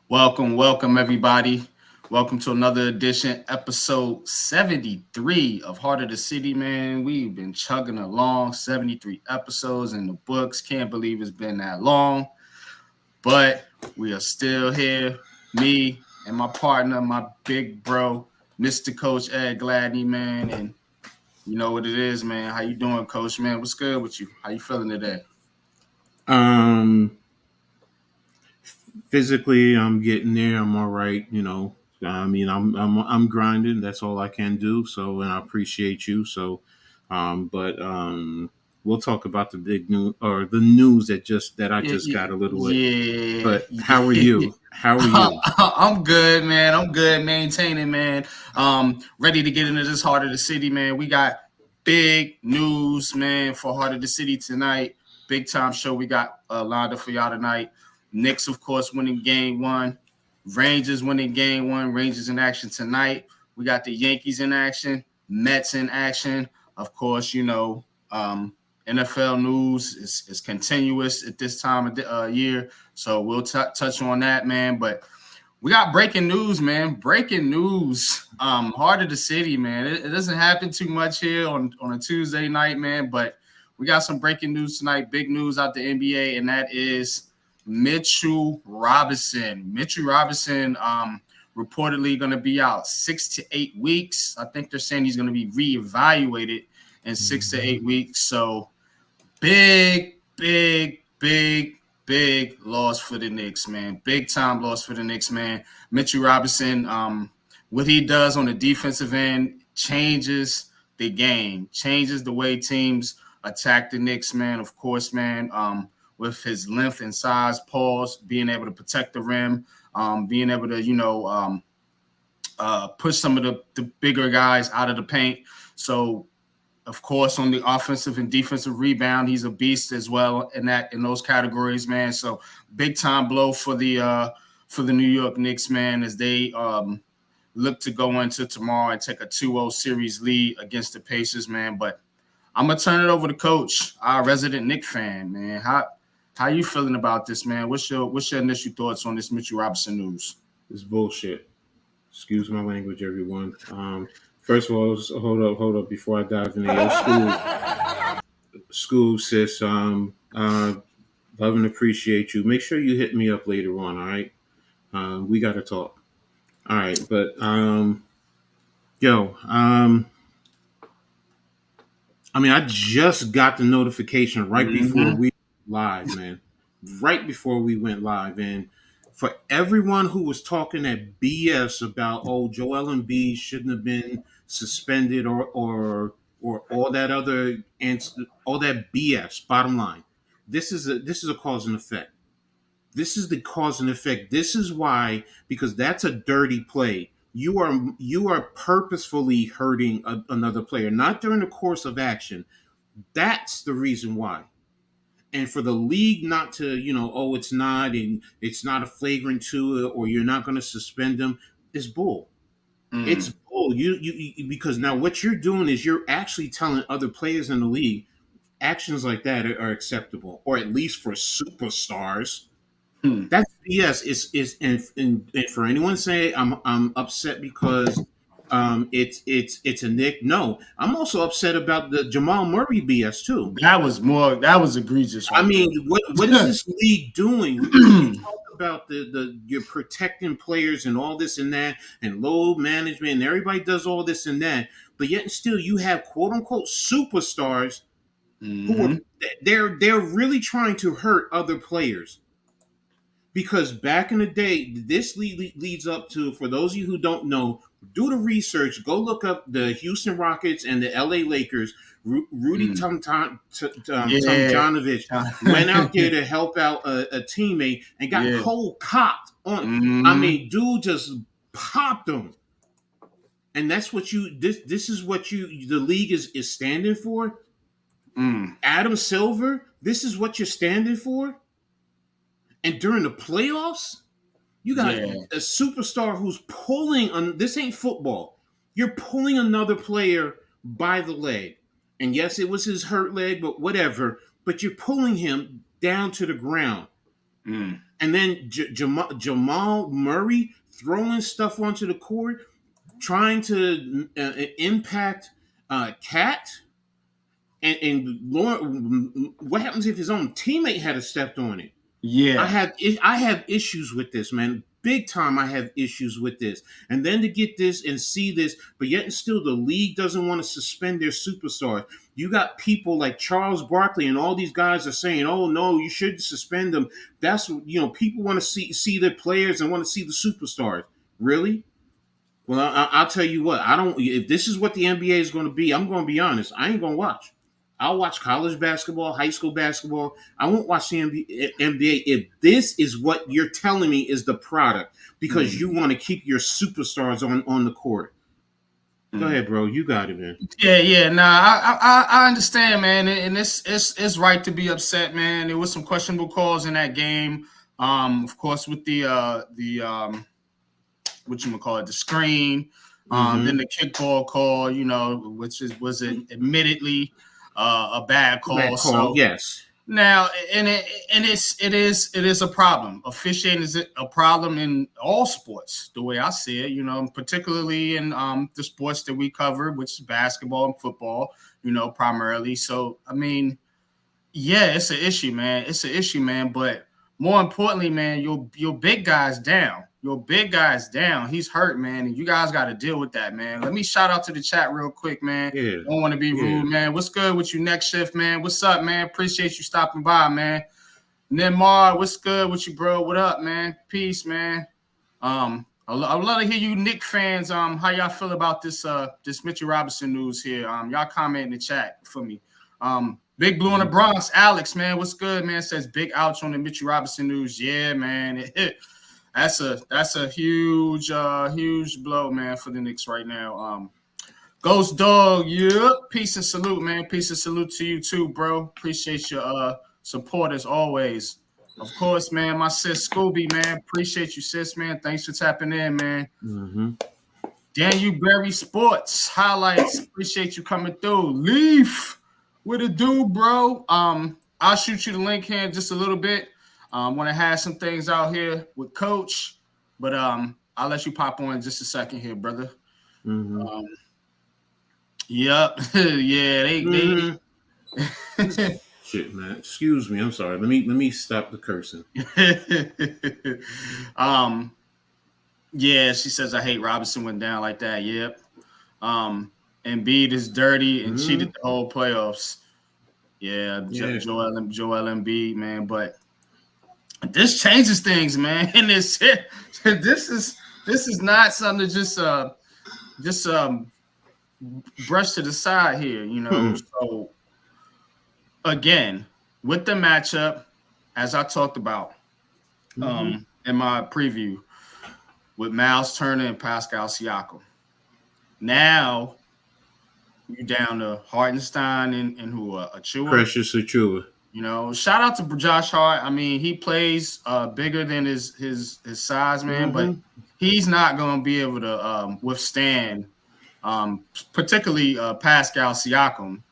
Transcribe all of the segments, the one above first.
Welcome, everybody. Welcome to another edition, episode 73 of Heart of the City, man. We've been chugging along, 73 episodes in the books. Can't believe it's been that long, but we are still here. Me and my partner, my big bro, Mr. Coach Ed Gladney, man. And you know what it is, man. How you doing, Coach, man? What's good with you? How you feeling today? Um, Physically, I'm getting there. I'm all right. I'm grinding. That's all I can do. So, and I appreciate you. But we'll talk about the big news or the news that I just got a little bit. Yeah, But how are you? How are you? I'm good, man. I'm good, maintaining, man. Ready to get into this Heart of the City, man. We got big news, man, for Heart of the City tonight. Big time show we got lined up for y'all tonight. Knicks, of course, winning game one. Rangers winning game one. Rangers in action tonight. We got the Yankees in action. Mets in action. Of course, NFL news is continuous at this time of the year. So we'll touch on that, man. But we got breaking news, man. Breaking news. Heart of the City, man. It doesn't happen too much here on a Tuesday night, man. But we got some breaking news tonight. Big news out the NBA, and that is Mitchell Robinson. Mitchell Robinson reportedly going to be out 6 to 8 weeks. I think they're saying he's going to be reevaluated in 6 to 8 weeks. So big loss for the Knicks, man. Big time loss for the Knicks, man. Mitchell Robinson, what he does on the defensive end changes the game, changes the way teams attack the Knicks, man. Of course, man, with his length and size, pause, being able to protect the rim, being able to, push some of the bigger guys out of the paint. So of course, on the offensive and defensive rebound, he's a beast as well in those categories, man. So big time blow for the New York Knicks, man, as they look to go into tomorrow and take a 2-0 series lead against the Pacers, man. But I'm gonna turn it over to Coach, our resident Knicks fan, man. How you feeling about this, man? What's your initial thoughts on this Mitchell Robinson news? It's bullshit. Excuse my language, everyone. First of all, hold up before I dive into your school, sis. Love and appreciate you. Make sure you hit me up later on. All right, we got to talk. All right, but yo, I just got the notification right before we live, man. Right before we went live, and for everyone who was talking that BS about Joel Embiid shouldn't have been suspended or all that other and all that BS. Bottom line, this is a cause and effect. This is the cause and effect. This is why, because that's a dirty play. You are purposefully hurting another player, not during the course of action. That's the reason why. And for the league not to, it's not a flagrant two, or you're not going to suspend them, is bull. It's bull. Because now what you're doing is you're actually telling other players in the league actions like that are acceptable, or at least for superstars. That's BS. And for anyone say I'm upset because it's a Nick. No, I'm also upset about the Jamal Murray BS too. That was egregious. Right What is this league doing? You talk about you're protecting players and all this and that, and load management, and everybody does all this and that, but yet and still you have quote unquote superstars who are they're really trying to hurt other players. Because back in the day, this leads up to, for those of you who don't know, do the research, go look up the Houston Rockets and the LA Lakers. Rudy Tomjanovich went out there to help out a teammate and got cold copped on. Dude just popped him. And that's what this is what the league is standing for. Adam Silver, this is what you're standing for. And during the playoffs, you got a superstar who's pulling on. This ain't football. You're pulling another player by the leg. And yes, it was his hurt leg, but whatever. But you're pulling him down to the ground. And then Jamal Murray throwing stuff onto the court, trying to impact Cat. And Lauren, what happens if his own teammate had stepped on it? Yeah. I have issues with this, man. Big time, I have issues with this. And then to get this and see this, but yet and still, the league doesn't want to suspend their superstars. You got people like Charles Barkley and all these guys are saying, "Oh no, you shouldn't suspend them." That's people want to see their players and want to see the superstars. Really? Well, I'll tell you what. I don't. If this is what the NBA is going to be, I'm going to be honest. I ain't going to watch. I'll watch college basketball, high school basketball. I won't watch the NBA if this is what you're telling me is the product because you want to keep your superstars on the court. Go ahead, bro. You got it, man. Yeah. Nah, I understand, man, and it's right to be upset, man. There was some questionable calls in that game. Of course, with the the screen, then the kickball call, which was admittedly a bad call. Bad call, so yes. Now, it is a problem. Officiating is a problem in all sports, the way I see it. Particularly in the sports that we cover, which is basketball and football. Primarily. So, I mean, yeah, it's an issue, man. It's an issue, man. But more importantly, man, your big guy's down. Your big guy's down. He's hurt, man, and you guys got to deal with that, man. Let me shout out to the chat real quick, man. Yeah. Don't want to be rude, man. What's good with you next shift, man? What's up, man? Appreciate you stopping by, man. Nemar, what's good with you, bro? What up, man? Peace, man. I'd love to hear you Knick fans. How y'all feel about this Mitchell Robinson news here? Y'all comment in the chat for me. Big Blue in the Bronx, Alex, man, what's good, man? Says big ouch on the Mitchell Robinson news. Yeah, man. That's a huge blow, man, for the Knicks right now. Ghost Dog, yeah. Peace and salute, man. Peace and salute to you too, bro. Appreciate your support as always. Of course, man. My sis Scooby, man. Appreciate you, sis, man. Thanks for tapping in, man. Mm-hmm. Daniel Berry Sports highlights. Appreciate you coming through. Leaf, what it do, bro? I'll shoot you the link here in just a little bit. Want to have some things out here with Coach, but I'll let you pop on in just a second here, brother. Mm-hmm. Yep, yeah, they Shit, man. Excuse me. I'm sorry. Let me stop the cursing. Yeah, she says I hate Robinson went down like that. Yep. Embiid is dirty and cheated the whole playoffs. Yeah. Joel Embiid, man, but. This changes things, man. And this is not something to just brush to the side here, So again, with the matchup, as I talked about in my preview with Miles Turner and Pascal Siakam. Now you down to Hartenstein and who Achua. Precious Achua. Shout out to Josh Hart. I mean, he plays bigger than his size, man, but he's not going to be able to withstand, particularly Pascal Siakam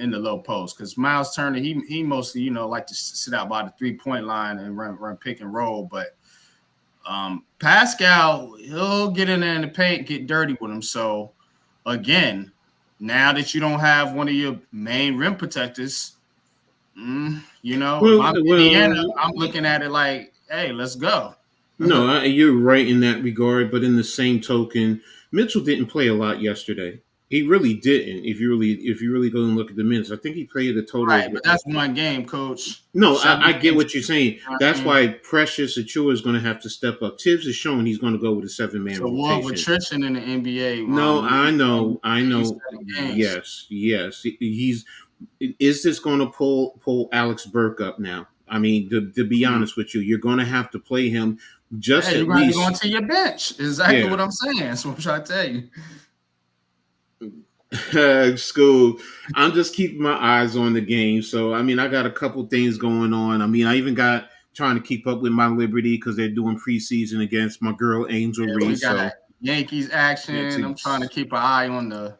in the low post. Because Miles Turner, he mostly, like to sit out by the 3-point line and run pick and roll. But Pascal, he'll get in there in the paint, get dirty with him. So, again, now that you don't have one of your main rim protectors, Indiana, I'm looking at it like, hey, let's go. No, you're right in that regard. But in the same token, Mitchell didn't play a lot yesterday. He really didn't. If you really go and look at the minutes, I think he played a total. Right, but that's one game, Coach. No, I get what you're saying. That's why Precious Achua is going to have to step up. Tibbs is showing he's going to go with a 7-man rotation. War with attrition in the NBA. No, I know. Yes. Is this going to pull Alex Burke up now? I mean, to be honest with you, you're going to have to play him just at least. You're going to your bench. Exactly what I'm saying. That's what I'm trying to tell you. School. I'm just keeping my eyes on the game. So, I mean, I got a couple things going on. I mean, I even got trying to keep up with my Liberty because they're doing preseason against my girl Angel Reese. We got Yankees action. I'm trying to keep an eye on the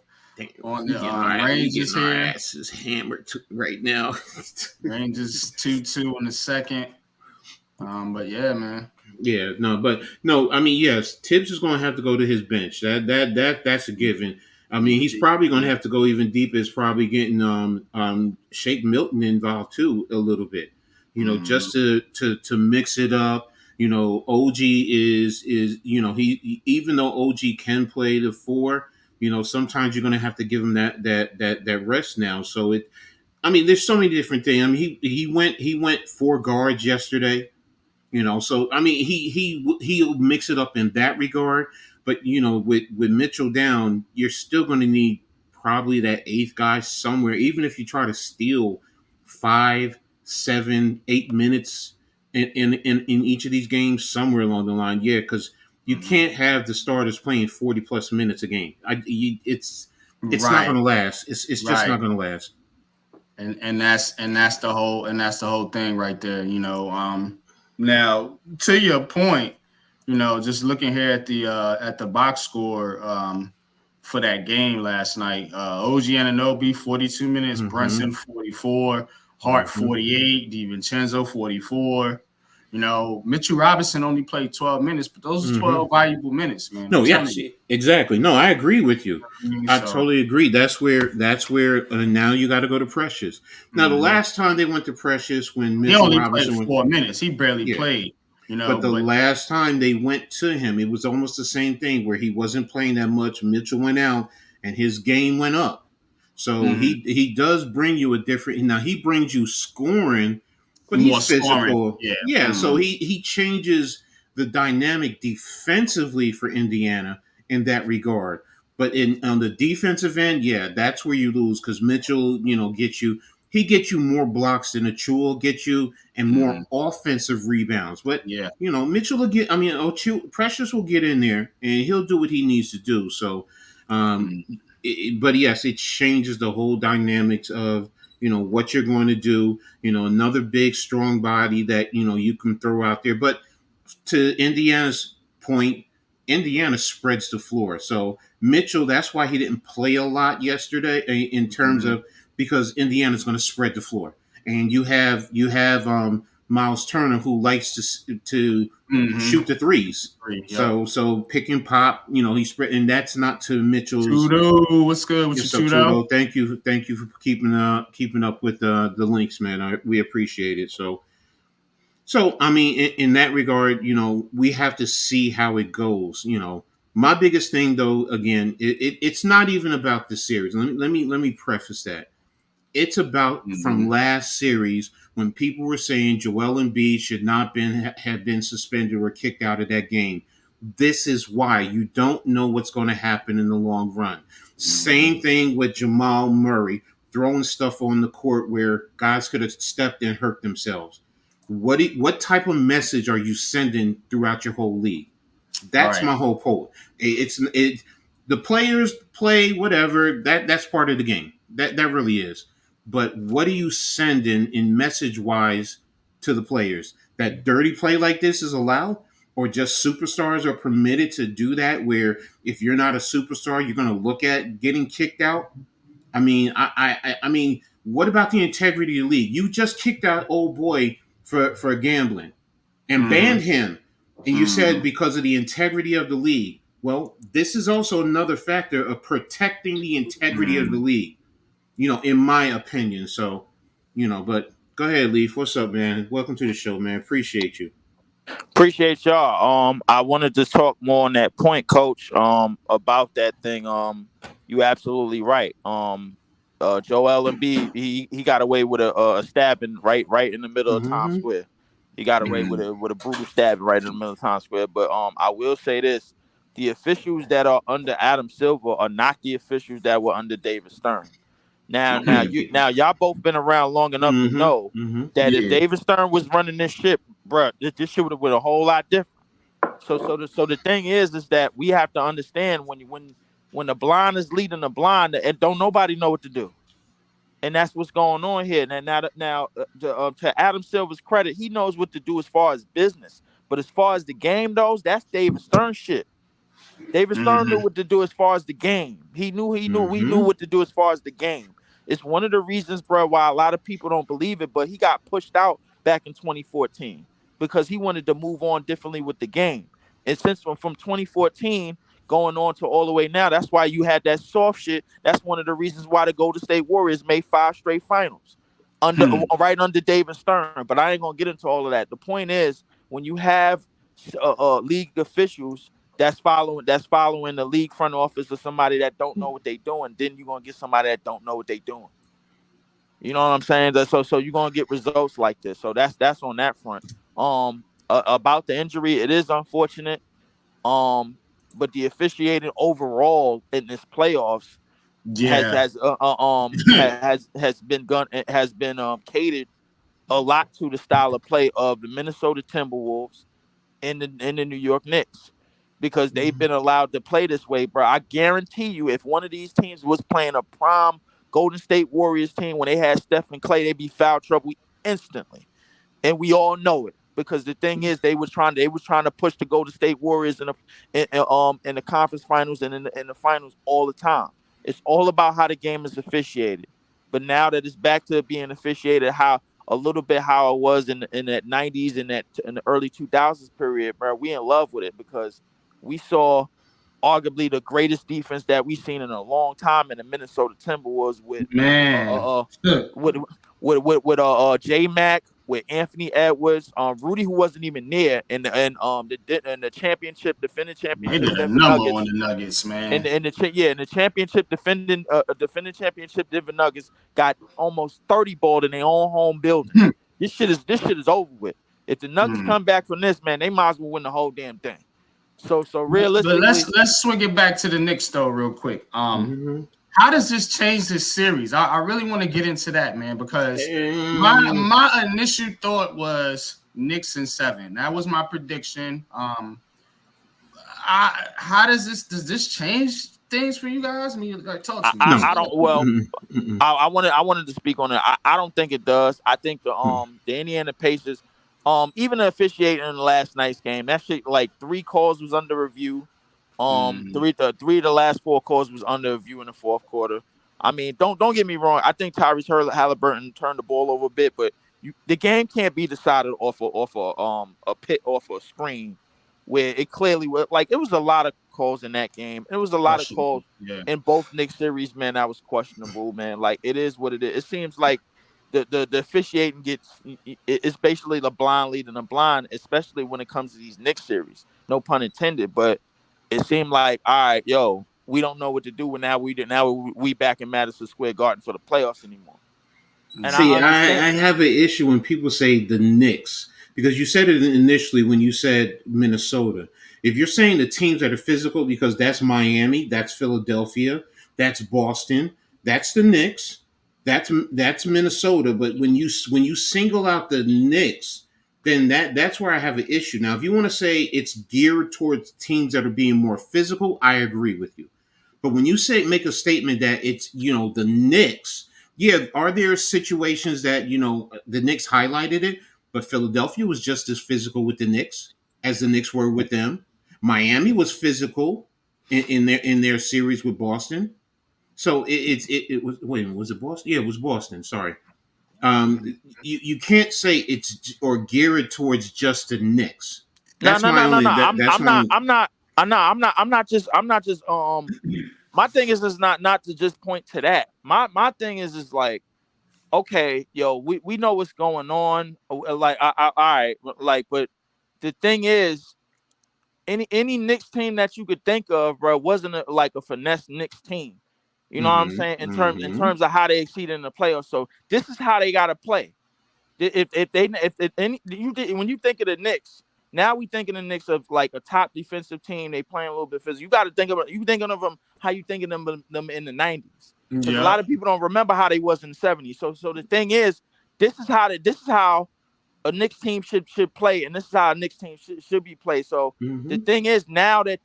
Rangers here. My ass is hammered right now. Rangers 2-2 in the second. But yeah, man. Yeah, no, but no, I mean, yes, Tibbs is going to have to go to his bench. That's a given. I mean, he's probably going to have to go even deeper. Is probably getting Shake Milton involved too a little bit. Mm-hmm. Just to mix it up. OG is even though OG can play the four, sometimes you're going to have to give him that rest now. So I mean, there's so many different things. I mean, he went four guards yesterday. So I mean, he'll mix it up in that regard. But with Mitchell down, you're still going to need probably that eighth guy somewhere. Even if you try to steal 5, 7, 8 minutes in each of these games, somewhere along the line, yeah, because you Mm-hmm. can't have the starters playing 40 plus minutes a game. It's not Right, going to last. It's just right. not going to last. And that's the whole thing right there. Now to your point, just looking here at the box score for that game last night. OG Ananobi 42 minutes, Mm-hmm. Brunson 44, Hart Mm-hmm. 48, DiVincenzo 44. Mitchell Robinson only played 12 minutes, but those are Mm-hmm. 12 valuable minutes, man. I'm No, telling yes, you. exactly. No, I agree with you. I mean, I so totally agree. That's where now you got to go to Precious. Now, the mhm. last time they went to Precious when He Mitchell only played Robinson went, 4 minutes. He barely yeah. played, But the but last time they went to him, it was almost the same thing where he wasn't playing that much. Mitchell went out and his game went up. So mhm, he does bring you a different. Now he brings you scoring, but more he's scoring. physical. Yeah. Yeah, so he changes the dynamic defensively for Indiana in that regard. But on the defensive end, yeah, that's where you lose because Mitchell, gets you more blocks than Achul get you and more Mhm. offensive rebounds. But Yeah. Mitchell will get. I mean, Precious will get in there and he'll do what he needs to do. So, um, Mhm. but yes, it changes the whole dynamics of what you're going to do. Another big, strong body that you can throw out there. But to Indiana's point, Indiana spreads the floor. So Mitchell, that's why he didn't play a lot yesterday in terms Mhm. of because Indiana's going to spread the floor, and you have Miles Turner who likes to shoot Mhm. the threes. Agree. Yep. So pick and pop, he spread, and that's not to Mitchell's. Tudo, what's good with Yes, you, so Tudo? Tudo, thank you for keeping up with the links, man. We appreciate it. So, I mean, in that regard, we have to see how it goes. My biggest thing, though, again, it's not even about the series. Let me preface that. It's about from Mhm. last series when people were saying Joel Embiid should not have been suspended or kicked out of that game. This is why you don't know what's going to happen in the long run. Same Mhm. thing with Jamal Murray throwing stuff on the court where guys could have stepped and hurt themselves. What type of message are you sending throughout your whole league? That's Right. my whole point. The players play whatever that's part of the game. That really is. But what are you sending in message wise to the players? That dirty play like this is allowed, or just superstars are permitted to do that? Where if you're not a superstar, you're going to look at getting kicked out. I mean, I mean, what about the integrity of the league? You just kicked out old boy for gambling and Mhm. banned him. And you said Mhm. because of the integrity of the league. Well, this is also another factor of protecting the integrity of the Mhm. league, in my opinion. So, but go ahead, Leaf. What's up, man? Welcome to the show, man. Appreciate you. Appreciate y'all. I wanted to talk more on that point, Coach. About that thing. You absolutely right. Joel Embiid, he got away with a stabbing right in the middle of Times Mm-hmm. Square. He got away with Mhm. a brutal stabbing right in the middle of Times Square. But I will say this: the officials that are under Adam Silver are not the officials that were under David Stern. Okay. Now y'all both been around long enough to Mm-hmm. know Mm-hmm. that if Yeah. David Stern was running this ship, bruh, this shit would have been a whole lot different. So the thing is that we have to understand when the blind is leading the blind, and don't nobody know what to do, and that's what's going on here. To Adam Silver's credit, he knows what to do as far as business, but as far as the game goes, that's David Stern shit. David Stern knew Mhm. what to do as far as the game. We knew Mm-hmm. what to do as far as the game. It's one of the reasons, bro, why a lot of people don't believe it, but he got pushed out back in 2014 because he wanted to move on differently with the game. And since from 2014 going on to all the way now, that's why you had that soft shit. That's one of the reasons why the Golden State Warriors made 5 straight finals under right under David Stern. But I ain't gonna get into all of that. The point is, when you have league officials that's following the league front office or somebody that don't know what they doing, then you're gonna get somebody that don't know what they doing. You know what I'm saying? So you're gonna get results like this. So that's on that front. About the injury, it is unfortunate. But the officiating overall in this playoffs has Yeah. has has been catered a lot to the style of play of the Minnesota Timberwolves and the New York Knicks, because they've been allowed to play this way, bro. I guarantee you, if one of these teams was playing a prime Golden State Warriors team when they had Steph and Clay, they'd be foul trouble instantly, and we all know it. Because the thing is, they was trying to push the Golden State Warriors in the conference finals and in the finals all the time. It's all about how the game is officiated. But now that it's back to being officiated a little bit how it was in that 90s and in the early 2000s period, bro, we in love with it, because we saw arguably the greatest defense that we've seen in a long time in the Minnesota Timberwolves with Man. with J Mac, with Anthony Edwards, Rudy, who wasn't even there, and the defending They championship did a Denver number on Nuggets, the Nuggets, and man. the championship defending championship Denver Nuggets got almost 30 balled in their own home building. This shit is over with. If the Nuggets come back from this, man, they might as well win the whole damn thing. So But realistically, let's swing it back to the Knicks though, real quick. How does this change this series? I really want to get into that, man, because my initial thought was Knicks in 7. That was my prediction. How does this change things for you guys? I mean, like, talk to me. I don't. Well, I wanted to speak on it. I don't think it does. I think the Indiana Pacers, even the officiating in last night's game, that shit, like 3 calls was under review. Three of the last 4 calls was under review in the fourth quarter. I mean, don't get me wrong. I think Tyrese Halliburton turned the ball over a bit, but the game can't be decided off a screen, where it clearly was like it was a lot of calls in that game. It was a lot of calls in both Knicks series, man. That was questionable, man. Like, it is what it is. It seems like the officiating it's basically the blind leading the blind, especially when it comes to these Knicks series. No pun intended, but it seemed like, all right, yo, we don't know what to do. Now we back in Madison Square Garden for the playoffs anymore. And See, I understand. I have an issue when people say the Knicks, because you said it initially when you said Minnesota. If you're saying the teams that are physical, because that's Miami, that's Philadelphia, that's Boston, that's the Knicks, that's Minnesota. But when you single out the Knicks, then that's where I have an issue. Now, if you want to say it's geared towards teams that are being more physical, I agree with you. But when you make a statement that it's, the Knicks, yeah, are there situations that, the Knicks highlighted it, but Philadelphia was just as physical with the Knicks as the Knicks were with them. Miami was physical in their series with Boston. So it was, wait a minute, was it Boston? Yeah, it was Boston. Sorry. You can't say it's or geared towards just the Knicks. That's No. my only. I'm not just. My thing is not to just point to that. My thing is like, okay, yo, we know what's going on. Like, all right, like, but the thing is, any Knicks team that you could think of, bro, wasn't like a finesse Knicks team. You know what I'm saying? In terms of how they exceeded in the playoffs. So this is how they gotta play. When you think of the Knicks, now we thinking of the Knicks of like a top defensive team. They playing a little bit physical. You got to think about you thinking of them how you thinking of them in the 90s, because a lot of people don't remember how they was in the 70s. So the thing is, this is how a Knicks team should play, and this is how a Knicks team should be played. So the thing is, now that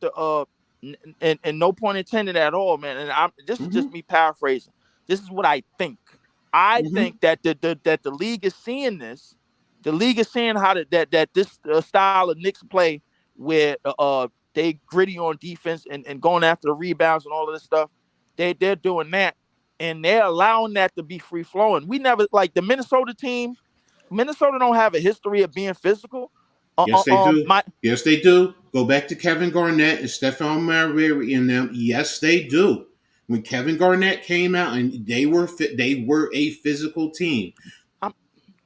and no point intended at all, man. And this is just me paraphrasing. This is what I think. I think that the league is seeing this. The league is seeing how that this style of Knicks play, where they gritty on defense and going after the rebounds and all of this stuff. They're doing that, and they're allowing that to be free flowing. We never, like the Minnesota team. Minnesota don't have a history of being physical, Yes, they do. My Yes, they do. Go back to Kevin Garnett and Stephon Marbury and them. Yes, they do. When Kevin Garnett came out and they were a physical team.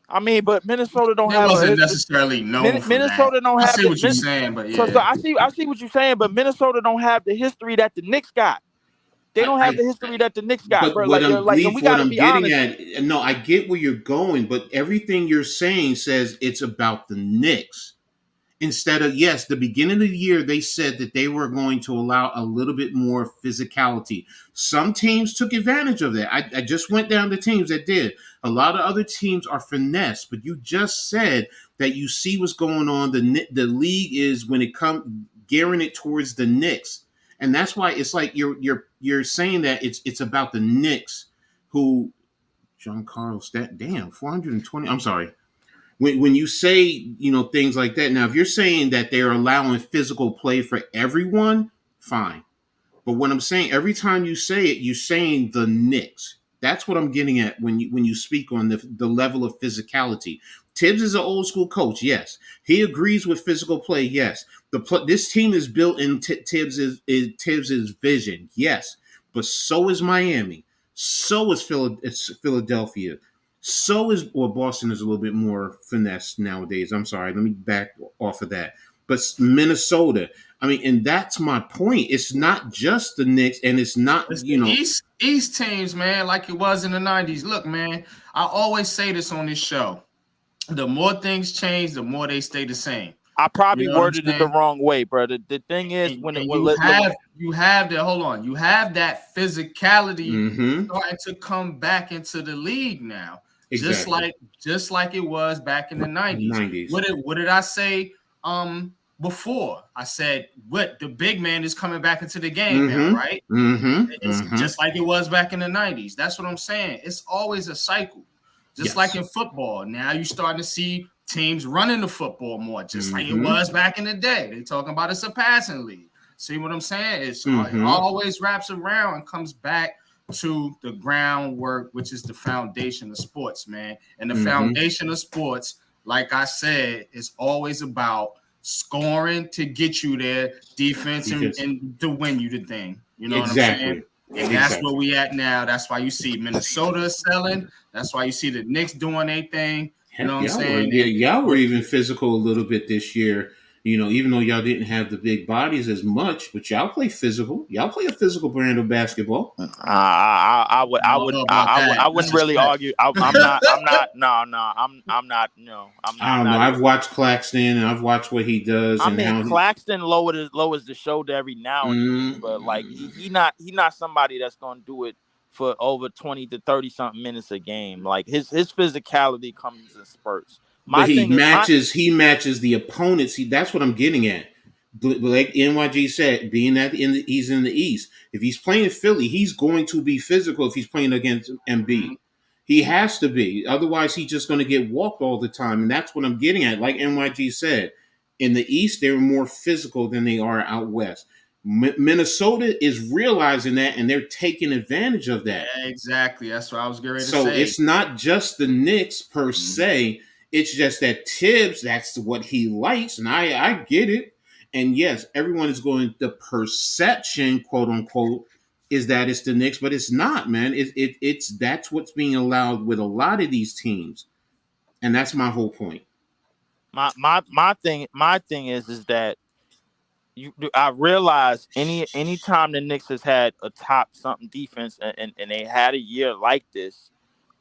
I mean, but Minnesota don't They have a wasn't history. necessarily known for that. Minnesota don't I have see the what you're saying, but so yeah, I see what you're saying, but Minnesota don't have the history that the Knicks got. They don't have I the history that the Knicks got, but bro. Like, and we got what to I'm be getting honest. at, no, I get where you're going, but everything you're saying says it's about the Knicks. Instead of, yes, the beginning of the year, they said that they were going to allow a little bit more physicality. Some teams took advantage of that. I just went down the teams that did. A lot of other teams are finesse, but you just said that you see what's going on. The league is, when it comes, gearing it towards the Knicks, and that's why it's like you're saying that it's about the Knicks, who John Carlos, that damn 420. I'm sorry, when you say, things like that. Now, if you're saying that they're allowing physical play for everyone, fine. But what I'm saying, every time you say it, you're saying the Knicks. That's what I'm getting at when you speak on the level of physicality. Tibbs is an old school coach, yes. He agrees with physical play, yes. This team is built in Tibbs's vision, yes. But so is Miami. So is Philadelphia. So is, or Boston is a little bit more finesse nowadays. I'm sorry, let me back off of that. But Minnesota, I mean, and that's my point. It's not just the Knicks, and it's not, it's the East teams, man, like it was in the '90s. Look, man, I always say this on this show: the more things change, the more they stay the same. I You probably know what I'm worded it the saying? wrong way, bro. The thing is, And, when it and when, you have that. Hold on, you have that physicality Mm-hmm. starting to come back into the league now, Exactly. just like it was back in the '90s. 90s. What did I say? Before I said what the big man is coming back into the game now, Mm-hmm. right? Mm-hmm. It's Mm-hmm. just like it was back in the '90s. That's what I'm saying. It's always a cycle. Just like Yes. in football. Now you're starting to see teams running the football more, just like it Mm-hmm. was back in the day. They talking about it's a passing league. See what I'm saying? It Mm-hmm. always wraps around and comes back to the groundwork, which is the foundation of sports, man. And the Mm-hmm. foundation of sports, like I said, is always about scoring to get you there, defense Because and to win you the thing. You know what I'm saying? exactly. And that's where Exactly. we at now. That's why you see Minnesota selling. That's why you see the Knicks doing their thing. You know Heck, what I'm saying? And y'all were with even physical a little bit this year. Even though y'all didn't have the big bodies as much, but y'all play physical. Y'all play a physical brand of basketball. I don't know about I that. That's wouldn't really respect. argue. I'm not. No, I'm not. No, I I'm don't know. not I've even. watched Claxton and I've watched what he does I and mean, how he. Claxton lowers the shoulder every now and again, but like Mm, he not somebody that's gonna do it for over 20 to 30 something minutes a game. Like his physicality comes in spurts. but My thing is my he matches the opponents. That's what I'm getting at. Like NYG said, being that he's in the East, if he's playing Philly, he's going to be physical. If he's playing against Mhm. Embiid, he has to be. Otherwise, he's just going to get walked all the time. And that's what I'm getting at. Like NYG said, in the East, they're more physical than they are out West. Minnesota is realizing that, and they're taking advantage of that. Exactly. That's what I was getting ready to So say. it's not just the Knicks per Mhm. se. It's just that Tibbs, that's what he likes, and I get it. And yes, everyone is going. The perception, quote unquote, is that it's the Knicks, but it's not, man. It's that's what's being allowed with a lot of these teams, and that's my whole point. my thing is that I realize any time the Knicks has had a top something defense and they had a year like this,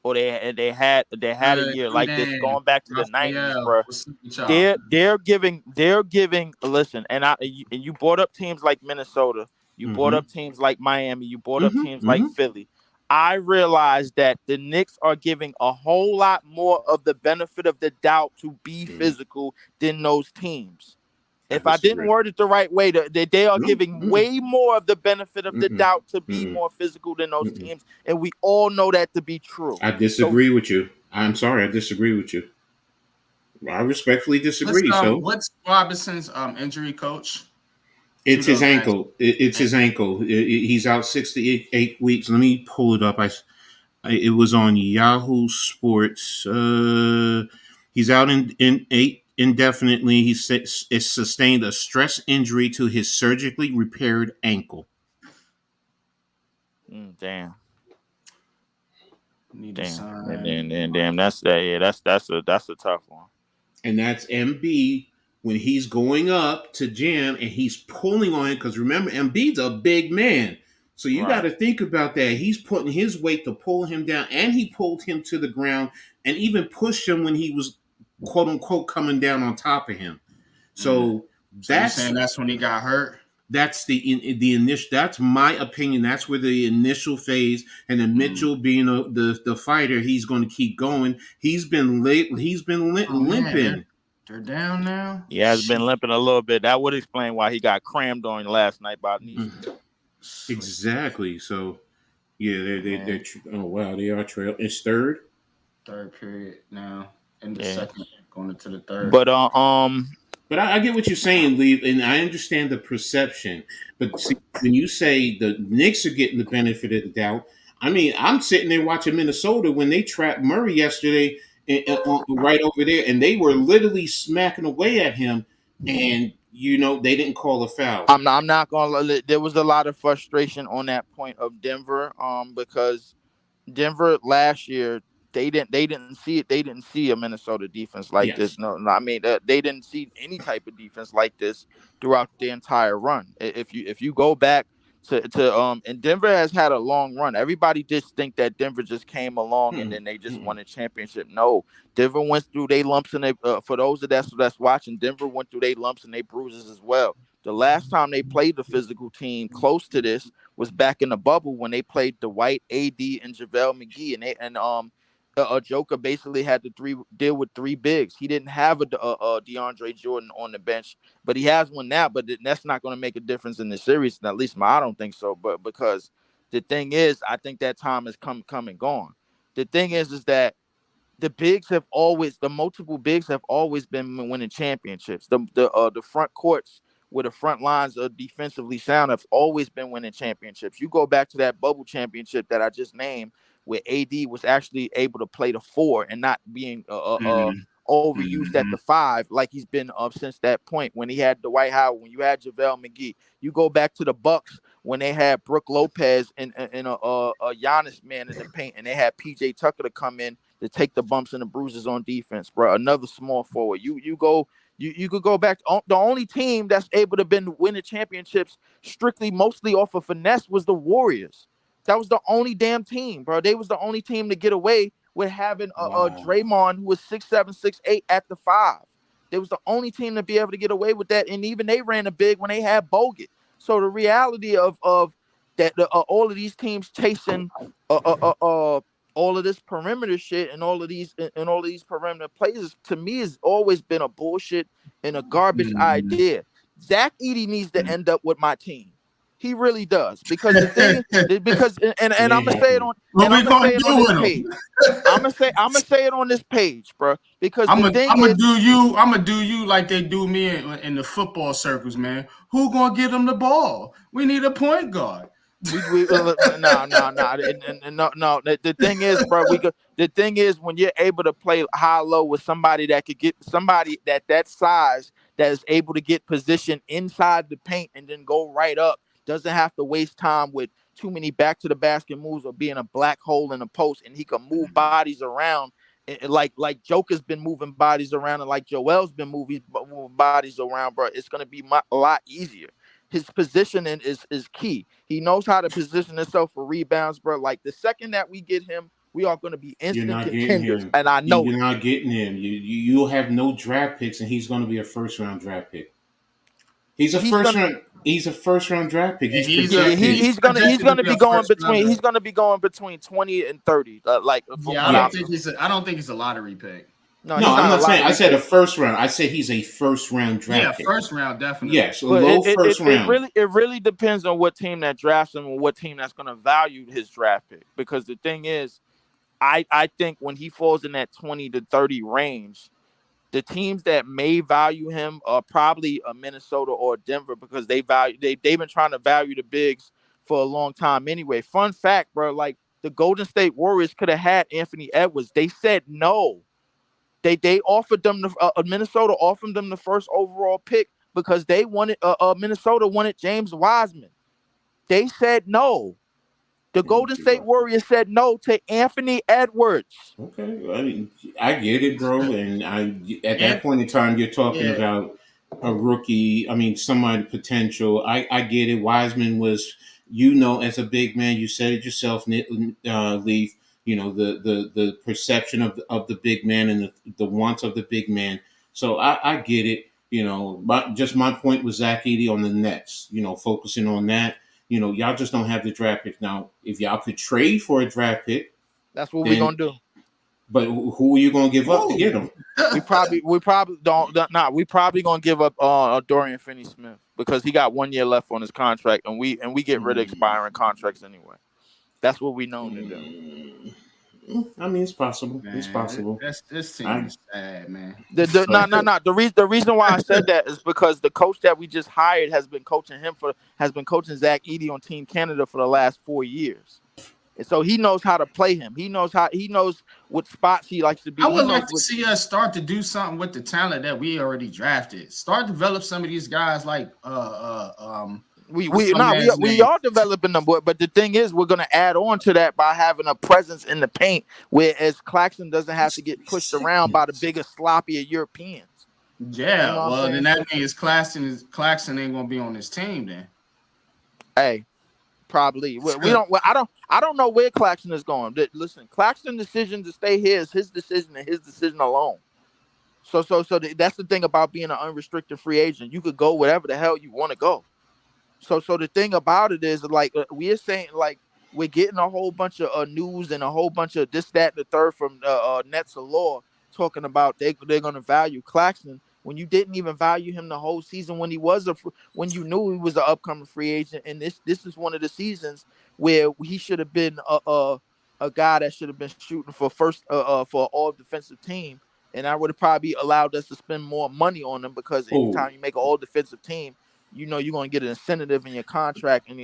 or they had a Good. year like this Queen going back to the '90s, Raphael. bro. What's up with y'all? They're giving. Listen, and you brought up teams like Minnesota, you brought Mm-hmm. up teams like Miami, you brought up teams Mm-hmm. like Mm-hmm. Philly. I realize that the Knicks are giving a whole lot more of the benefit of the doubt to be Mm-hmm. physical than those teams. I If I didn't disagree. word it the right way, they are No. giving Mm-mm. way more of the benefit of the Mm-mm. doubt to be Mm-mm. more physical than those Mm-mm. teams, and we all know that to be true. I So disagree with you. I'm sorry, I disagree with you. I respectfully disagree. So What's Robinson's injury coach? To it's his those guys. ankle. It's his ankle. He's out 6 to 8 weeks. Let me pull it up. It was on Yahoo Sports. He's out in indefinitely. He sustained a stress injury to his surgically repaired ankle. Damn. Need to Damn. sign. And damn, that's that. Yeah, that's a tough one. And that's MB when he's going up to jam and he's pulling on it. Because remember, MB's a big man. So you got Right. to think about that. He's putting his weight to pull him down, and he pulled him to the ground and even pushed him when he was, quote unquote, coming down on top of him. So So you that's saying that's when he got hurt? that's the initial. That's my opinion. That's where the initial phase, and then Mitchell being the fighter, he's going to keep going. He's been late. He's been Oh man, limping. they're down now. He has been limping a little bit. That would explain why he got crammed on last night by Nisha. Exactly. So yeah, Man. they're oh wow, they are trail. It's third. Third period now. In the Yeah. second, going into the third. But But I get what you're saying, Lee, and I understand the perception. But see, when you say the Knicks are getting the benefit of the doubt, I mean, I'm sitting there watching Minnesota when they trapped Murray yesterday, right over there, and they were literally smacking away at him, and they didn't call a foul. I'm not gonna. There was a lot of frustration on that point of Denver, because Denver last year they didn't see it. They didn't see a Minnesota defense like this. Yes. No, I mean they didn't see any type of defense like this throughout the entire run. If you go back to and Denver has had a long run. Everybody just think that Denver just came along and then they just won a championship. No, Denver went through their lumps and they for those of that's watching, Denver went through their lumps and their bruises as well. The last time they played the physical team close to this was back in the bubble when they played Dwight, AD, and JaVale McGee, and Joker basically had to deal with three bigs. He didn't have a DeAndre Jordan on the bench, but he has one now. But that's not going to make a difference in the series. At least I don't think so. But because the thing is, I think that time has come and gone. The thing is that the multiple bigs have always been winning championships. The front courts where the front lines are defensively sound have always been winning championships. You go back to that bubble championship that I just named, where AD was actually able to play the four and not being overused at the five like he's been since that point when he had Dwight Howard, when you had JaVale McGee. You go back to the Bucks when they had Brook Lopez and a Giannis man in the paint, and they had PJ Tucker to come in to take the bumps and the bruises on defense, bro. Another small forward. You could go back. The only team that's able to been winning championships mostly off of finesse was the Warriors. That was the only damn team, bro. They was the only team to get away with having a Draymond who was 6'7", 6'8" at the five. They was the only team to be able to get away with that, and even they ran a big when they had Bogut. So the reality of that all of these teams chasing all of this perimeter shit and all of these perimeter plays to me has always been a bullshit and a garbage idea. Zach Edey needs to end up with my team. He really does, because the thing and I'm gonna say it on this page. I'm gonna say it on this page, bro. Because I'm gonna do you like they do me in the football circles, man. Who gonna get them the ball? We need a point guard. No. The thing is, bro, the thing is when you're able to play high low with somebody that could get somebody that size that is able to get position inside the paint and then go right up, doesn't have to waste time with too many back to the basket moves or being a black hole in the post, and he can move bodies around like Joker's been moving bodies around and like Joel's been moving bodies around, bro. It's gonna be a lot easier. His positioning is key. He knows how to position himself for rebounds, bro. Like the second that we get him, we are going to be instant contenders. And I know you're not getting him. You'll have no draft picks, and he's going to be a first-round draft pick. He's a first-round draft pick. He's gonna be going between 20 and 30. I don't think he's a lottery pick. No, I'm not saying. I said a first round. I said he's a first round draft pick. Yeah, first round, definitely. Yes, first round. It really depends on what team that drafts him and what team that's going to value his draft pick. Because the thing is, I think when he falls in that 20 to 30 range, the teams that may value him are probably a Minnesota or Denver, because they've been trying to value the bigs for a long time anyway. Fun fact, bro, like the Golden State Warriors could have had Anthony Edwards. They said no. They offered them Minnesota offered them the first overall pick because they wanted Minnesota wanted James Wiseman. They said no. The Golden State Warriors said no to Anthony Edwards. Okay, I mean, I get it, bro. And at that And point in time, you're talking yeah, about a rookie. I mean, somebody potential. I get it. Wiseman was, as a big man, you said it yourself, Leaf. The perception of the big man and the wants of the big man. So I get it. But just my point was Zach Edey on the Nets. Focusing on that. Y'all just don't have the draft pick now. If y'all could trade for a draft pick, that's what we're then gonna do. but who are you going to give up to get him? We probably don't. Nah, we probably gonna give up Dorian Finney-Smith because he got 1 year left on his contract, and we get rid of expiring contracts anyway. That's what we known to do. I mean, it's possible. man, It's possible. this team is sad, man. No. The reason why I said that is because the coach that we just hired has been coaching Zach Edey on Team Canada for the last 4 years. And so he knows how to play him. He knows what spots he likes to be. I would like to see us start to do something with the talent that we already drafted. Start to develop some of these guys like we are developing them, but the thing is, we're gonna add on to that by having a presence in the paint, whereas Claxton doesn't have to get pushed around by the bigger, sloppier Europeans. Yeah, well, then that means Claxton ain't gonna be on this team then. Hey. Probably I don't know where Claxton is going. Listen, Claxton's decision to stay here is his decision and his decision alone. So that's the thing about being an unrestricted free agent. You could go wherever the hell you want to go. So the thing about it is, like, we're saying, like, we're getting a whole bunch of news and a whole bunch of this, that, and the third from Nets of Law talking about they're going to value Claxton when you didn't even value him the whole season when when you knew he was an upcoming free agent. And this is one of the seasons where he should have been a guy that should have been shooting for first for all defensive team, and I would have probably allowed us to spend more money on him because anytime you make an all defensive team, you're going to get an incentive in your contract, and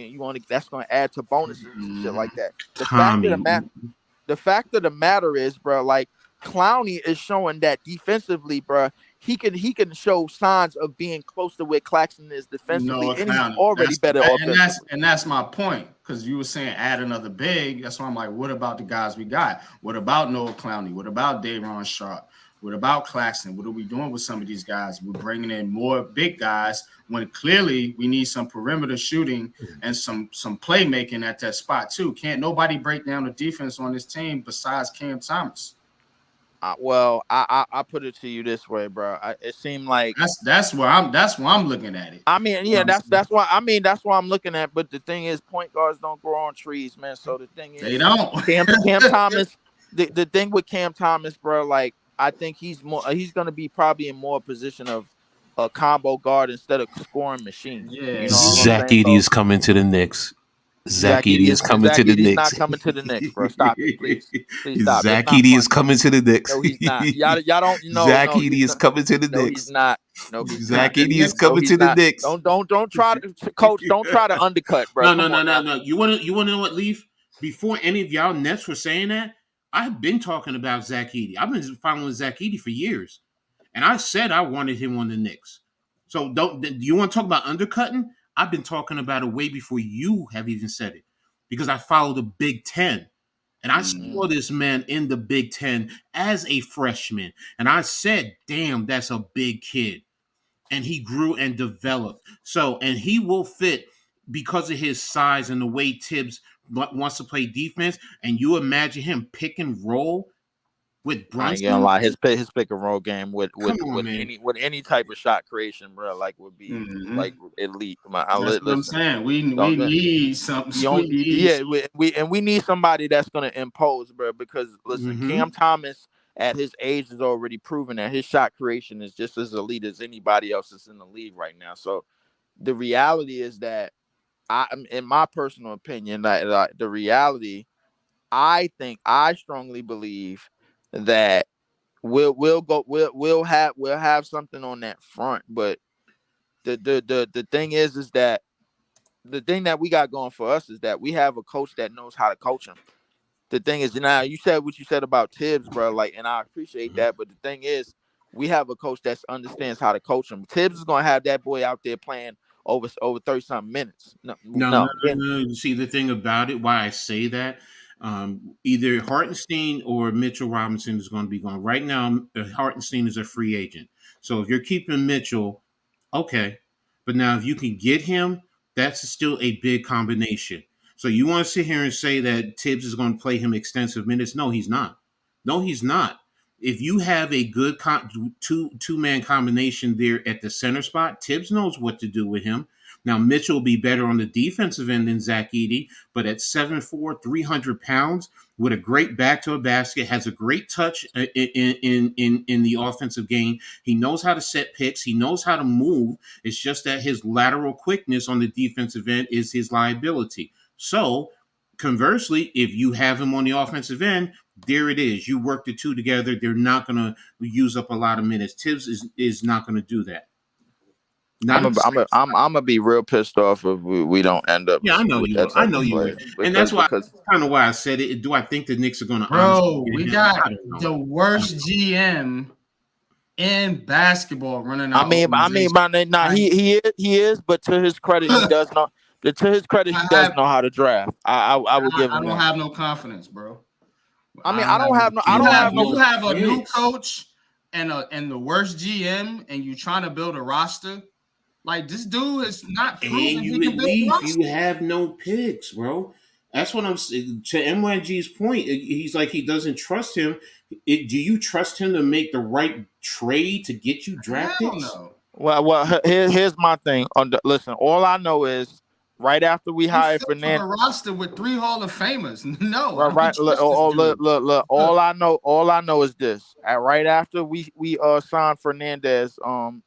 that's going to add to bonuses and shit like that. The fact of the matter is, bro, like, Clowney is showing that defensively, bro, he can show signs of being close to where Claxton is defensively, and he's already better offensively. And that's my point, because you were saying add another big. That's why I'm like, what about the guys we got? What about Noah Clowney? What about Day'Ron Sharpe? What about Claxton? What are we doing with some of these guys? We're bringing in more big guys when clearly we need some perimeter shooting and some playmaking at that spot too. Can't nobody break down the defense on this team besides Cam Thomas. Well, I put it to you this way, bro. It seemed like that's why I'm looking at it. I mean, yeah, that's why I'm looking at. But the thing is, point guards don't grow on trees, man. So the thing is, they don't. Cam Thomas. The thing with Cam Thomas, bro, like, I think he's going to be probably in more position of a combo guard instead of scoring machine. Yeah. Zach Edey is coming to the Knicks. Zach Edey is coming to the Knicks. He's not coming to the Knicks, bro. Stop it, please. Please stop. Zach Edey is coming to the Knicks. No, he's not. Y'all don't know. Zach Edey is coming to the Knicks. No, he's not. No, he's Zach not. Edey is coming to the Knicks. Don't try to, coach. Don't try to undercut, bro. No. You want to know what, Leaf? Before any of y'all Nets were saying that, I've been talking about Zach Edey. I've been following Zach Edey for years, and I said I wanted him on the Knicks. So do you want to talk about undercutting? I've been talking about it way before you have even said it, because I follow the Big Ten, and I saw this man in the Big Ten as a freshman, and I said, "Damn, that's a big kid," and he grew and developed. So, and he will fit because of his size and the way Tibbs wants to play defense. And you imagine him pick and roll with Brunson. I ain't gonna lie, his pick and roll game with any type of shot creation, bro, like, would be like elite. That's what I'm saying. We need something. We need somebody that's gonna impose, bro. Because listen, Cam Thomas at his age is already proven that his shot creation is just as elite as anybody else that's in the league right now. So the reality is that, in my personal opinion, that the reality, I strongly believe that we'll have something on that front. But the thing is that the thing that we got going for us is that we have a coach that knows how to coach him. the thing is, now you said what you said about Tibbs, bro. Like, and I appreciate that. But the thing is, we have a coach that understands how to coach him. Tibbs is gonna have that boy out there playing over 30-something minutes. No, No, no, no. no, no. You see, the thing about it, why I say that, either Hartenstein or Mitchell Robinson is going to be gone. Right now, Hartenstein is a free agent. So if you're keeping Mitchell, okay. But now if you can get him, that's still a big combination. So you want to sit here and say that Tibbs is going to play him extensive minutes? No, he's not. No, he's not. If you have a good two-man combination there at the center spot, Tibbs knows what to do with him. Now, Mitchell will be better on the defensive end than Zach Edey, but at 7'4", 300 pounds, with a great back to a basket, has a great touch in the offensive game. He knows how to set picks. He knows how to move. It's just that his lateral quickness on the defensive end is his liability. So, conversely, if you have him on the offensive end, there it is. You work the two together. They're not going to use up a lot of minutes. Tibbs is not going to do that. I'm gonna be real pissed off if we don't end up. Yeah, I know you will. I know you will, and that's kind of why I said it. Do I think the Knicks are going to? Bro, we got the worst GM in basketball running. He is, but to his credit, he does not. To his credit, he does know how to draft. I will give him. I don't have no confidence, bro. I don't have no. You have a new coach and the worst GM, and you trying to build a roster. Like, this dude is not proving he can build a roster. You have no picks, bro. That's what I'm saying. To NYG's point, he's like he doesn't trust him. Do you trust him to make the right trade to get you draft picks? No. Well, here's my thing. Listen, all I know is right after we hired Fernandez, a roster with 3 Hall of Famers. No, right. Look. All I know is this. Right after we signed Fernandez,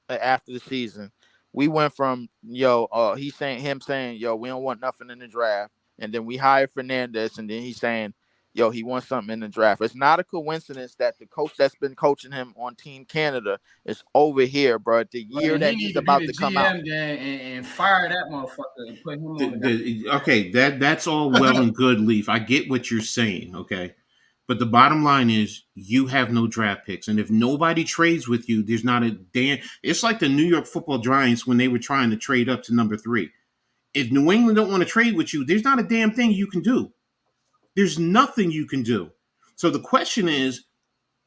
after the season. We went from him saying, we don't want nothing in the draft, and then we hired Fernandez, and then he's saying, he wants something in the draft. It's not a coincidence that the coach that's been coaching him on Team Canada is over here, bro. The year that he's about to come out and fire that motherfucker and put him on. Okay, that's all well and good, Leaf. I get what you're saying, okay. But the bottom line is you have no draft picks. And if nobody trades with you, there's not a damn... It's like the New York Football Giants when they were trying to trade up to number 3. If New England don't want to trade with you, there's not a damn thing you can do. There's nothing you can do. So the question is,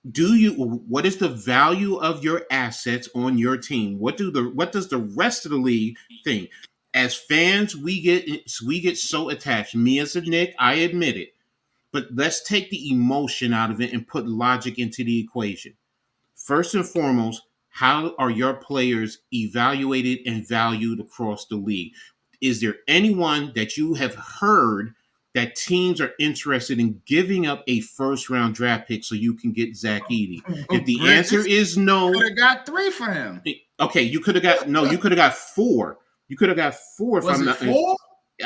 what is the value of your assets on your team? What does the rest of the league think? As fans, we get so attached. Me as a Knick, I admit it. But let's take the emotion out of it and put logic into the equation. First and foremost, how are your players evaluated and valued across the league? Is there anyone that you have heard that teams are interested in giving up a first-round draft pick so you can get Zach Edey? If the answer is no, you could have got 3 for him. Okay, you could have got 4. You could have got 4. Was it 4?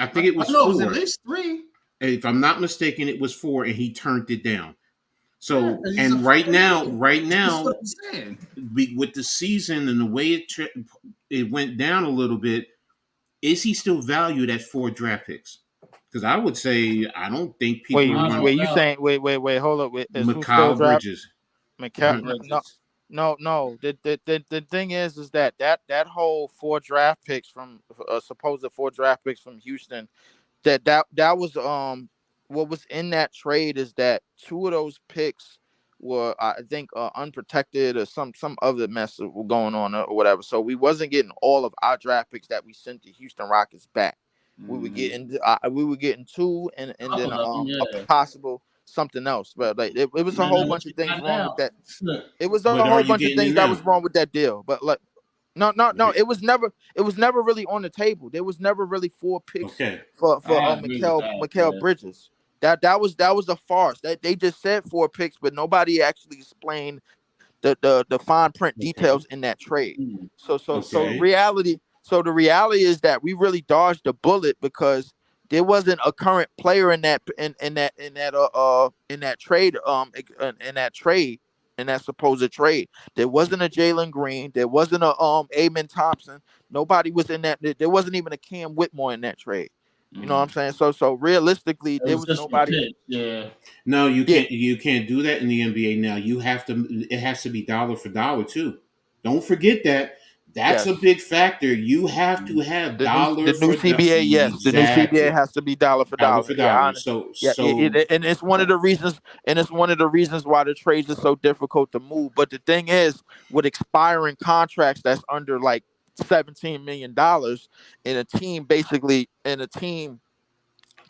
I think it was 4. No, it was at least 3. If I'm not mistaken, it was 4, and he turned it down. So, and right now, with the season and the way it went down a little bit, is he still valued at 4 draft picks? Because I would say I don't think people. Wait, hold up. Mikal Bridges. No. The thing is that whole 4 draft picks from supposed 4 draft picks from Houston. That was what was in that trade is that 2 of those picks were I think unprotected or some other mess going on or whatever. So we wasn't getting all of our draft picks that we sent to Houston Rockets back. We were getting 2 and then a possible something else. But like it was a whole bunch of things wrong with that. It was a whole bunch of things that was wrong with that deal. But like. No. It was never really on the table. There was never really 4 picks for Mikal Bridges. That was a farce. That they just said 4 picks, but nobody actually explained the fine print details in that trade. So the reality is that we really dodged a bullet because there wasn't a current player in that trade. In that supposed trade, there wasn't a Jalen Green, there wasn't a Amen Thompson. Nobody was in that. There wasn't even a Cam Whitmore in that trade. You know what I'm saying? So realistically, there was just a nobody. pick. Yeah. No, you Yeah. can't. You can't do that in the NBA now. You have to. It has to be dollar for dollar too. Don't forget that. That's a Yes. big factor. You have to have The dollar new for dollar. CBA, yes, the new CBA Exactly, has to be dollar for dollar dollar. for Yeah, dollar. So yeah, so and it's one of the reasons, why the trades are so difficult to move. But the thing is, with expiring contracts that's under like $17 million, in a team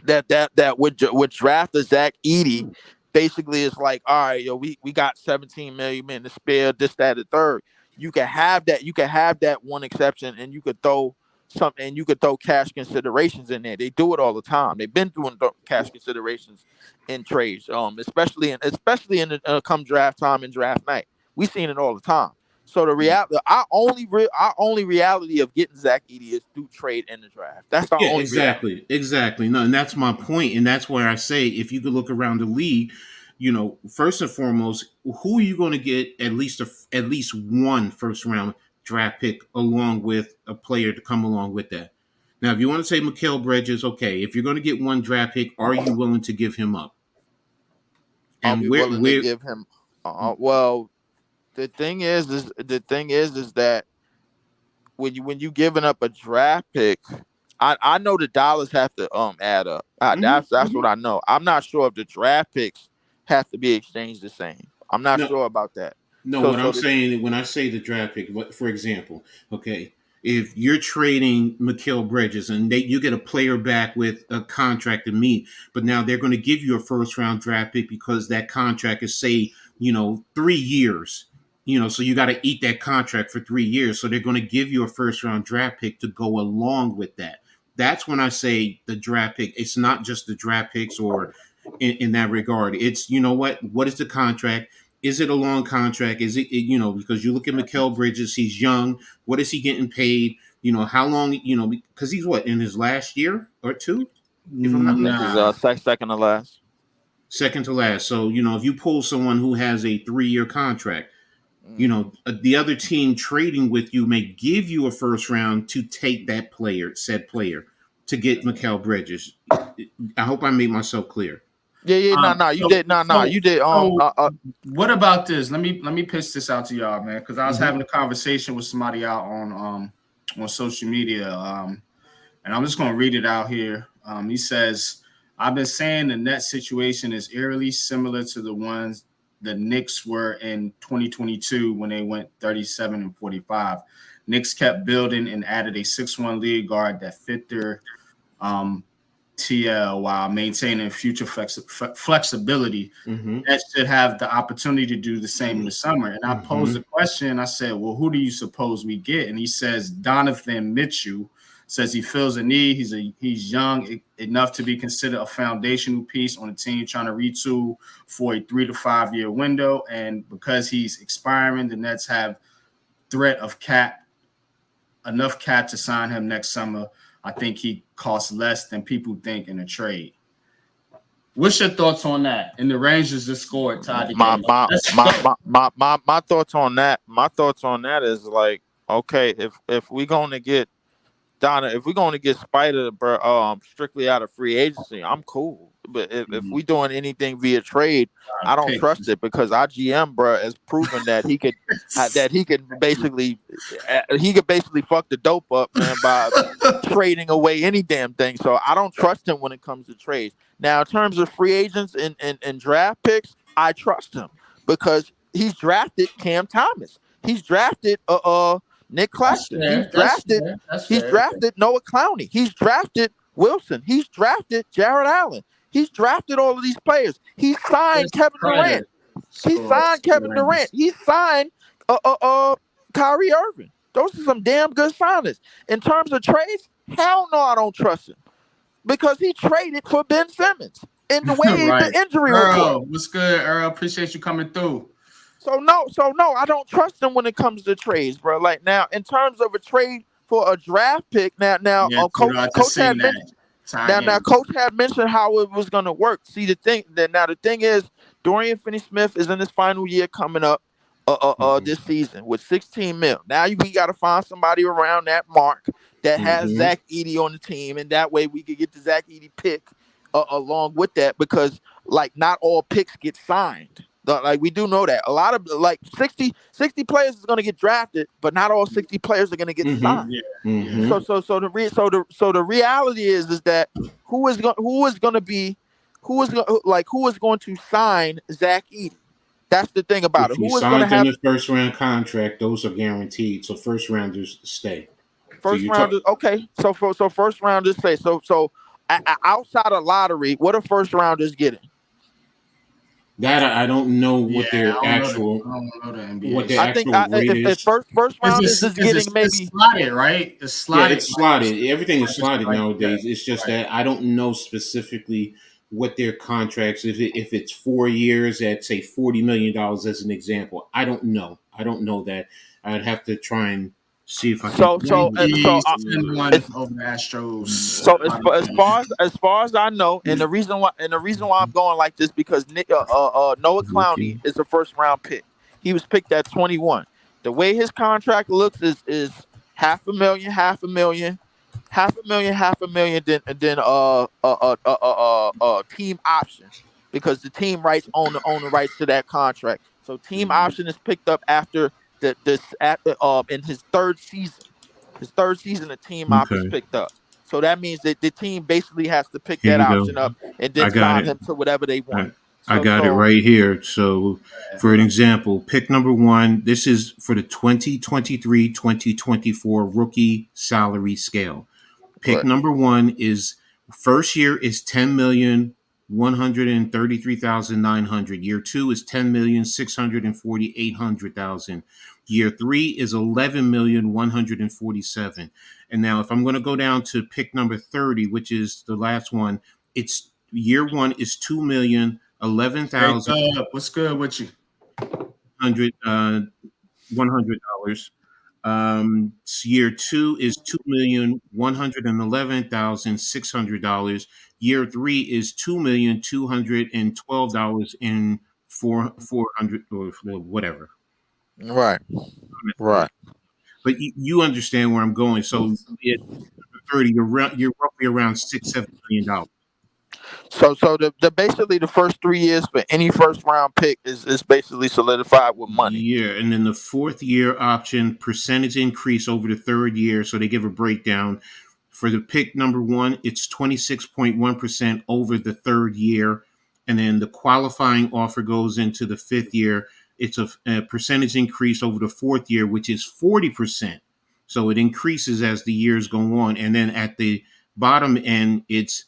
that would draft a Zach Edey, basically it's like, all right, yo, we got 17 million to spare, this, that, and third. You can have that. You can have that one exception, and you could throw something. And you could throw cash considerations in there. They do it all the time. They've been doing cash considerations in trades, especially in the, come draft time and draft night. We've seen it all the time. So the reality, our only reality of getting Zach Edey is through trade in the draft. That's our yeah, only reality. exactly. No, and that's my point, and that's where I say if you could look around the league, first and foremost, who are you going to get at least one first round draft pick along with a player to come along with that. Now, if you want to say Mikal Bridges, okay. If you're going to get one draft pick, are you willing to give him up? I'll And be where willing to where give him. Well, the thing is that when you giving up a draft pick, I know the dollars have to add up. That's what I know. I'm not sure if the draft picks have to be exchanged the same. I'm not no, sure about that. No, So what I'm so the saying when I say the draft pick, for example, okay, if you're trading Mikal Bridges and you get a player back with a contract to meet, but now they're going to give you a first round draft pick because that contract is say 3 years, so you got to eat that contract for 3 years, so they're going to give you a first round draft pick to go along with that. That's when I say the draft pick. It's not just the draft picks or in that regard. It's what is the contract? Is it a long contract? Is because you look at Mikal Bridges, he's young. What is he getting paid? How long? Because he's what in his last year or two, if I'm I not think mistaken, he's Nah. second to last. second to last. So if you pull someone who has a 3-year contract, Mm. the other team trading with you may give you a first round to take that said player, to get Mikal Bridges. I hope I made myself clear. Yeah, no, you So, did, no, so, you did. so what about this? Let me pitch this out to y'all, man, because I was having a conversation with somebody out on social media, and I'm just gonna read it out here. He says, "I've been saying the net situation is eerily similar to the ones the Knicks were in 2022 when they went 37-45. Knicks kept building and added a 6'1" lead guard that fit their TL while maintaining future flexibility. Mm-hmm. That should have the opportunity to do the same in the summer." And I posed Mm-hmm. a question. I said, well, who do you suppose we get? And he says Donovan Mitchell. Says he feels a need. He's young enough to be considered a foundational piece on a team trying to retool for a 3 to 5 year window. And because he's expiring, the Nets have threat of enough cap to sign him next summer. I think he costs less than people think in a trade. What's your thoughts on that? And the Rangers just scored, tied the my game. my Let's my go. my thoughts on that. My thoughts on that is like, okay, if we're going to get Donna, if we're going to get Spider, strictly out of free agency, I'm cool. But if we doing anything via trade, I don't trust it, because our GM, bro, has proven that he could basically fuck the dope up, man, by trading away any damn thing. So I don't trust him when it comes to trades. Now, in terms of free agents and draft picks, I trust him because he's drafted Cam Thomas. He's drafted Nick Claxton. He's drafted Noah Clowney. He's drafted Wilson. He's drafted Jared Allen. He's drafted all of these players. He signed Kevin Durant. He signed Kevin Durant. He signed Kyrie Irving. Those are some damn good signings. In terms of trades, hell no, I don't trust him, because he traded for Ben Simmons in the way the injury report. What's good, Earl? Appreciate you coming through. So no, I don't trust him when it comes to trades, bro. Like, now, in terms of a trade for a draft pick, Coach had mentioned. Coach had mentioned how it was going to work. See, the thing is, Dorian Finney-Smith is in his final year coming up. this season with 16 mil. Now we got to find somebody around that mark that has Zach Edey on the team, and that way we could get the Zach Edey pick along with that, because like not all picks get signed. Like we do know that a lot of like 60 players is going to get drafted, but not all 60 players are going to get signed. So the reality is that who is going to sign Zach Edey? That's the thing about If it. you Who is going to have in the first round contract? Those are guaranteed. So first rounders stay. First rounders, okay. So first rounders say so. Outside of lottery, what are first rounders getting? That I don't know what their I actual don't know the NBA. what their actual rate is. If first rounders is getting maybe it's slotted, right? It's slotted. Yeah, it's slotted. Everything is slotted nowadays. It's just that I don't know specifically what their contracts. If it's 4 years at say $40 million as an example, I don't know. I don't know that. I'd have to try and see if I can. Over Astros. So as far as I know, and the reason why I'm going like this, because Noah Clowney is a first round pick. He was picked at 21. The way his contract looks is $500,000, then team option, because the team rights own the rights to that contract. So team option is picked up after in his third season. The team option is picked up. So that means that the team basically has to pick that option up and then sign him to whatever they want. I got it right here. So, for an example, pick number 1, this is for the 2023-2024 rookie salary scale. Pick number 1 is first year is $10,133,900. Year 2 is $10,648,000. Year 3 is $11,147,000. And now, if I'm going to go down to pick number 30, which is the last one, it's year 1 is $2,011,000. What's good with you? $100. Year 2 is $2,111,600. Year 3 is $2,212,400 or whatever. Right. But you understand where I'm going. So at 30, you're roughly around $6-7 million. So the basically the first 3 years for any first round pick is basically solidified with money. Yeah, and then the fourth year option percentage increase over the third year. So they give a breakdown. For the pick number 1, it's 26.1% over the third year. And then the qualifying offer goes into the fifth year. It's a percentage increase over the fourth year, which is 40%. So it increases as the years go on. And then at the bottom end, it's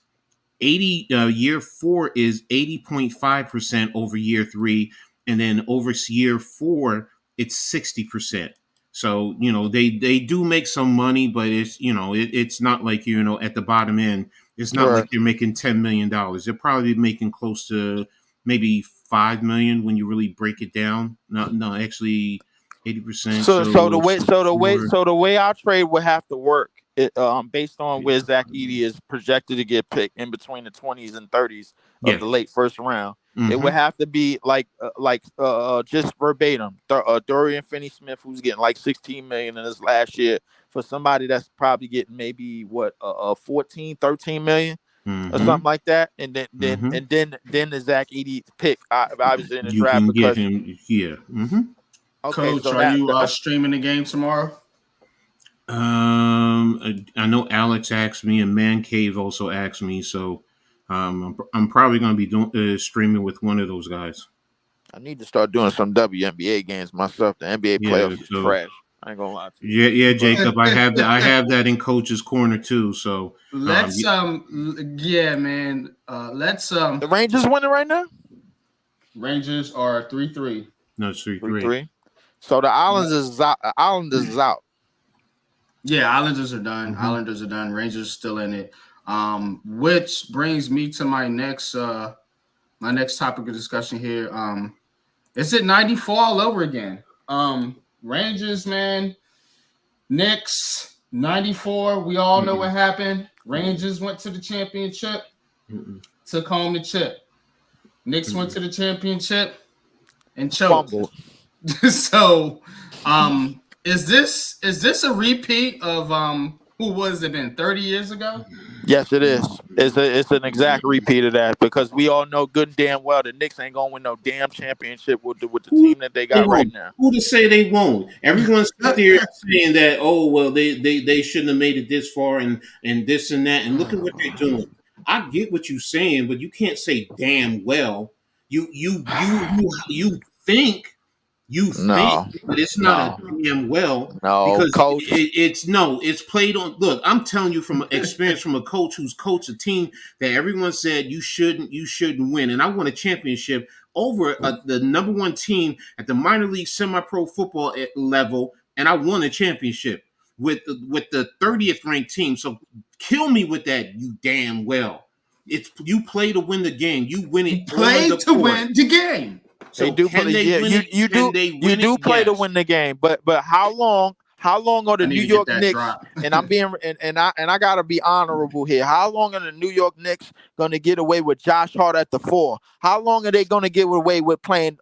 80. Year 4 is 80.5% over year 3. And then over year 4, it's 60%. So, they do make some money, but it's, it's not like, at the bottom end, it's not like they're making $10 million. They're probably making close to maybe $5 million when you really break it down. No, actually 80%. So the way our trade would have to work, based on where Zach Edey is projected to get picked in between the 20s and 30s of the late first round. It would have to be like just verbatim. Dorian Finney-Smith, who's getting like $16 million in his last year, for somebody that's probably getting maybe 14, 13 million or something like that, and then the Zach Edey pick obviously in the draft, can because get him Okay, Coach, so are you streaming the game tomorrow? I know Alex asked me, and Man Cave also asked me, so I'm probably going to be doing streaming with one of those guys. I need to start doing some WNBA games myself. The NBA playoffs is trash. I ain't gonna lie to you. Yeah, Jacob. I have that in Coach's Corner too. So let's man. Let's The Rangers winning right now? Rangers are 3-3. No, it's 3-3. So the Islanders is out. Yeah, Islanders are done. Islanders are done. Rangers are still in it. Which brings me to my next topic of discussion here. Is it 94 all over again? Rangers, man. Knicks, 94. We all know what happened. Rangers went to the championship, took home the chip. Knicks went to the championship and choked. So, is this a repeat of who was it been 30 years ago? Yes, it is. It's an exact repeat of that because we all know good and damn well the Knicks ain't gonna win no damn championship with the Who team that they they got right won't? now. Who to say they won't? Everyone's out there saying that, oh well, they shouldn't have made it this far and this and that, and look at what they're doing. I get what you're saying, but you can't say damn well. You think you think, No, but it's not a no, damn well no, because coach. it's played on. Look, I'm telling you from experience from a coach who's coached a team that everyone said you shouldn't win, and I won a championship over the number one team at the minor league semi-pro football level, and I won a championship with the 30th ranked team. So kill me with that, you damn well. It's you play to win the game. You win You it on play the to court. win the game. They So do can play. they Yeah, win it? Can they you win it? do play to Yes. win the game. But how long? How long are I the need New to get York that Knicks? drop. And I'm being and I gotta be honorable here. How long are the New York Knicks gonna get away with Josh Hart at the 4? How long are they gonna get away with playing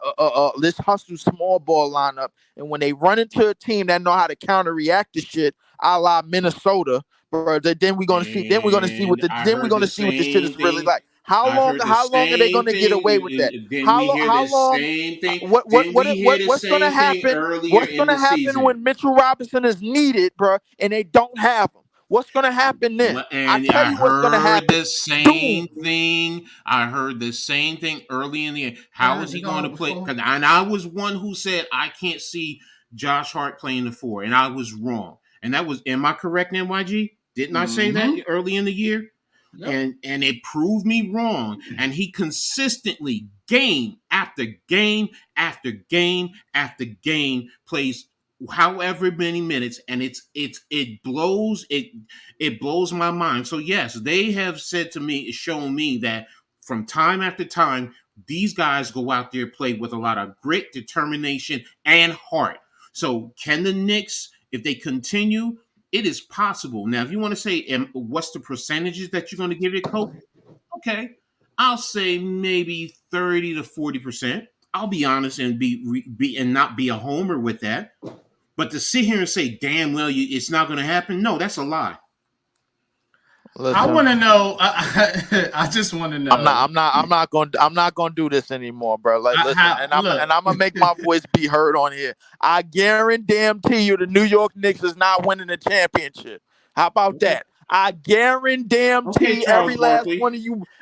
this hustle small ball lineup? And when they run into a team that know how to counter react to shit, a la Minnesota, bro, then we're gonna see. Then we're gonna see what And the. I Then we're heard the gonna see what the shit same is really thing. like. How I long? heard the How long are they same gonna get thing. away with that? Then How we long? hear How the long? same thing. What what Then what we hear what the what's gonna same thing happen? earlier What's in gonna the happen season. when Mitchell Robinson is needed, bro, and they don't have him? What's gonna happen then? I And tell I you what's gonna heard happen. the same Doom. thing. I heard the same thing early in the year. I How heard is it he going all to play? before. And I was one who said I can't see Josh Hart playing the 4, and I was wrong. And that was, am I correct, NYG? Didn't I say that Mm-hmm. early in the year? Yep. And it proved me wrong. And he consistently, game after game after game after game, plays however many minutes, and it blows my mind. So yes, they have said to me, shown me that from time after time, these guys go out there play with a lot of grit, determination, and heart. So can the Knicks, if they continue, it is possible. Now, if you want to say what's the percentages that you're going to give it, coach? Okay, I'll say maybe 30 to 40%. I'll be honest and be and not be a homer with that. But to sit here and say, "Damn well, it's not going to happen," no, that's a lie. I Listen, want to know. I just want to I'm not. know I'm not. I'm not going. I'm not going to do this anymore, bro. Like, listen, how. and Look, I'm gonna make my voice be heard on here. I guarantee you, the New York Knicks is not winning the championship. How about Okay, that? I okay, guarantee Charles Barkley.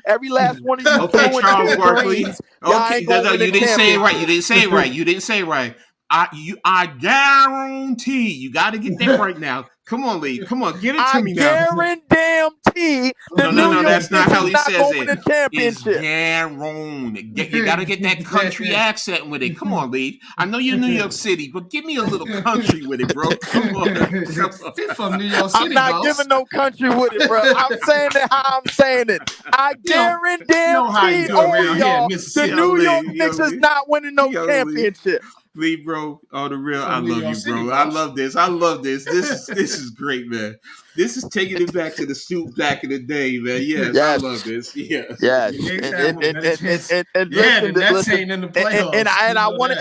every last one of you Okay, fluent Charles Barkley. tangerines, y'all Okay, ain't gonna no, win a you didn't say it right. You championship. didn't say it right. You didn't say it right. I guarantee you got to get that right now. Come on, Lee. Come on, get it to I me now. guarantee the No, no, New no, York that's not Knicks how is he not says gonna win it. a It's championship. guaranteed. You got to get that country accent with it. Come on, Lee. I know you're New York City, but give me a little country with it, bro. Come on. Come on. He's from New York I'm City, not giving boss. no country with it, bro. I'm saying it how I'm saying it. I You know how you guarantee do all of around here in y'all the Yo, Mississippi. New York Lee. Knicks Yo, is Lee. not winning no Yo, Lee. championship. Lee, bro, on the real, I From New love York you, City, bro. I boss. love this. I love this. This is great, man. This is taking it back to the stoop back in the day, man. Yes, I love Yes. this. Yes. The Yes, Knicks have a better chance. and Yeah, the listen, Nets listen, ain't in the playoffs. and You I know want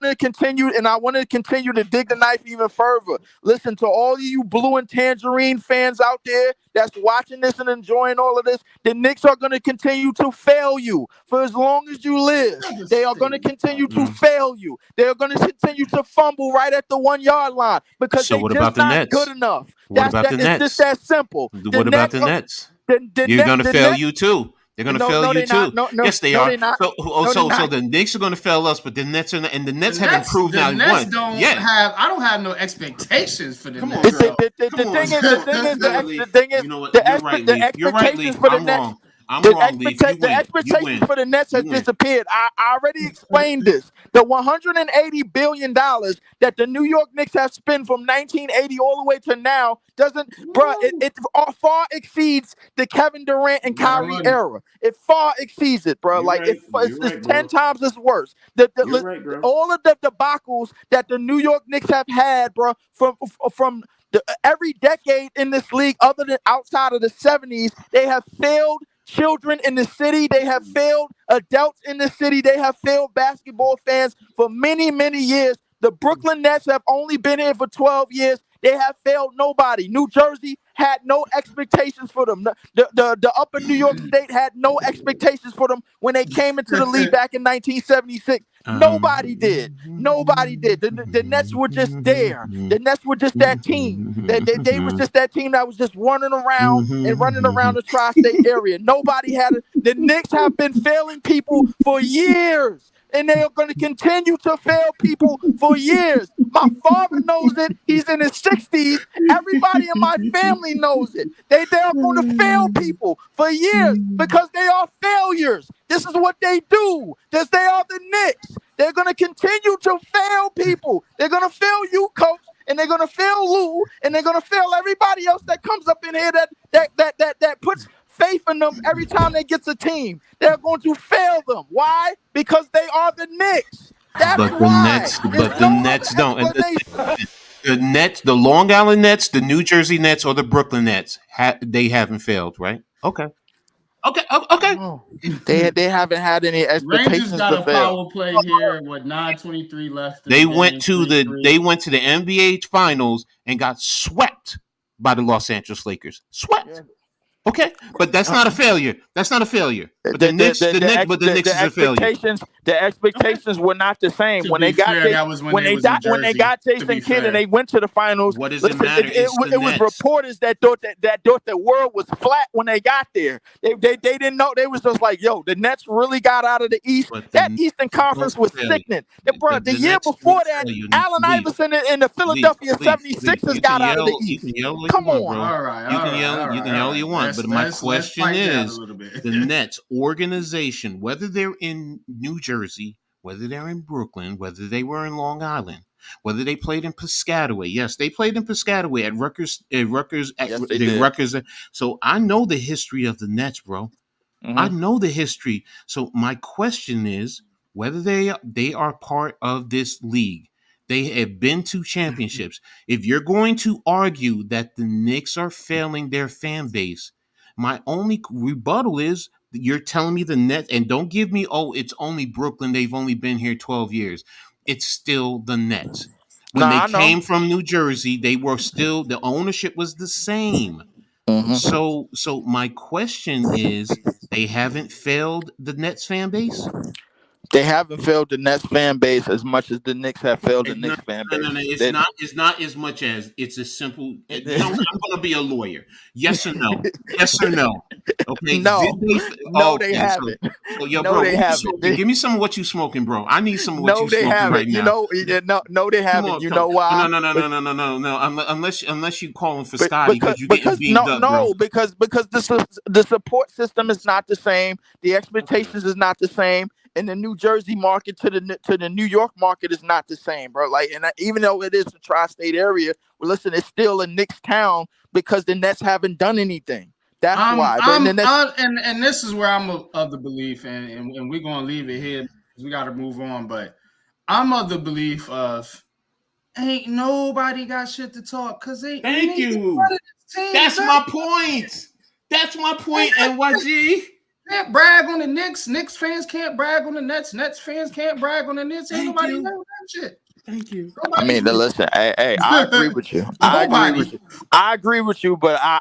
to that. continue, and I want to continue to dig the knife even further. Listen to all of you blue and tangerine fans out there that's watching this and enjoying all of this. The Knicks are going to continue to fail you for as long as you live. They are going to continue to fail you. They are going to continue to fumble right at the 1 yard line because So they what about just the not good Nets? enough. What about the It's just Nets? that simple. The What about Nets the are Nets? the You're net gonna the fail Nets. you too. They're gonna No, fail no, you they not. too. No, no, Yes, they no, are. they not. So No, they so not. the Knicks are gonna fail us, but the Nets are and the The Nets have Nets, improved the now. Nets One, don't yeah. have. I don't have no expectations for the Come on, Nets. girl. So Come on. The Come on. thing is, You know what, Lee? the thing is, You know what? You're right, the Leaf. You're right, expectations Leaf. for the I'm Nets, wrong. I'm wrong, Leaf. You win. You expectations win. for the Nets has You win. disappeared. I already explained this. The $180 billion that the New York Knicks have spent from 1980 all the way to now doesn't, bruh, it far exceeds the Kevin Durant and a lot of Kyrie money. era. It far exceeds it, bro. You're Like right. You're it's right, 10 bro. times as worse. You're right, bro. All of the debacles that the New York Knicks have had, bro, from every decade in this league, other than outside of the 70s, they have failed children in the city. They have failed adults in the city. They have failed basketball fans for many, many years. The Brooklyn Nets have only been here for 12 years. They have failed nobody. New Jersey had no expectations for them. The upper New York State had no expectations for them when they came into the league back in 1976. Nobody did. Nobody did. The Nets were just there. The Nets were just that team. They was just that team that was just running around the tri-state area. Nobody had it. The Knicks have been failing people for years. And they are going to continue to fail people for years. My father knows it. He's in his 60s. Everybody in my family knows it. They are going to fail people for years because they are failures. This is what they do. They are the Knicks. They're going to continue to fail people. They're going to fail you, coach, and they're going to fail Lou, and they're going to fail everybody else that comes up in here that puts faith in them every time they get a team. They're going to fail them. Why? Because they are the Knicks. That's why. The Nets don't. The Nets, the Long Island Nets, the New Jersey Nets, or the Brooklyn Nets, they haven't failed, right? Okay. They haven't had any expectations. Rangers got to a fail. power play here. What 9:23 left? They went to the NBA Finals and got swept by the Los Angeles Lakers. Swept. Yeah. Okay, but that's not a failure. That's not a failure. But the Knicks is a failure. The expectations were not the same when they got Jason Kidd and they went to the finals. What does it matter? It was reporters that thought the world was flat when they got there. They didn't know. They was just like, yo, the Nets really got out of the East. That Eastern Conference was sickening. The year before that, Allen Iverson and the Philadelphia 76ers got out of the East. Come on. All right. You can yell all you want. But my question is, the Nets organization, whether they're in New Jersey, whether they're in Brooklyn, whether they were in Long Island, whether they played in Piscataway. Yes, they played in Piscataway at Rutgers. Rutgers. So I know the history of the Nets, bro. Mm-hmm. I know the history. So my question is whether they are part of this league. They have been to championships. If you're going to argue that the Knicks are failing their fan base, my only rebuttal is you're telling me the Nets, and don't give me, it's only Brooklyn. They've only been here 12 years. It's still the Nets. When they came from New Jersey, they were still, the ownership was the same. Mm-hmm. So my question is, they haven't failed the Nets fan base? They haven't failed the Nets fan base as much as the Knicks have failed the Knicks fan base. No, it's not as much as it's a simple. I'm going to be a lawyer. Yes or no? Yes or no? Okay. They haven't. They haven't. Give me some of what you smoking, bro. I need some of what you smoking right now. They haven't. You know why? No. Unless you calling for Scotty because you're getting beat up, bro. Because the support system is not the same. The expectations is not the same. And the New Jersey market to the New York market is not the same, bro. Like, and even though it is the tri-state area, well, listen, it's still a Knicks town because the Nets haven't done anything. That's why. And this is where I'm of the belief, and we're gonna leave it here because we got to move on. But I'm of the belief of ain't nobody got shit to talk because they. Thank you. That's my point. That's my point, NYG. Can't brag on the Knicks. Knicks fans can't brag on the Nets. Nets fans can't brag on the Knicks. Ain't nobody know that shit. Thank you. Listen, hey, I agree with you. I agree with you, but I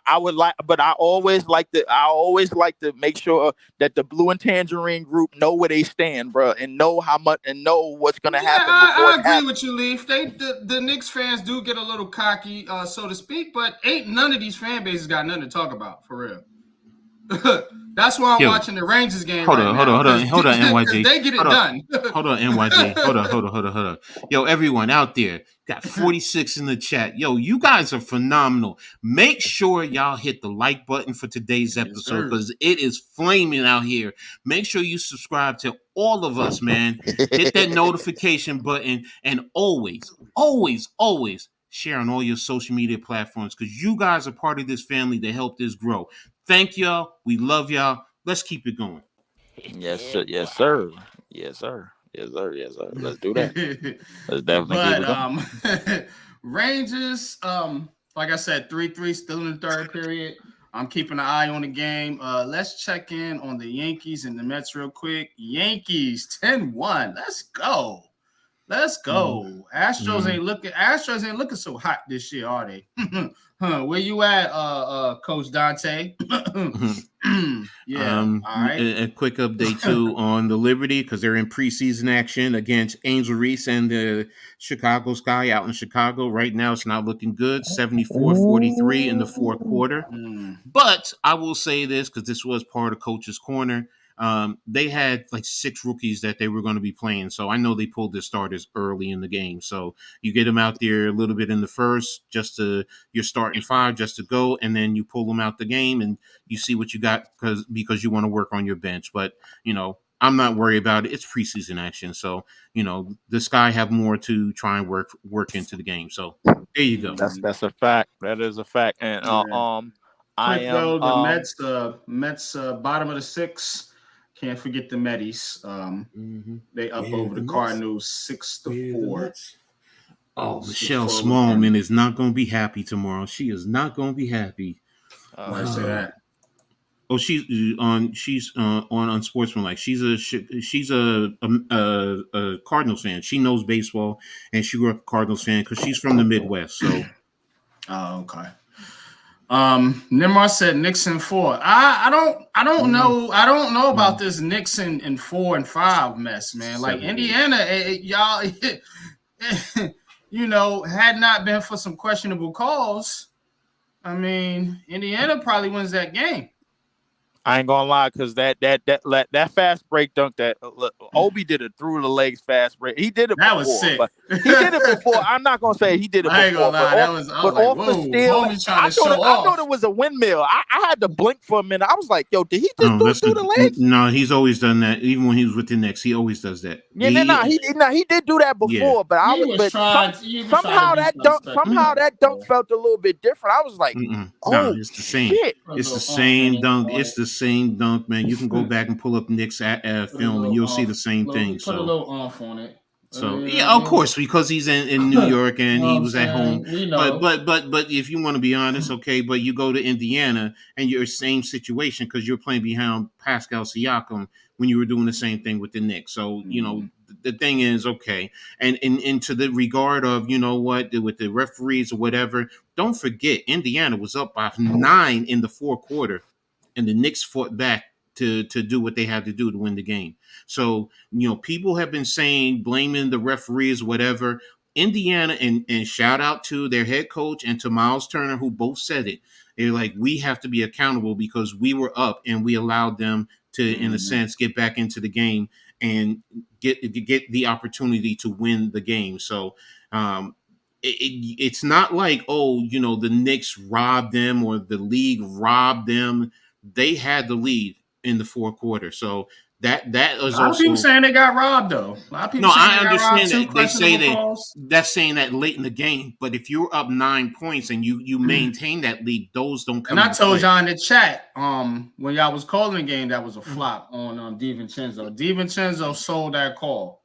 always like to make sure that the Blue and Tangerine group know where they stand, bro, and know how much and know what's gonna happen. I agree with you, Leaf. The Knicks fans do get a little cocky, so to speak, but ain't none of these fan bases got nothing to talk about for real. That's why I'm watching the Rangers game. Hold on, NYG. They get it done. Hold on, NYG. Hold on. Yo, everyone out there, got 46 in the chat. Yo, you guys are phenomenal. Make sure y'all hit the like button for today's episode because it is flaming out here. Make sure you subscribe to all of us, man. Hit that notification button and always share on all your social media platforms because you guys are part of this family to help this grow. Thank y'all. We love y'all. Let's keep it going. Yes, sir. Let's do that. Let's definitely keep it going. Rangers, like I said, 3-3 still in the third period. I'm keeping an eye on the game. Let's check in on the Yankees and the Mets real quick. Yankees 10-1. Let's go. Astros ain't looking so hot this year, are they? Where you at, Coach Dante? Yeah. All right. A quick update too on the Liberty, because they're in preseason action against Angel Reese and the Chicago Sky out in Chicago. Right now, it's not looking good. 74-43 in the fourth quarter. But I will say this, because this was part of Coach's Corner. They had like 6 rookies that they were going to be playing. So I know they pulled their starters early in the game. So you get them out there a little bit in the first, you're starting 5 just to go, and then you pull them out the game and you see what you got because you want to work on your bench. But, I'm not worried about it. It's preseason action. So, the Sky have more to try and work into the game. So there you go. That's a fact. That is a fact. And the Mets bottom of the 6th. Can't forget the Metis. They up over the Cardinals 6-4. Oh, Michelle Smallman is not going to be happy tomorrow. She is not going to be happy. Why say that? Oh, she's on Unsportsmanlike. She's a Cardinals fan. She knows baseball, and she grew up a Cardinals fan because she's from the Midwest. So, okay. Nimar said Knicks in 4. I don't know. I don't know about this Knicks in 4 and 5 mess, man. Like Indiana, y'all, had not been for some questionable calls, I mean, Indiana probably wins that game. I ain't gonna lie, because that fast break dunk that Obi did it through the legs fast break. He did it. That was sick. He did it before. I'm not gonna say he did it before. I ain't gonna lie. I was like, off whoa, the steal, homie trying to show off. I thought it was a windmill. I had to blink for a minute. I was like, yo, did he just do it through the legs? No, he's always done that. Even when he was with the Knicks, he always does that. Yeah, he did do that before. But somehow that dunk felt a little bit different. I was like, it's the same. Shit. It's the same dunk. It's the same dunk, man. You can go back and pull up Knicks film, and you'll see the same thing. Put a little off on it. So of course, because he's in New York and he was at home. But if you want to be honest, okay, but you go to Indiana and you're same situation because you're playing behind Pascal Siakam when you were doing the same thing with the Knicks. So the thing is, okay, and into the regard of with the referees or whatever, don't forget Indiana was up by 9 in the fourth quarter, and the Knicks fought back to do what they had to do to win the game. So, people have been saying, blaming the referees, whatever. Indiana, and shout out to their head coach and to Miles Turner, who both said it. They're like, we have to be accountable because we were up and we allowed them to, in a sense, get back into the game and get the opportunity to win the game. So, it's not like, the Knicks robbed them or the league robbed them. They had the lead in the fourth quarter. So that is a lot of people saying they got robbed though. A lot of people I understand that they say that's saying that late in the game, but if you're up 9 points and you maintain that lead, those don't come. And I told y'all in the chat, when y'all was calling the game, that was a flop on DiVincenzo. DiVincenzo sold that call.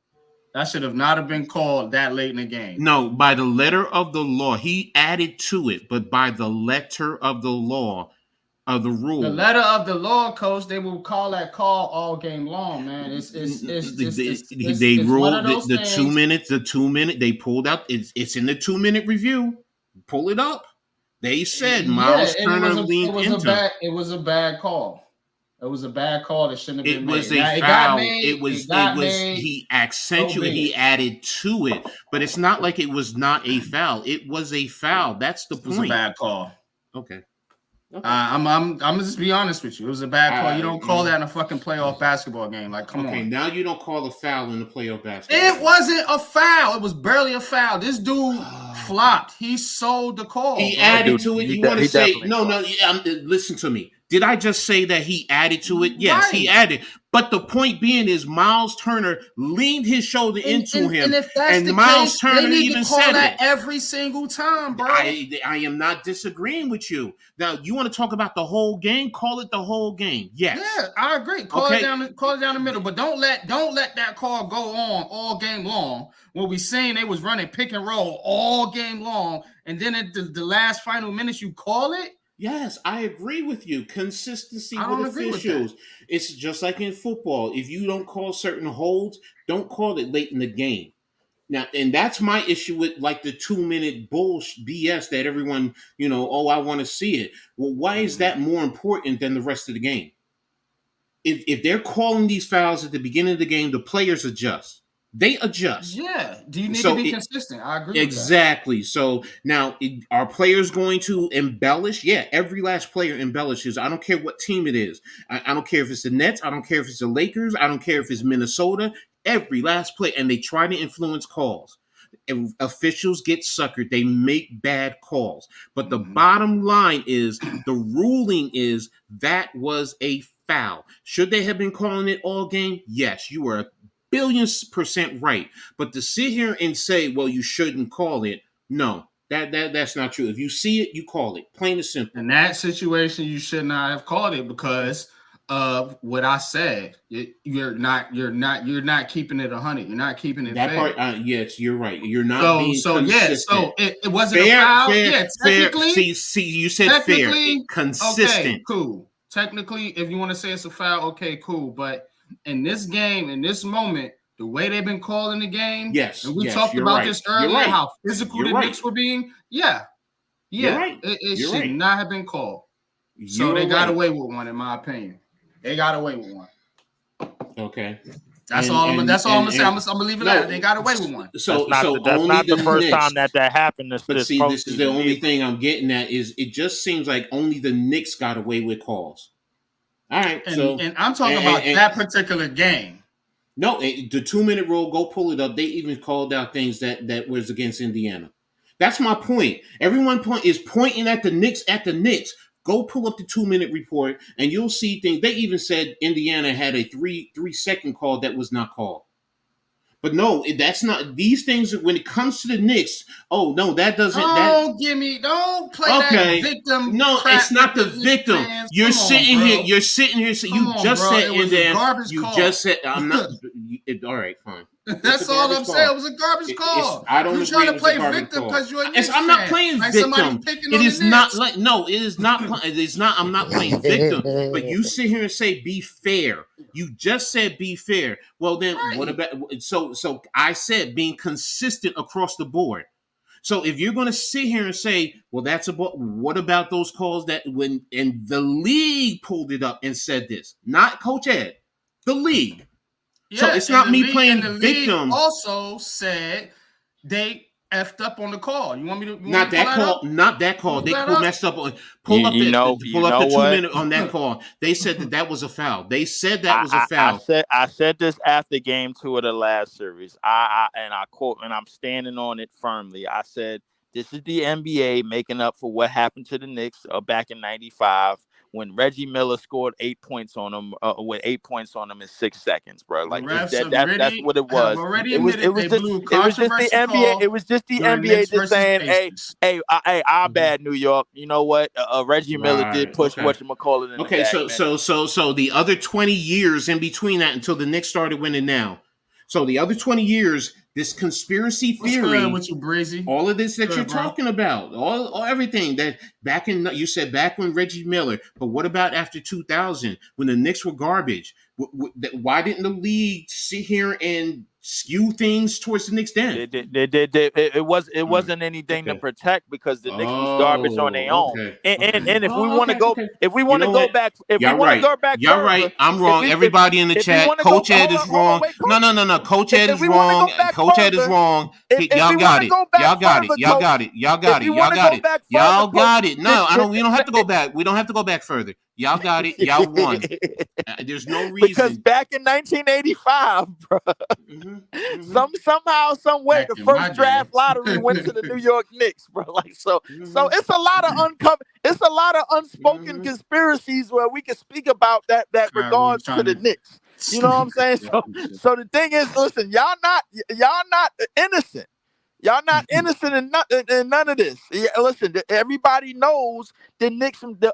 That should have not have been called that late in the game. No, by the letter of the law, he added to it, but by the letter of the law. Of the rule, the letter of the law, coach, they will call that call all game long, man. They ruled the 2 minutes. The 2 minute they pulled out. It's in the 2 minute review. Pull it up. They said Miles Turner leaned into. It was a bad call. It was a bad call that shouldn't have been made. It was a foul. It was. He accentuated. He added to it, but it's not like it was not a foul. It was a foul. That's the point. It was a bad call. Okay. I'm gonna just be honest with you. It was a bad call. You don't call that in a fucking playoff basketball game. Like, come on. Okay, now you don't call a foul in the playoff basketball. It wasn't a foul. It was barely a foul. This dude flopped. He sold the call. He added to it. You want to say no? Listen to me. Did I just say that he added to it? Yes, right. He added. But the point being is Miles Turner leaned his shoulder into him. And if that's the Miles case, Turner they need even to call said that it. every single time, bro. I am not disagreeing with you. Now, you want to talk about the whole game? Call it the whole game. Yes. Yeah, I agree. Call it down the middle. But don't let that call go on all game long. When we saying they was running pick and roll all game long, and then at the last final minutes you call it. Yes, I agree with you. Consistency I with don't agree with that. officials. It's just like in football. If you don't call certain holds, don't call it late in the game. Now, and that's my issue with like the 2-minute bullshit BS that everyone, oh, I want to see it. Well, why is that more important than the rest of the game? If they're calling these fouls at the beginning of the game, the players adjust. They adjust. Yeah. Do you need to be consistent? I agree exactly. with that. So now, are players going to embellish? Yeah, every last player embellishes. I don't care what team it is. I don't care if it's the Nets. I don't care if it's the Lakers. I don't care if it's Minnesota. Every last play, and they try to influence calls. And officials get suckered. They make bad calls. But the bottom line is the ruling is that was a foul. Should they have been calling it all game? Yes, you are 1,000,000,000% right. But to sit here and say, well, you shouldn't call it, no, that's not true. If you see it, you call it. Plain and simple. In that situation, you should not have called it because of what I said. You're not keeping it 100. You're not keeping it that fair. part. Yes, you're right. You're not being consistent. Yeah. So it wasn't fair, a foul. Fair, technically. See, you said fair. Consistent. Okay, cool. Technically, if you want to say it's a foul, okay, cool. But in this game, in this moment, the way they've been calling the game, yes, and we talked about this earlier, how physical the Knicks were being. Yeah, right. it should not have been called. So they got away with one, in my opinion. They got away with one. Okay. That's all I'm gonna say. I'm gonna leave it at. They got away with one. So that's not the first time that happened. But see, this is the only thing I'm getting at is it just seems like only the Knicks got away with calls. All right, and I'm talking about that particular game. No, the 2-minute rule. Go pull it up. They even called out things that was against Indiana. That's my point. Everyone is pointing at the Knicks. Go pull up the 2-minute report, and you'll see things. They even said Indiana had a 3-second call that was not called. But no, that's not these things. When it comes to the Knicks, oh no, that doesn't. Don't play that victim. No, it's not the victim. You're sitting here. You're sitting here. So you just said in there. You just said I'm not. All right, fine. That's all I'm saying. It was a garbage call. I don't. You're trying to play victim because you're a Knicks fan. I'm not playing victim. It is not like no. It is not. It is not. I'm not playing victim. But you sit here and say be fair. You just said be fair. Well, then what about so I said being consistent across the board. So if you're going to sit here and say, well, what about those calls that when and the league pulled it up and said this, not Coach Ed, the league. Yeah, so it's not me playing victim. League also said they effed up on the call. You want me to not that call? Not that call. They messed up on. Pull up the 2-minute on that call. They said that was a foul. They said that was a foul. I said this after game 2 of the last series. I quote, and I'm standing on it firmly. I said this is the NBA making up for what happened to the Knicks back in '95. When Reggie Miller scored 8 points on them, with 8 points on them in 6 seconds, bro. Like that's what it was. It was just the NBA. It was just the NBA just saying, "Hey, our bad, New York. You know what? Reggie Miller did push whatchamacallit in the back, so the other 20 years in between that until the Knicks started winning now. So the other 20 years, this conspiracy theory, with you, Breezy? All of this that you're talking about, all everything that you said back when Reggie Miller, but what about after 2000 when the Knicks were garbage? Why didn't the league sit here and skew things towards the Knicks then? It wasn't anything to protect because the Knicks was garbage on their own. And if we want to go, if we want to go back, you're right. I'm wrong. Everybody in the chat, Coach Ed is wrong. No. Coach Ed is wrong. Coach Ed is wrong. Y'all got it. Y'all got it. No, I don't. We don't have to go back. We don't have to go back further. Y'all got it. Y'all won. There's no reason. Because back in 1985, bro, somehow, some way, the first draft lottery went to the New York Knicks, bro. Like so it's a lot of unspoken conspiracies where we can speak about that regards to the Knicks. You know what I'm saying? So the thing is, listen, y'all not innocent. Y'all not innocent in none of this. Yeah, listen, everybody knows the Knicks from the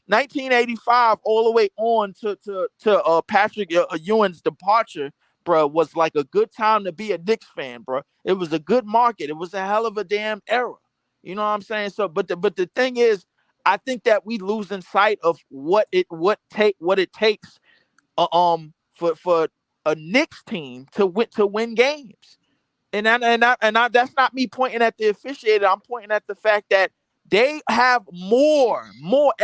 1985 all the way on to Patrick Ewing's departure, bro, was like a good time to be a Knicks fan, bro. It was a good market. It was a hell of a damn era. You know what I'm saying? So, but the thing is, I think that we losing sight of what it takes for a Knicks team to win games. And that's not me pointing at the officiator. I'm pointing at the fact that they have more MORE,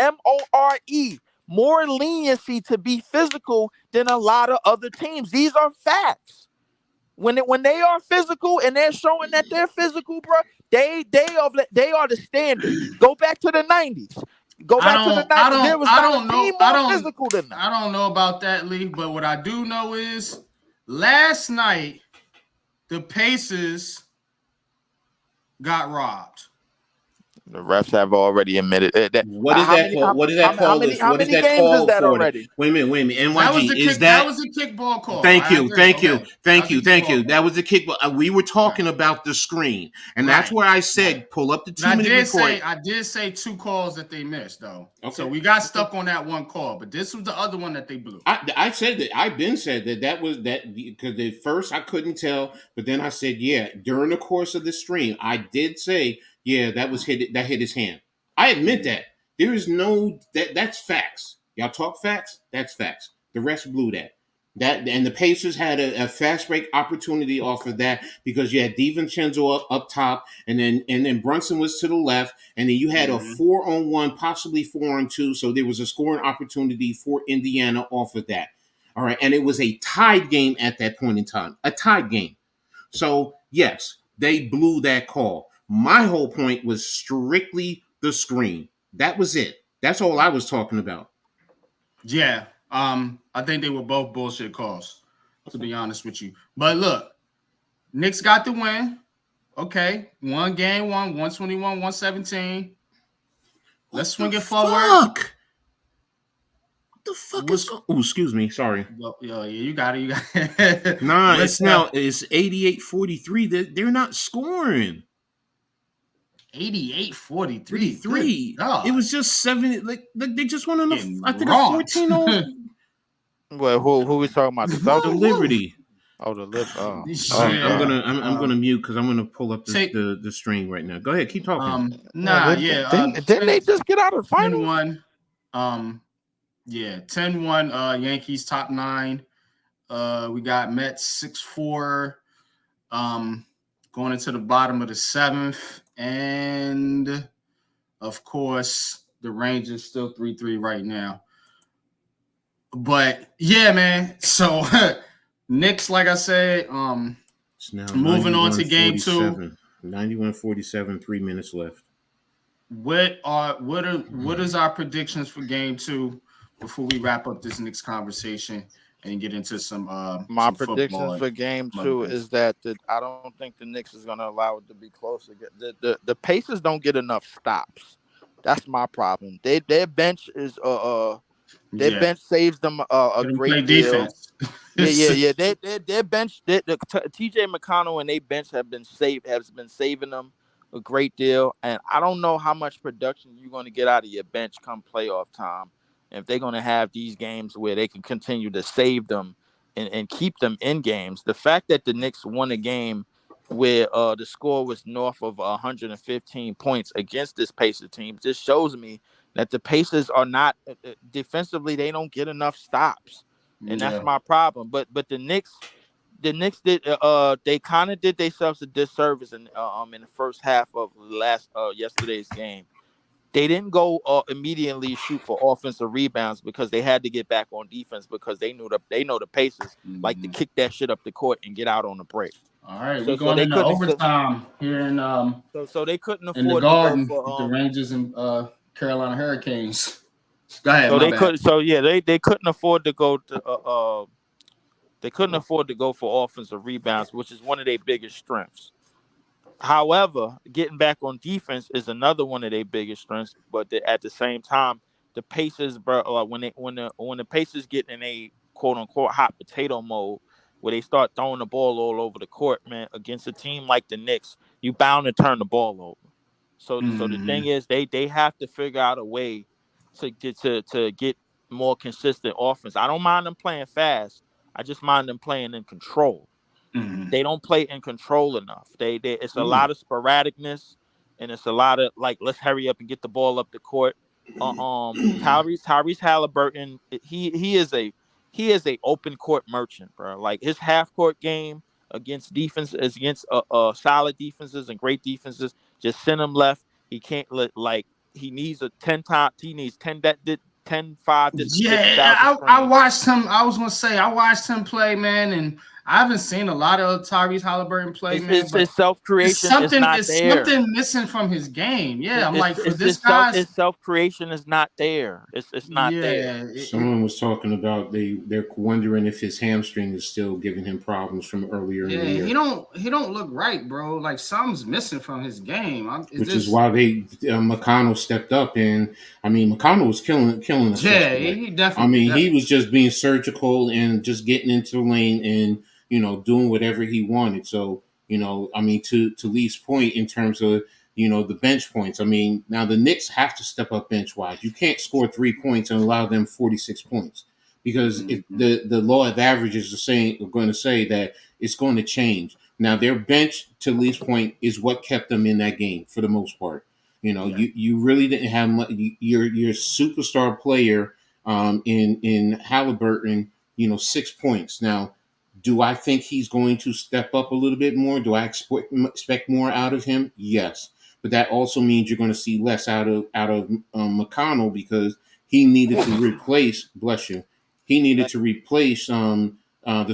more leniency to be physical than a lot of other teams. These are facts. When they are physical and they're showing that they're physical, bro, they are the standard. Go back to the 90s. Go back to the 90s. There was not a team more physical than them. I don't know about that, Lee, but what I do know is last night the Pacers got robbed. The refs have already admitted that. What is that called? What is that called? How many games is that already? Wait a minute. NYG, that was a kickball call. Thank you. That was the kickball. We were talking about the screen, and that's where I said pull up the 2-minute report. I did say 2 calls that they missed, though. Okay. So we got stuck on that 1 call, but this was the other one that they blew. I said that. I've been said that was that because at first I couldn't tell, but then I said during the course of the stream I did say that hit his hand. I admit that. There is no that's facts. Y'all talk facts? That's facts. The rest blew that. And the Pacers had a fast break opportunity off of that because you had DiVincenzo up top, and then Brunson was to the left, and then you had a 4-on-1, possibly 4-on-2. So there was a scoring opportunity for Indiana off of that. All right, and it was a tied game at that point in time, a tied game. So yes, they blew that call. My whole point was strictly the screen. That was it. That's all I was talking about. Yeah. I think they were both bullshit calls, to be honest with you. But look, Knicks got the win. Okay. 1 game, 121, 117. Let's swing it forward. What the fuck is going on? Oh, excuse me. Sorry. Yeah, you got it. Nah, it's 88-43. They're not scoring. 88-43. It was just 7. Like they just won on I think a 14-0. Well, who we talking about? The Liberty. Oh, the Liberty. Oh. I'm gonna mute because I'm gonna pull up the stream right now. Go ahead, keep talking. Didn't they just get out of the final? 10-1. 10-1. Yankees top 9. We got Mets 6-4. Going into the bottom of the 7th. And, of course, the Rangers still 3-3 right now. But, yeah, man. So, Knicks, like I said, moving on to game 2. 91-47, 3 minutes left. What is our predictions for game 2 before we wrap up this Knicks conversation and get into some my predictions for game 2 is that I don't think the Knicks is going to allow it to be close. The Pacers don't get enough stops. That's my problem. Their bench is bench saves them a great deal. Yeah. Their bench, TJ McConnell and their bench has been saving them a great deal. And I don't know how much production you're going to get out of your bench come playoff time. If they're going to have these games where they can continue to save them and keep them in games. The fact that the Knicks won a game where the score was north of 115 points against this Pacers team just shows me that the Pacers are not defensively. They don't get enough stops, and that's my problem. But the Knicks did they kind of did themselves a disservice in the first half of yesterday's game. They didn't go immediately shoot for offensive rebounds because they had to get back on defense because they know the Pacers like to kick that shit up the court and get out on the break. All right, we're going into overtime here in so they couldn't afford in the Garden to go for, the Rangers and Carolina Hurricanes. Go ahead. They couldn't afford to go to they couldn't afford to go for offensive rebounds, which is one of their biggest strengths. However, getting back on defense is another one of their biggest strengths. But at the same time, the Pacers, when the Pacers get in a quote unquote hot potato mode, where they start throwing the ball all over the court, man, against a team like the Knicks, you bound to turn the ball over. So the thing is, they have to figure out a way to get more consistent offense. I don't mind them playing fast. I just mind them playing in control. Mm-hmm. They don't play in control enough. It's a lot of sporadicness, and it's a lot of like, let's hurry up and get the ball up the court. Tyrese Halliburton, he is a open court merchant, bro. Like his half court game against defense is against solid defenses and great defenses. Just send him left. He can't like he needs a 10 he needs 10-5 dishes out the I screen. watched him. I was gonna say I watched him play, man, and I haven't seen a lot of Tyrese Halliburton play, man. But His self creation is not it's there. something missing from his game. Yeah, I'm like, for this guy's his self creation is not there. It's not there. Someone was talking about they're wondering if his hamstring is still giving him problems from earlier in the year. He don't look right, bro. Like something's missing from his game. Is why McConnell stepped up, and I mean McConnell was killing us. Yeah, he definitely. I mean, he was just being surgical and just getting into the lane and doing whatever he wanted. So I mean, to Lee's point in terms of the bench points. I mean, now the Knicks have to step up bench wise. You can't score 3 points and allow them 46 points because if the law of averages are going to say that it's going to change. Now their bench, to Lee's point, is what kept them in that game for the most part. You really didn't have your superstar player in Halliburton. 6 points. Now, do I think he's going to step up a little bit more? Do I expect more out of him? Yes. But that also means you're going to see less out of McConnell because he needed to replace. Bless you. He needed to replace the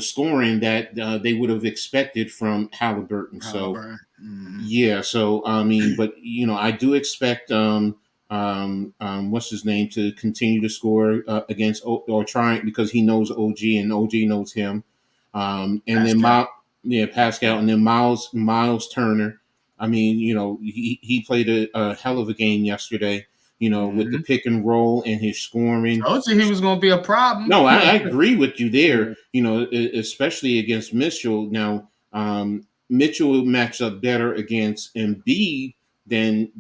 scoring that they would have expected from Halliburton. So yeah. So I mean, but I do expect what's his name to continue to score against or trying because he knows OG and OG knows him. And Pascal. Then Pascal, and then Miles Turner. I mean, he played a hell of a game yesterday, with the pick and roll and his scoring. I told you he was going to be a problem. No, I agree with you there, especially against Mitchell. Now, Mitchell matched up better against Embiid than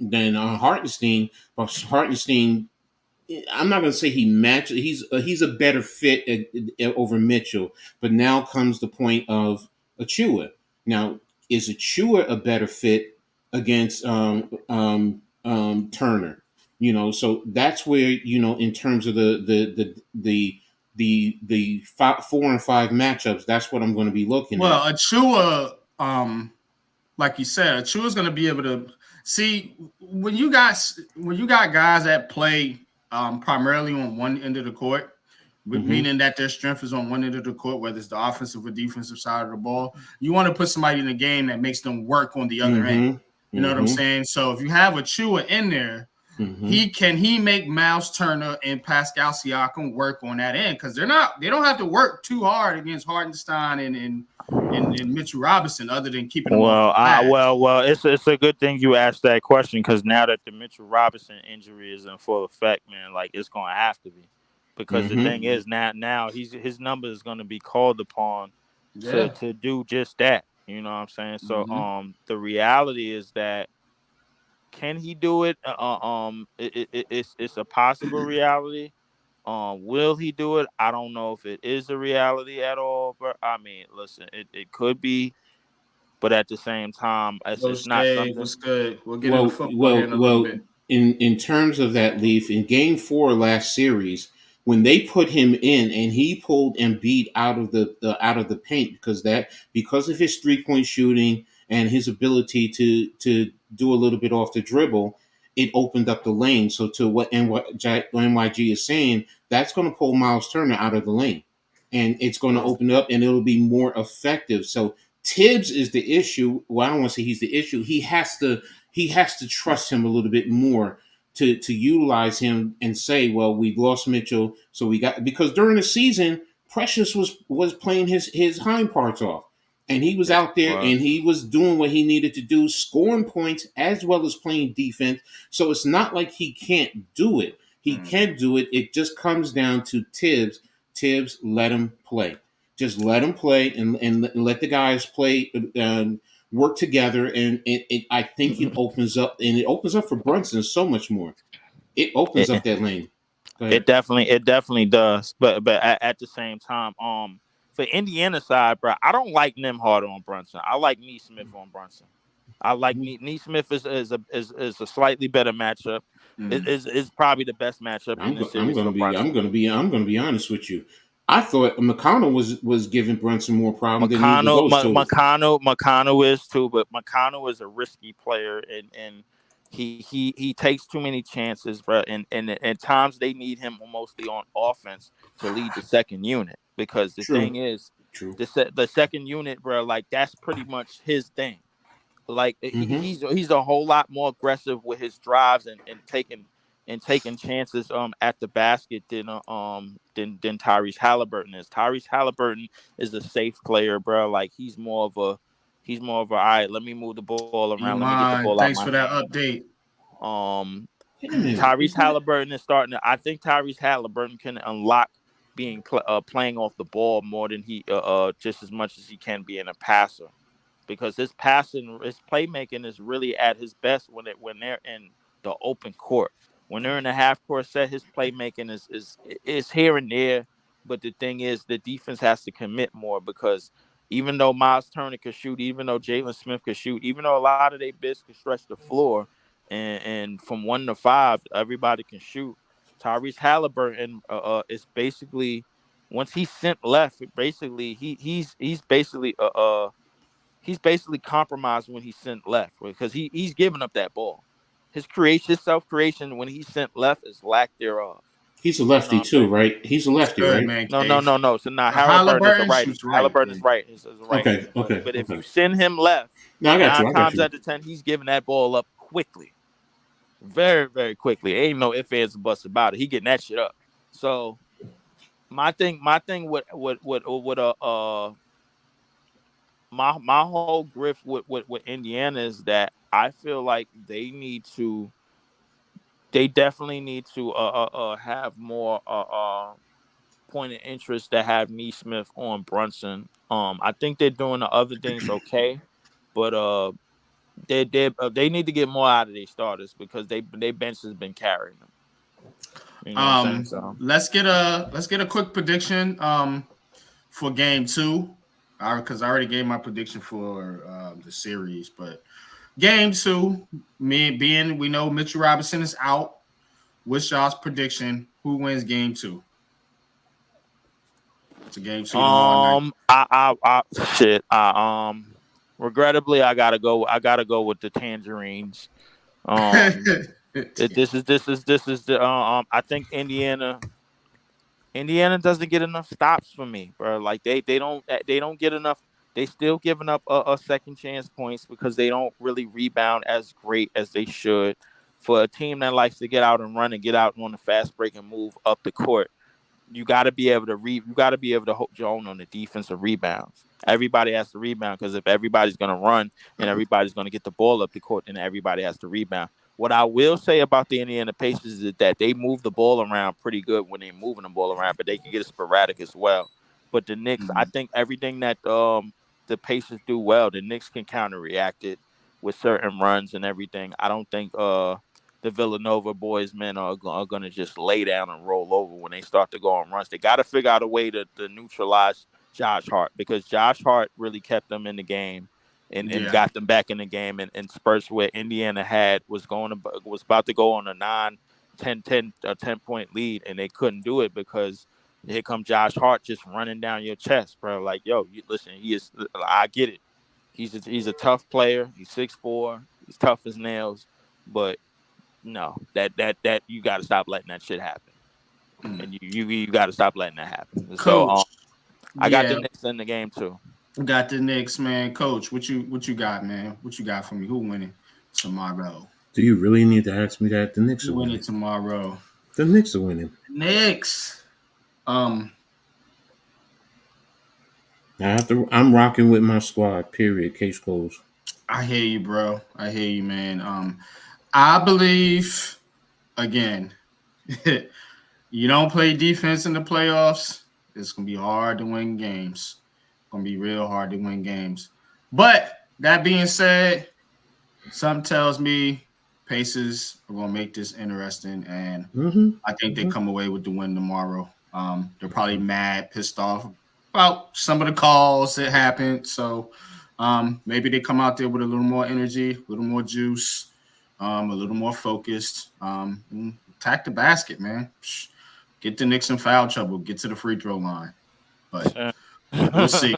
Hartenstein, but Hartenstein, I'm not going to say he matched. He's a better fit over Mitchell. But now comes the point of Achua. Now, is Achua a better fit against Turner? So that's where in terms of the 4 and 5 matchups, that's what I'm going to be looking at. Well, Achua, like you said, Achua's going to be able to see when you got guys that play primarily on one end of the court, meaning that their strength is on one end of the court, whether it's the offensive or defensive side of the ball. You want to put somebody in the game that makes them work on the other end. You know what I'm saying? So if you have Achua in there, he make Miles Turner and Pascal Siakam work on that end because they don't have to work too hard against Hartenstein and Mitchell Robinson other than keeping them well, it's a good thing you asked that question because now that the Mitchell Robinson injury is in full effect, man, like it's gonna have to be because the thing is now his number is gonna be called upon to do just that. You know what I'm saying? So the reality is that can he do it? It's a possible reality. Will he do it? I don't know if it is a reality at all. But I mean, listen, it could be, but at the same time, it's not something. What's good? We'll get into football here in a little bit. In terms of that, Leaf, in Game 4 last series, when they put him in and he pulled Embiid out of the paint because of his 3-point shooting and his ability to do a little bit off the dribble, it opened up the lane. So to what NYG is saying, that's going to pull Miles Turner out of the lane, and it's going to open up, and it'll be more effective. So Tibbs is the issue. Well, I don't want to say he's the issue. He has to trust him a little bit more to utilize him and say, well, we lost Mitchell, so we got because during the season, Precious was playing his hind parts off. And he was out there and he was doing what he needed to do, scoring points as well as playing defense. So it's not like he can't do it. He can do it. It just comes down to Tibbs. Tibbs, let him play. Just let him play and let the guys play, work together. And I think it opens up. And it opens up for Brunson so much more. It opens up that lane. It definitely does. But at the same time, for Indiana side, bro, I don't like Nembhard on Brunson. I like Neesmith on Brunson. I like Neesmith is a slightly better matchup. Is probably the best matchup in the series for Brunson. I'm gonna be honest with you. I thought McConnell was giving Brunson more problem than either of those two. McConnell is too, but McConnell is a risky player, and he takes too many chances, bro. And at times they need him mostly on offense to lead the second unit, because the thing is, True. the second unit, bro, like that's pretty much his thing. Like he's a whole lot more aggressive with his drives and taking chances at the basket than Tyrese Halliburton is. Tyrese Halliburton is a safe player, bro. Like he's more of a all right, let me move the ball around, let me get the ball out Thanks my for that hand. update. Tyrese Halliburton is starting to. I think Tyrese Halliburton can unlock being playing off the ball more than he just as much as he can being a passer, because his playmaking is really at his best when they're in the open court. When they're in the half court set, his playmaking is here and there. But the thing is, the defense has to commit more, because even though Miles Turner could shoot, even though Jalen Smith could shoot, even though a lot of their bigs can stretch the floor, and from 1 to 5, everybody can shoot. Tyrese Halliburton is basically, once he's sent left, basically he's basically compromised when he's sent left, because he's giving up that ball. His self creation when he's sent left is lack thereof. He's a lefty too, right? He's a lefty, Good, right? man, No. So now Halliburton is a Halliburton righty. shoots right. Halliburton is right. Is a right-handed. But if you send him left, No, I got 9 you. times out of 10, he's giving that ball up quickly, very very quickly. Ain't no ifs ands or buts about it. He getting that shit up. So my thing with my whole grift with Indiana is that I feel like they definitely need to have more point of interest to have Neesmith on Brunson. I think they're doing the other things okay, but they need to get more out of their starters, because they bench has been carrying them. You know what I'm saying? So let's get a quick prediction for game 2, because I already gave my prediction for the series, but game 2, we know Mitchell Robinson is out. What's y'all's prediction? Who wins game 2? It's a game 2 tomorrow night. Regrettably, I gotta go with the Tangerines. This is the I think Indiana doesn't get enough stops for me, bro. Like they don't get enough. They still giving up a second chance points, because they don't really rebound as great as they should. For a team that likes to get out and run and get out on the fast break and move up the court, you got to be able to hold your own on the defensive rebounds. Everybody has to rebound, because if everybody's going to run and everybody's going to get the ball up the court, then everybody has to rebound. What I will say about the Indiana Pacers is that they move the ball around pretty good when they're moving the ball around, but they can get it sporadic as well. But the Knicks, I think everything that the Pacers do well, the Knicks can counter-react it with certain runs and everything. I don't think the Villanova boys, men, are going to just lay down and roll over when they start to go on runs. They got to figure out a way to neutralize Josh Hart, because Josh Hart really kept them in the game and got them back in the game. And spurts where Indiana was about to go on a 10-point lead, and they couldn't do it, because here come Josh Hart just running down your chest, bro. Like, yo, listen, I get it. He's a tough player. He's 6'4". He's tough as nails, but no, that you got to stop letting that shit happen, and you got to stop letting that happen. Coach, so I got the Knicks in the game too. Got the Knicks, man. Coach, what you got, man? What you got for me? Who winning tomorrow? Do you really need to ask me that? The Knicks are winning tomorrow. The Knicks are winning. Knicks. I'm rocking with my squad. Period. Case closed. I hear you, bro. I hear you, man. I believe, again, you don't play defense in the playoffs, it's going to be hard to win games. It's going to be real hard to win games. But that being said, something tells me Pacers are going to make this interesting, and I think they come away with the win tomorrow. They're probably mad, pissed off about some of the calls that happened. So Maybe they come out there with a little more energy, a little more juice, a little more focused. Attack the basket, man. Get the Knicks in foul trouble. Get to the free throw line. But we'll see.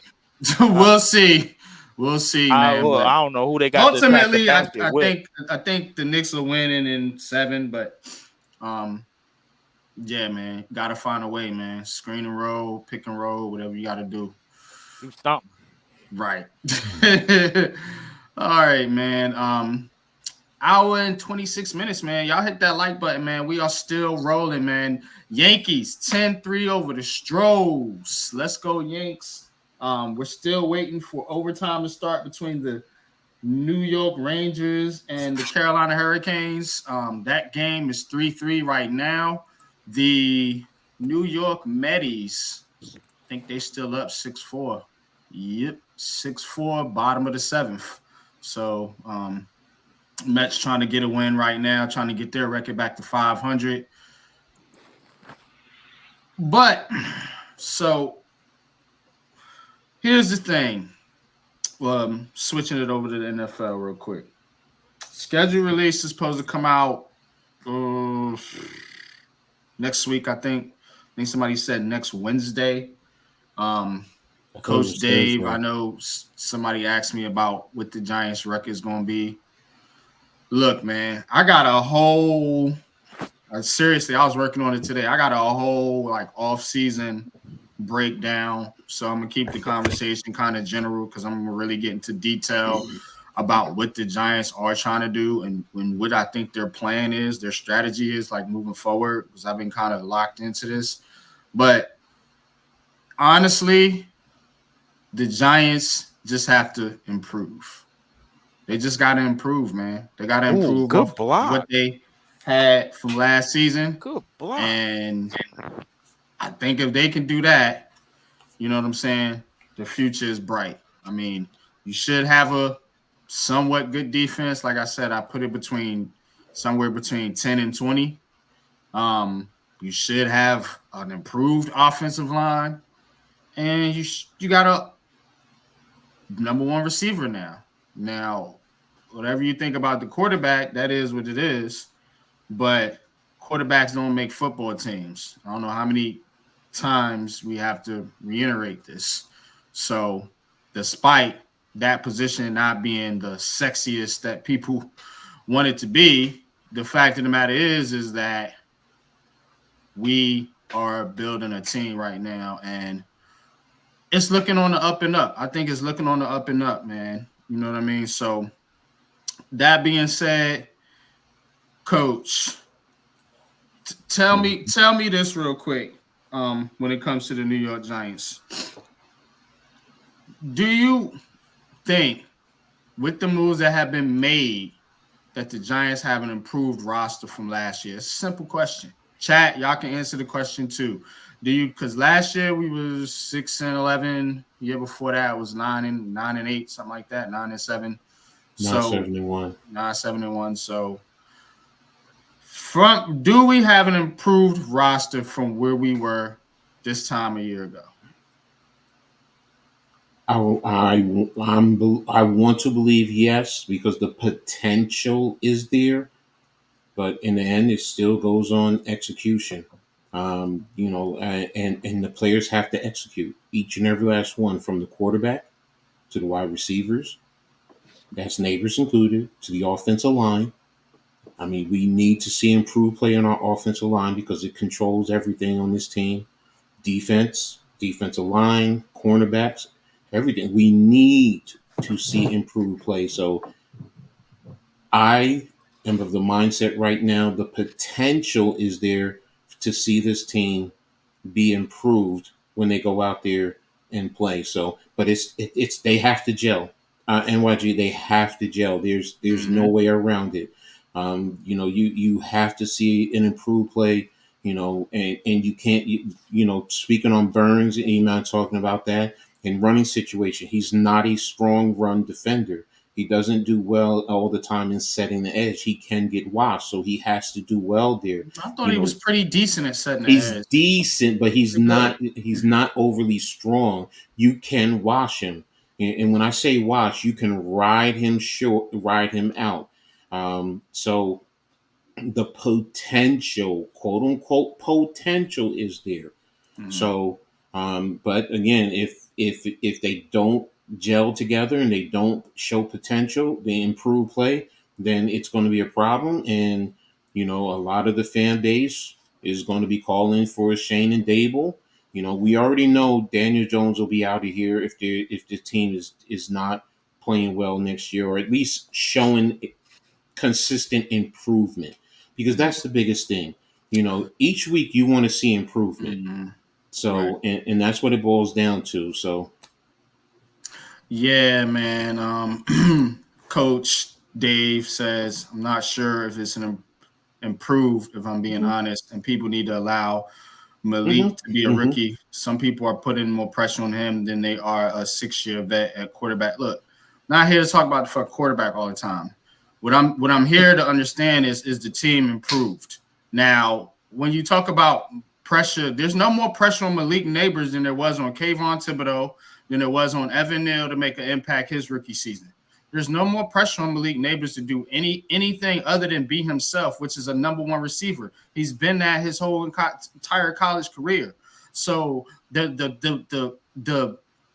We'll see. We'll see, man. I don't know who they got. Ultimately, I think the Knicks will win in 7. But yeah, man, gotta find a way, man. Screen and roll, pick and roll, whatever you gotta do. Do something. Right. All right, man. Hour and 26 minutes, man. Y'all hit that like button, man. We are still rolling, man. Yankees 10-3 over the Stros. Let's go, Yanks. We're still waiting for overtime to start between the New York Rangers and the Carolina Hurricanes. That game is 3-3 right now. The New York Mets, I think they still up 6-4. Yep, 6-4, bottom of the 7th. So, Mets trying to get a win right now, trying to get their record back to 500. But, so, here's the thing. Switching it over to the NFL real quick. Schedule release is supposed to come out next week, I think. I think somebody said next Wednesday. Coach Dave, I know somebody asked me about what the Giants' record is going to be. Look, man, I got a whole seriously, I was working on it today. I got a whole off-season breakdown. So I'm going to keep the conversation kind of general because I'm going to really get into detail about what the Giants are trying to do and what I think their plan is, their strategy is moving forward, because I've been kind of locked into this. But honestly, the Giants just have to improve. They just got to improve, man. They got to improve what they had from last season. Good block. And I think if they can do that, you know what I'm saying, the future is bright. I mean, you should have a somewhat good defense. Like I said, I put it somewhere between 10 and 20. You should have an improved offensive line. And you got a number 1 receiver now. Now, whatever you think about the quarterback, that is what it is. But quarterbacks don't make football teams. I don't know how many times we have to reiterate this. So, despite that position not being the sexiest that people want it to be, the fact of the matter is that we are building a team right now, and it's looking on the up and up. I think it's looking on the up and up, man. You know what I mean? So, that being said, Coach, tell me this real quick. When it comes to the New York Giants, do you think with the moves that have been made that the Giants have an improved roster from last year? It's a simple question. Chat, y'all can answer the question too. Because last year we was 6-11. The year before that was 9-8, something like that, 9-7. 9-7-1. 9-7-1. So do we have an improved roster from where we were this time a year ago? I want to believe yes, because the potential is there, but in the end, it still goes on execution. And the players have to execute, each and every last one, from the quarterback to the wide receivers, that's Neighbors included, to the offensive line. I mean, we need to see improved play on our offensive line because it controls everything on this team. Defense, defensive line, cornerbacks, everything. We need to see improved play. So I am of the mindset right now, the potential is there to see this team be improved when they go out there and play. So, but it's they have to gel. NYG, they have to gel. There's no way around it. You have to see an improved play, and you can't, speaking on Burns, Iman talking about that, in running situation, he's not a strong run defender. He doesn't do well all the time in setting the edge. He can get washed, so he has to do well there. I thought he was pretty decent at setting the edge. He's decent, but he's not overly strong. You can wash him. And when I say watch, you can ride him out. So the potential, quote unquote, potential is there. Mm-hmm. So, but again, if they don't gel together and they don't show potential, they improve play, then it's going to be a problem. And a lot of the fan base is going to be calling for Shane and Dable. We already know Daniel Jones will be out of here if the team is not playing well next year, or at least showing consistent improvement, because that's the biggest thing. Each week you want to see improvement. Mm-hmm. So, right. and that's what it boils down to. So, yeah, man. Coach Dave says, I'm not sure if it's an improved, if I'm being honest, and people need to allow Malik to be a rookie. Some people are putting more pressure on him than they are a 6-year vet at quarterback. Look, not here to talk about the fuck quarterback all the time. What I'm here to understand is the team improved. Now, when you talk about pressure, there's no more pressure on Malik Neighbors than there was on Kayvon Thibodeau, than there was on Evan Neal to make an impact his rookie season. There's no more pressure on Malik Neighbors to do anything other than be himself, which is a number one receiver. He's been that his whole entire college career. So the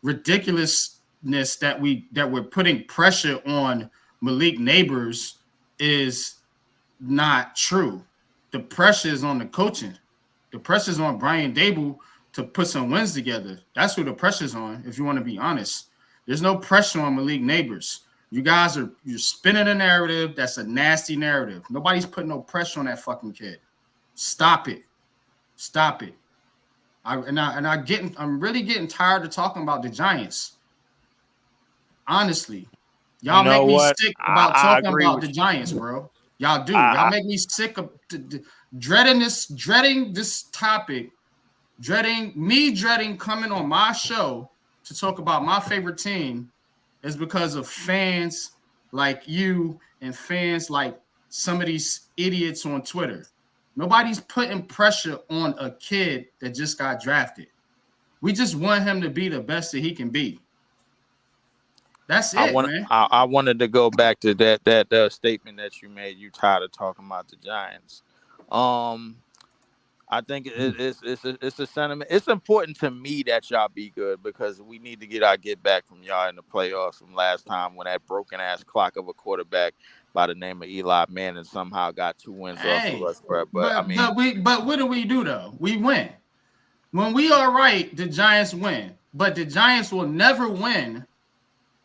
ridiculousness that we're putting pressure on Malik Neighbors is not true. The pressure is on the coaching. The pressure is on Brian Dable to put some wins together. That's who the pressure is on, if you want to be honest. There's no pressure on Malik Neighbors. You guys you're spinning a narrative that's a nasty narrative. Nobody's putting no pressure on that fucking kid. Stop it. Stop it. I'm really getting tired of talking about the Giants. Honestly. Y'all make me sick about talking about the Giants, bro. Y'all do. Y'all make me sick of dreading this topic, dreading coming on my show to talk about my favorite team is because of fans like you and fans like some of these idiots on Twitter. Nobody's putting pressure on a kid that just got drafted. We just want him to be the best that he can be. That's it, man. I wanted to go back to that statement that you made. You tired of talking about the Giants. I think it's a sentiment. It's important to me that y'all be good because we need to get our get back from y'all in the playoffs from last time when that broken ass clock of a quarterback by the name of Eli Manning somehow got 2 wins off of us, bro. But what do we do though? We win. When we are right, the Giants win. But the Giants will never win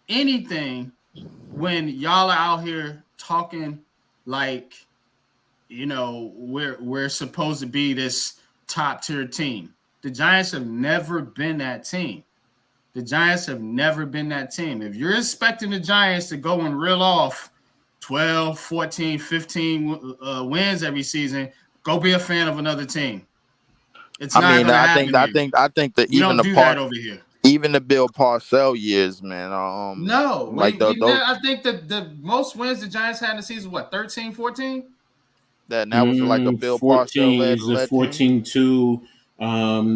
anything when y'all are out here talking like, we're supposed to be this top tier team. The Giants have never been that team. The Giants have never been that team. If you're expecting the Giants to go and reel off 12, 14, 15 wins every season, go be a fan of another team. It's not going to happen. I think that even the part over here. Even the Bill Parcells years, man. No, I think that the most wins the Giants had in the season, 13, 14? That was like a Bill Parcells led 14-2.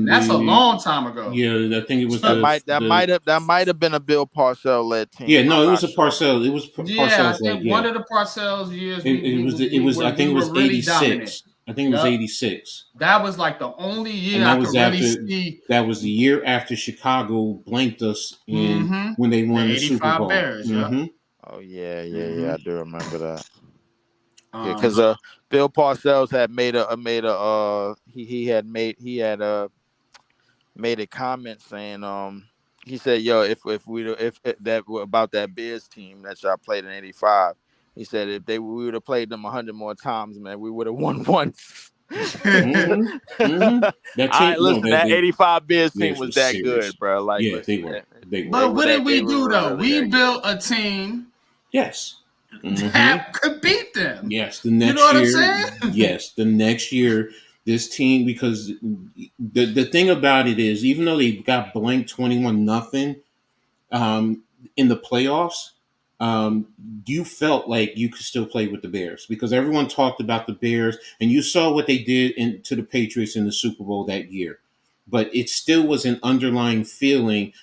That's a long time ago. Yeah, I think it was that might have been a Bill Parcells led team. Yeah, no, it was a Parcells. It was Parcells. Yeah, one of the Parcells years. I think it was 86. I think it was 86. That was like the only year I could really see. That was the year after Chicago blanked us when they won the Super Bowl. Bears, Oh yeah, I do remember that. Because Bill Parcells had made made a comment saying he said, yo, if that about that Bears team that y'all played in '85. He said if we would have played them 100 more times, man, we would have won once. That '85 Bears team was that serious. Good, bro. Like, yeah, they were. But what did we do though? We built a team. Yes. That could beat them. Yes, the next year. You know what I'm saying? Yes, the next year, this team, because the thing about it is, even though they got blanked 21-0 in the playoffs, you felt like you could still play with the Bears because everyone talked about the Bears, and you saw what they did to the Patriots in the Super Bowl that year. But it still was an underlying feeling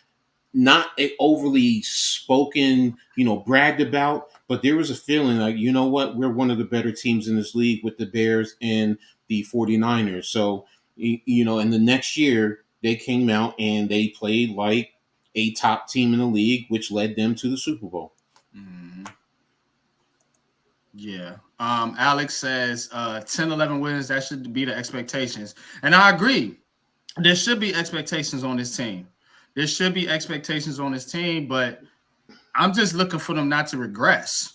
not overly spoken, bragged about, but there was a feeling like, you know what, we're one of the better teams in this league with the Bears and the 49ers. So, and the next year they came out and they played like a top team in the league, which led them to the Super Bowl. Mm-hmm. Yeah. Alex says 10, 11 wins, that should be the expectations. And I agree. There should be expectations on this team. There should be expectations on this team, but I'm just looking for them not to regress.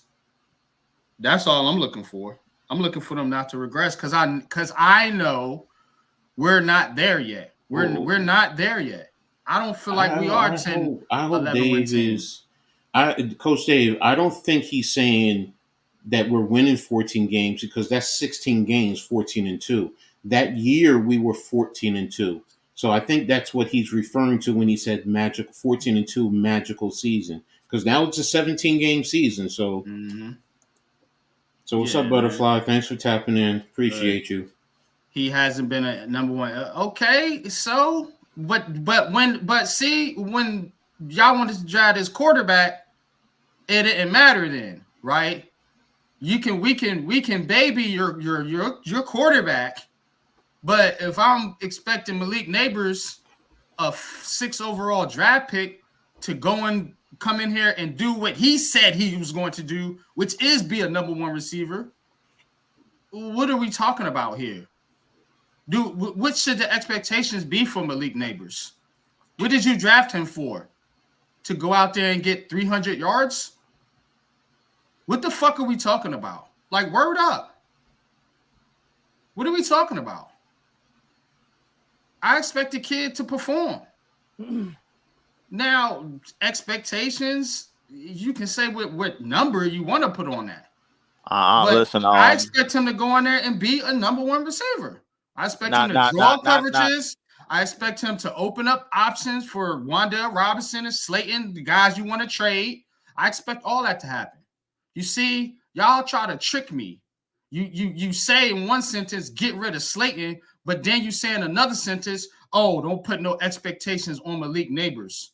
That's all I'm looking for. I'm looking for them not to regress because I know we're not there yet. We're not there yet. I don't feel like we are 10. I hope Dave is. Coach Dave, I don't think he's saying that we're winning 14 games because that's 16 games, 14-2. That year we were 14-2. So I think that's what he's referring to when he said 14-2 magical season. Because now it's a 17-game season. So, So what's up, Butterfly? Man. Thanks for tapping in. Appreciate you. He hasn't been a number one. Okay, so but see, when y'all wanted to drive this quarterback, it didn't matter then, right? We can baby your quarterback, but if I'm expecting Malik Neighbors, a 6 overall draft pick, to go and come in here and do what he said he was going to do, which is be a number one receiver, what are we talking about here? What should the expectations be for Malik Neighbors? What did you draft him for? To go out there and get 300 yards? What the fuck are we talking about? Like, word up. What are we talking about? I expect the kid to perform. Now, expectations, you can say what number you want to put on that. Listen, I expect him to go in there and be a number one receiver. I expect him to draw coverages. I expect him to open up options for Wan'Dale Robinson and Slayton, the guys you want to trade. I expect all that to happen. You see, y'all try to trick me. You say in one sentence, get rid of Slayton, but then you say in another sentence, oh, don't put no expectations on Malik Neighbors.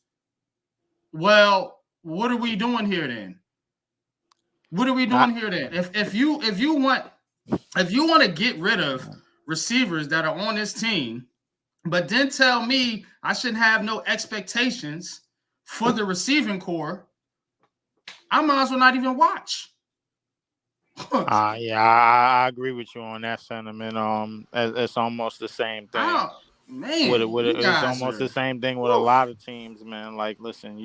Well, what are we doing here then? What are we doing here then? If you want to get rid of receivers that are on this team, but then tell me I shouldn't have no expectations for the receiving core, I might as well not even watch. Yeah, I agree with you on that sentiment. It's almost the same thing. Oh, man, it's almost the same thing with a lot of teams, man. Like, listen,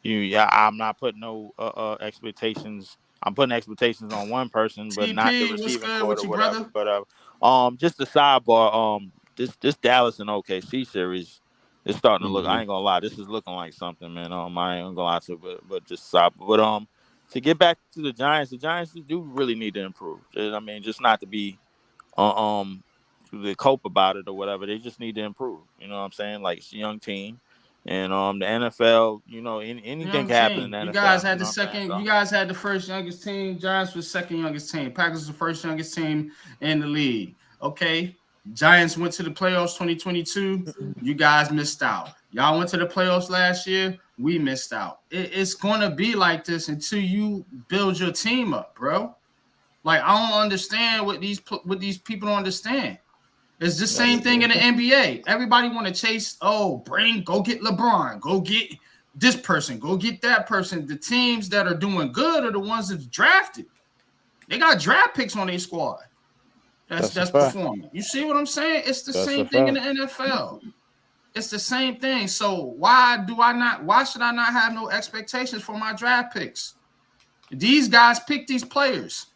I'm not putting no expectations. I'm putting expectations on one person, but not the receiving core or whatever. But just a sidebar. This Dallas and OKC series is starting to look. I ain't gonna lie, this is looking like something, man. I ain't gonna lie to, but just stop. But to get back to the Giants do really need to improve. I mean, just not to be to cope about it or whatever. They just need to improve. You know what I'm saying? Like, it's a young team. And the NFL, anything can happen in the NFL. You guys had the second. You guys had the first youngest team. Giants was second youngest team. Packers was the first youngest team in the league. Okay, Giants went to the playoffs 2022. You guys missed out. Y'all went to the playoffs last year. We missed out. It's gonna be like this until you build your team up, bro. Like, I don't understand what these people don't understand. It's the same thing in the NBA. Everybody want to chase, go get LeBron, go get this person, go get that person. The teams that are doing good are the ones that's drafted. They got draft picks on their squad. That's performing. You see what I'm saying? It's the same thing in the NFL. It's the same thing. So why should I not have no expectations for my draft picks? These guys pick these players.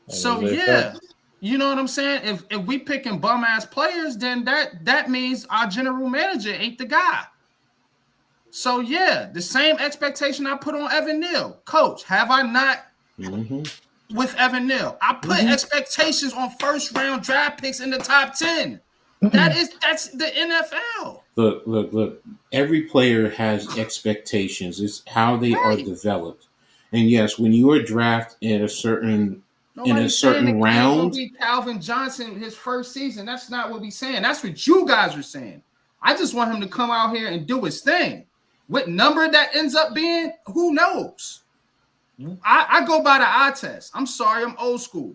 So yeah. You know what I'm saying? If we picking bum ass players, then that means our general manager ain't the guy. So yeah, the same expectation I put on Evan Neal. Coach, have I not with Evan Neal? I put expectations on first round draft picks in the top 10. That's the NFL. Look. Every player has expectations. It's how they are developed. And yes, when you are drafted at a certain round, be Calvin Johnson his first season. That's not what we're saying. That's what you guys are saying. I just want him to come out here and do his thing. What number that ends up being, who knows? I go by the eye test. I'm sorry, I'm old school.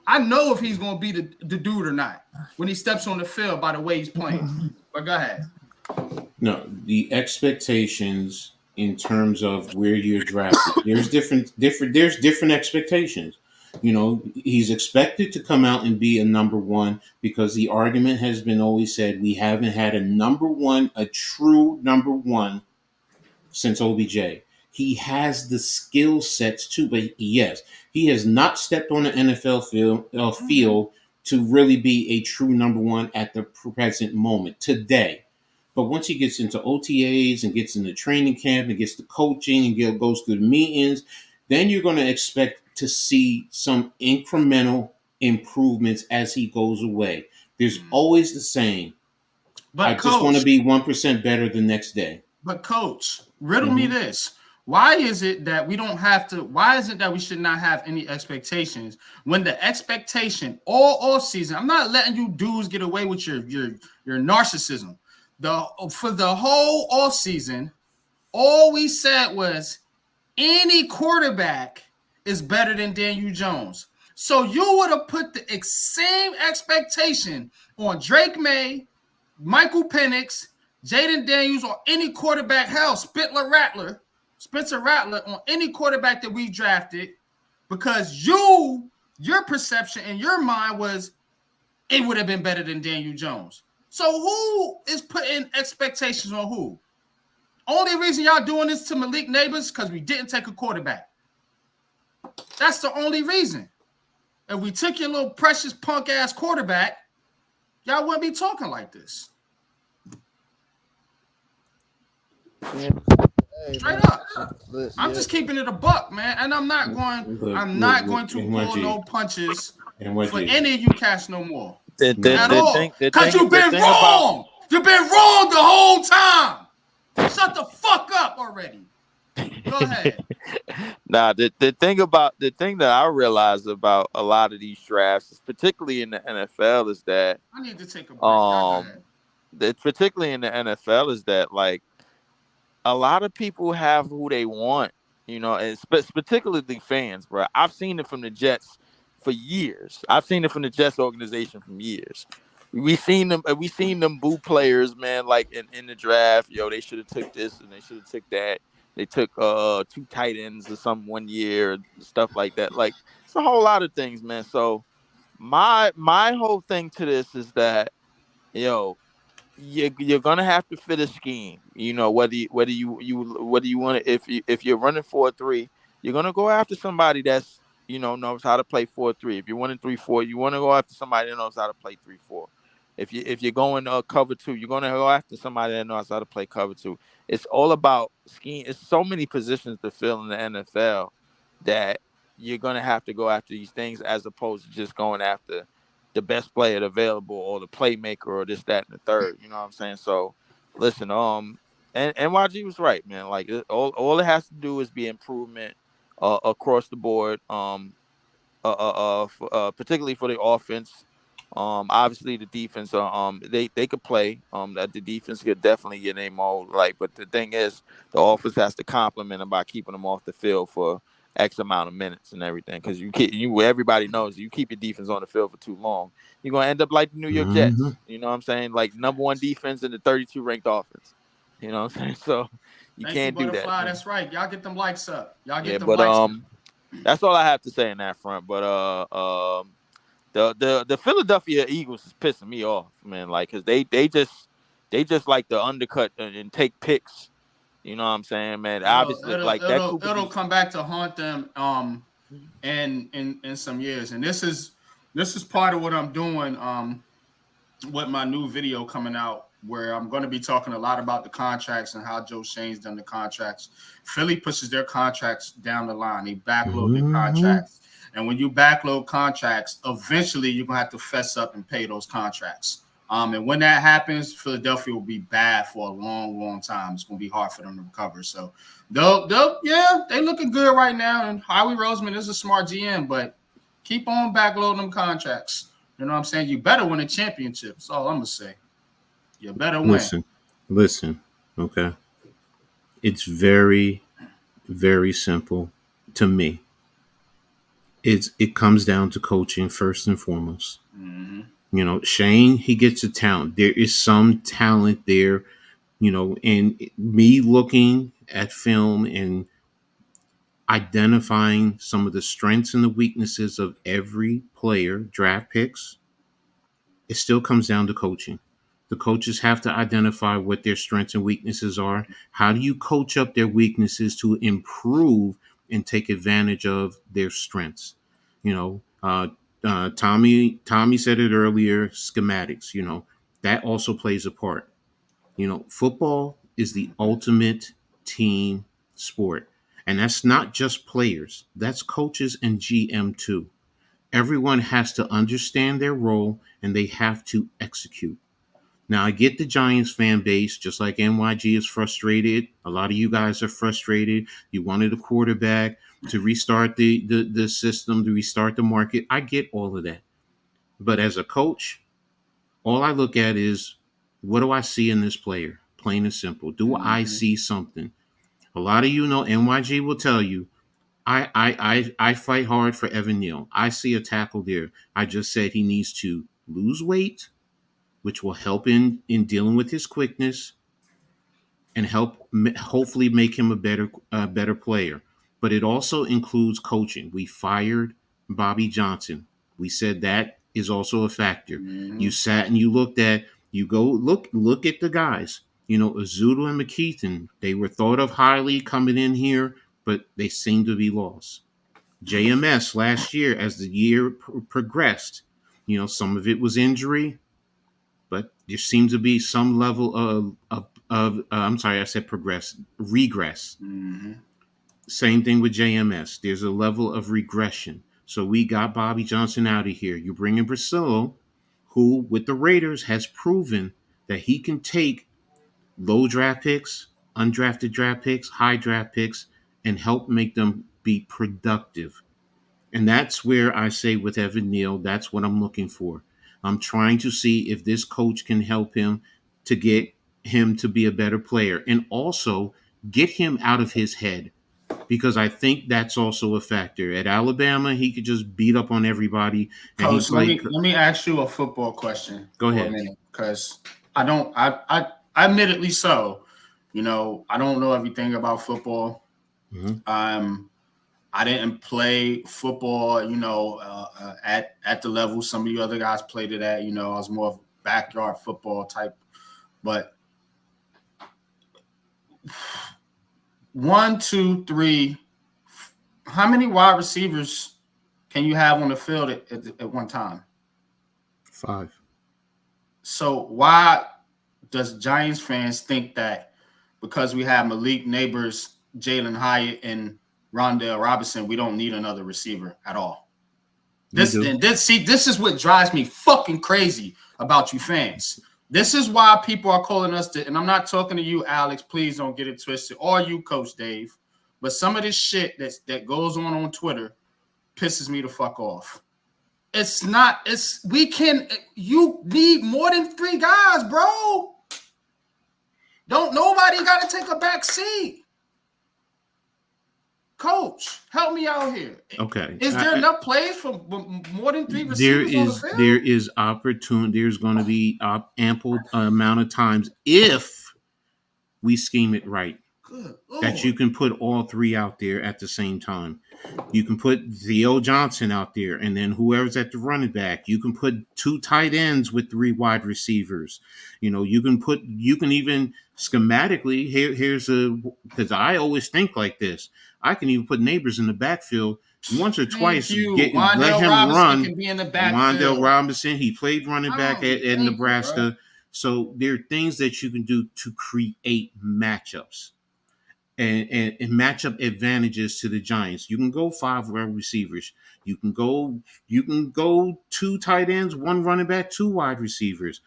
I know if he's going to be the dude or not when he steps on the field by the way he's playing. But go ahead. No, the expectations in terms of where you're drafted, there's different expectations. You know, he's expected to come out and be a number one because the argument has been always said we haven't had a true number one since OBJ. He has the skill sets too, but yes, he has not stepped on the NFL field to really be a true number one at the present moment today. But once he gets into OTAs and gets into training camp and gets to coaching and goes through the meetings, then you're going to expect to see some incremental improvements as he goes away. There's always the same. But I just want to be 1% better the next day. But coach, riddle me this. Why is it that we don't have to? Why is it that we should not have any expectations when the expectation all off season? I'm not letting you dudes get away with your narcissism. For the whole off season, all we said was any quarterback is better than Daniel Jones. So you would have put the same expectation on Drake May, Michael Penix, Jaden Daniels, or any quarterback, hell, Spencer Rattler on any quarterback that we drafted, because your perception in your mind was it would have been better than Daniel Jones. So who is putting expectations on who? Only reason y'all doing this to Malik Neighbors because we didn't take a quarterback. That's the only reason. If we took your little precious punk ass quarterback, y'all wouldn't be talking like this. Straight up. I'm just keeping it a buck, man, and I'm not going to pull no punches for any of you cats no more at all. Because you've been wrong. You've been wrong the whole time. Shut the fuck up already. Go ahead. Nah, the thing that I realized about a lot of these drafts, particularly in the NFL, is that I need to take a break. Particularly in the NFL, is that like a lot of people have who they want, you know, and particularly fans, bro. I've seen it from the Jets for years. I've seen it from the Jets organization for years. We seen them boo players, man, like in the draft. Yo, they should have took this and they should have took that. They took 2 tight ends or something one year, stuff like that. Like it's a whole lot of things, man. So my whole thing to this is that, yo, you're gonna have to fit a scheme. You know, whether you want to, if you're running 4-3, you're gonna go after somebody that's, you know, knows how to play 4-3. If you're running 3-4, you want to go after somebody that knows how to play 3-4. If you're going cover 2, you're gonna go after somebody that knows how to play cover 2. It's all about scheme. It's so many positions to fill in the NFL that you're gonna have to go after these things as opposed to just going after the best player available or the playmaker or this, that, and the third. You know what I'm saying? So listen, and NYG was right, man. Like all it has to do is be improvement across the board. Particularly for the offense. Obviously the defense, they could play. That the defense could definitely get a more like, but the thing is, the offense has to complement them by keeping them off the field for X amount of minutes and everything. Because everybody knows you keep your defense on the field for too long, you're gonna end up like the New York Jets. You know what I'm saying? Like number 1 defense in the 32 ranked offense. You know what I'm saying? So you can't do that. That's right. Y'all get them likes up. Likes up. That's all I have to say in that front. But the Philadelphia Eagles is pissing me off, man. Like, cause they just like to undercut and take picks. You know what I'm saying, man? Obviously, it'll come back to haunt them in some years. And this is part of what I'm doing with my new video coming out, where I'm going to be talking a lot about the contracts and how Joe Shane's done the contracts. Philly pushes their contracts down the line. They backload their contracts. And when you backload contracts, eventually you're going to have to fess up and pay those contracts. And when that happens, Philadelphia will be bad for a long, long time. It's going to be hard for them to recover. So they looking good right now. And Howie Roseman is a smart GM, but keep on backloading them contracts. You know what I'm saying? You better win a championship. That's all I'm going to say. You better win. Listen. Okay. It's very, very simple to me. It comes down to coaching first and foremost. Mm-hmm. You know, Shane, he gets a talent. There is some talent there, you know, and me looking at film and identifying some of the strengths and the weaknesses of every player, draft picks, it still comes down to coaching. The coaches have to identify what their strengths and weaknesses are. How do you coach up their weaknesses to improve and take advantage of their strengths? You know, Tommy said it earlier. Schematics. You know, that also plays a part. You know, football is the ultimate team sport, and that's not just players. That's coaches and GM too. Everyone has to understand their role and they have to execute. Now, I get the Giants fan base, just like NYG is frustrated. A lot of you guys are frustrated. You wanted a quarterback to restart the system, to restart the market. I get all of that. But as a coach, all I look at is, what do I see in this player? Plain and simple. Do I see something? A lot of you know NYG will tell you, I fight hard for Evan Neal. I see a tackle there. I just said he needs to lose weight, which will help in dealing with his quickness and help hopefully make him a better player. But it also includes coaching. We fired Bobby Johnson. We said that is also a factor. Mm-hmm. You sat and you looked at, you go look at the guys. You know, Azudu and McKeithen, they were thought of highly coming in here, but they seem to be lost. JMS last year, as the year progressed, you know, some of it was injury, but there seems to be some level of I'm sorry, I said regress. Mm-hmm. Same thing with JMS. There's a level of regression. So we got Bobby Johnson out of here. You bring in Brasillo, who with the Raiders has proven that he can take low draft picks, undrafted draft picks, high draft picks, and help make them be productive. And that's where I say with Evan Neal, that's what I'm looking for. I'm trying to see if this coach can help him to get him to be a better player and also get him out of his head, because I think that's also a factor. At Alabama, he could just beat up on everybody. And Coach, let me ask you a football question. Go ahead. Because I admittedly so. You know, I don't know everything about football. Mm-hmm. I didn't play football, you know, at the level some of you other guys played it at. You know, I was more of a backyard football type. But 1, 2, 3, how many wide receivers can you have on the field at one time? 5. So why does Giants fans think that because we have Malik Neighbors, Jalen Hyatt, and Rondell Robinson, we don't need another receiver at all? This is what drives me fucking crazy about you fans. This is why people are calling us and I'm not talking to you, Alex. Please don't get it twisted, or you, Coach Dave. But some of this shit that goes on Twitter pisses me the fuck off. You need more than 3 guys, bro. Nobody got to take a back seat. Coach, help me out here. Okay. Is there enough plays for more than 3 receivers on the field? There is opportunity. There's going to be ample amount of times if we scheme it right. Good that Lord. You can put all 3 out there at the same time. You can put Theo Johnson out there, and then whoever's at the running back. You can put 2 tight ends with 3 wide receivers. You know, you can even schematically, because I always think like this. I can even put Neighbors in the backfield once or twice. Let him run. Can be in the backfield. Wandale Robinson, he played running back at Nebraska. So there are things that you can do to create matchups. And matchup advantages to the Giants. You can go 5 wide receivers. You can go 2 tight ends, 1 running back, 2 wide receivers.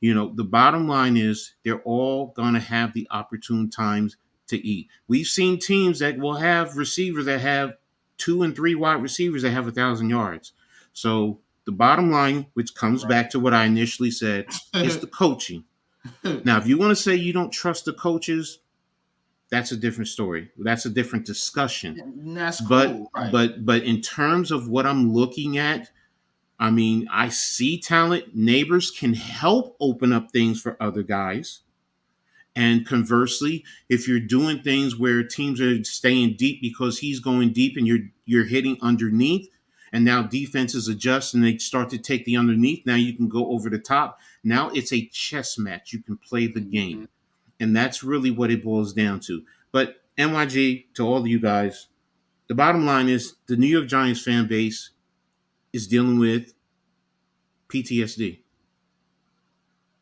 You know, the bottom line is they're all going to have the opportune times to eat. We've seen teams that will have receivers that have 2 and 3 wide receivers that have 1,000 yards. So the bottom line, which comes back to what I initially said, is the coaching. Now, if you want to say you don't trust the coaches, that's a different story. That's a different discussion. And that's cool, but in terms of what I'm looking at, I mean, I see talent. Neighbors can help open up things for other guys. And conversely, if you're doing things where teams are staying deep because he's going deep and you're hitting underneath, and now defenses adjust and they start to take the underneath, now you can go over the top. Now it's a chess match. You can play the game. And that's really what it boils down to. But NYG, to all of you guys, the bottom line is the New York Giants fan base is dealing with PTSD.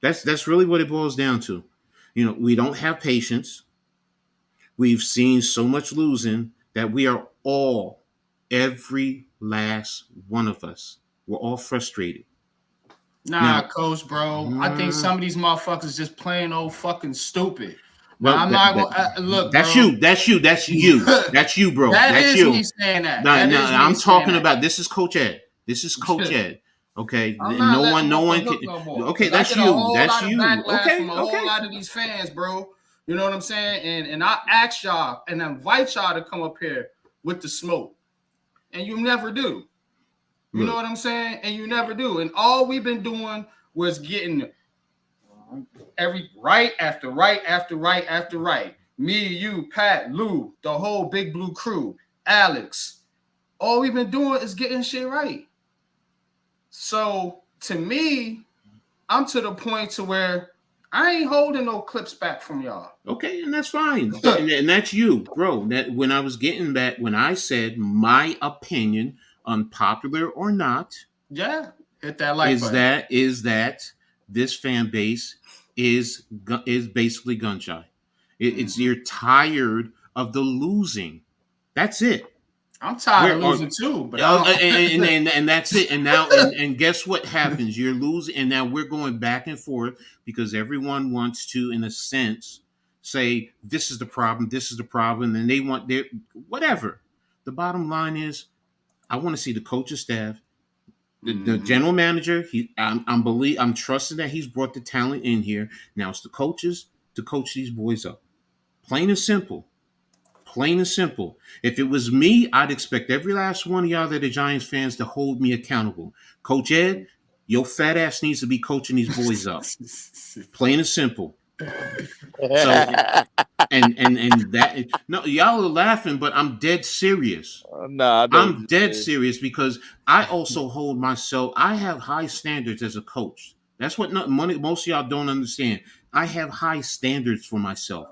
That's really what it boils down to. You know, we don't have patience. We've seen so much losing that we are all, every last one of us, we're all frustrated. Nah, Coach, bro. I think some of these motherfuckers just plain old fucking stupid. Well, I'm not gonna look. That's bro. you. That's you. That's you. That's you, bro. That's you. Me saying that. No, I'm talking about. This is Coach Ed. This is Coach Ed. Okay. No one can. Okay, that's you. That's you. Okay. From a whole lot of these fans, bro. You know what I'm saying? And I ask y'all and invite y'all to come up here with the smoke, and you never do. You know what I'm saying? And you never do. And all we've been doing was getting every right after right after right after right. Me, you, Pat, Lou, the whole Big Blue crew, Alex. All we've been doing is getting shit right. So to me, I'm to the point to where I ain't holding no clips back from y'all. Okay, and that's fine. and that's you, bro. That when I was getting back, when I said my opinion, unpopular or not, yeah, hit that like button. Is that this fan base is basically gun shy. It's you're tired of the losing. That's it. I'm tired of losing too, but and that's it. And now and guess what happens? You're losing, and now we're going back and forth because everyone wants to, in a sense, say this is the problem, and they want their whatever. The bottom line is, I want to see the coaching staff, the general manager. I'm trusting that he's brought the talent in here. Now it's the coaches to coach these boys up. Plain and simple. Plain and simple. If it was me, I'd expect every last one of y'all that are Giants fans to hold me accountable. Coach Ed, your fat ass needs to be coaching these boys up. Plain and simple. So, and that no, y'all are laughing, but I'm dead serious. I'm dead serious because I also hold myself. I have high standards as a coach. That's what most of y'all don't understand. I have high standards for myself.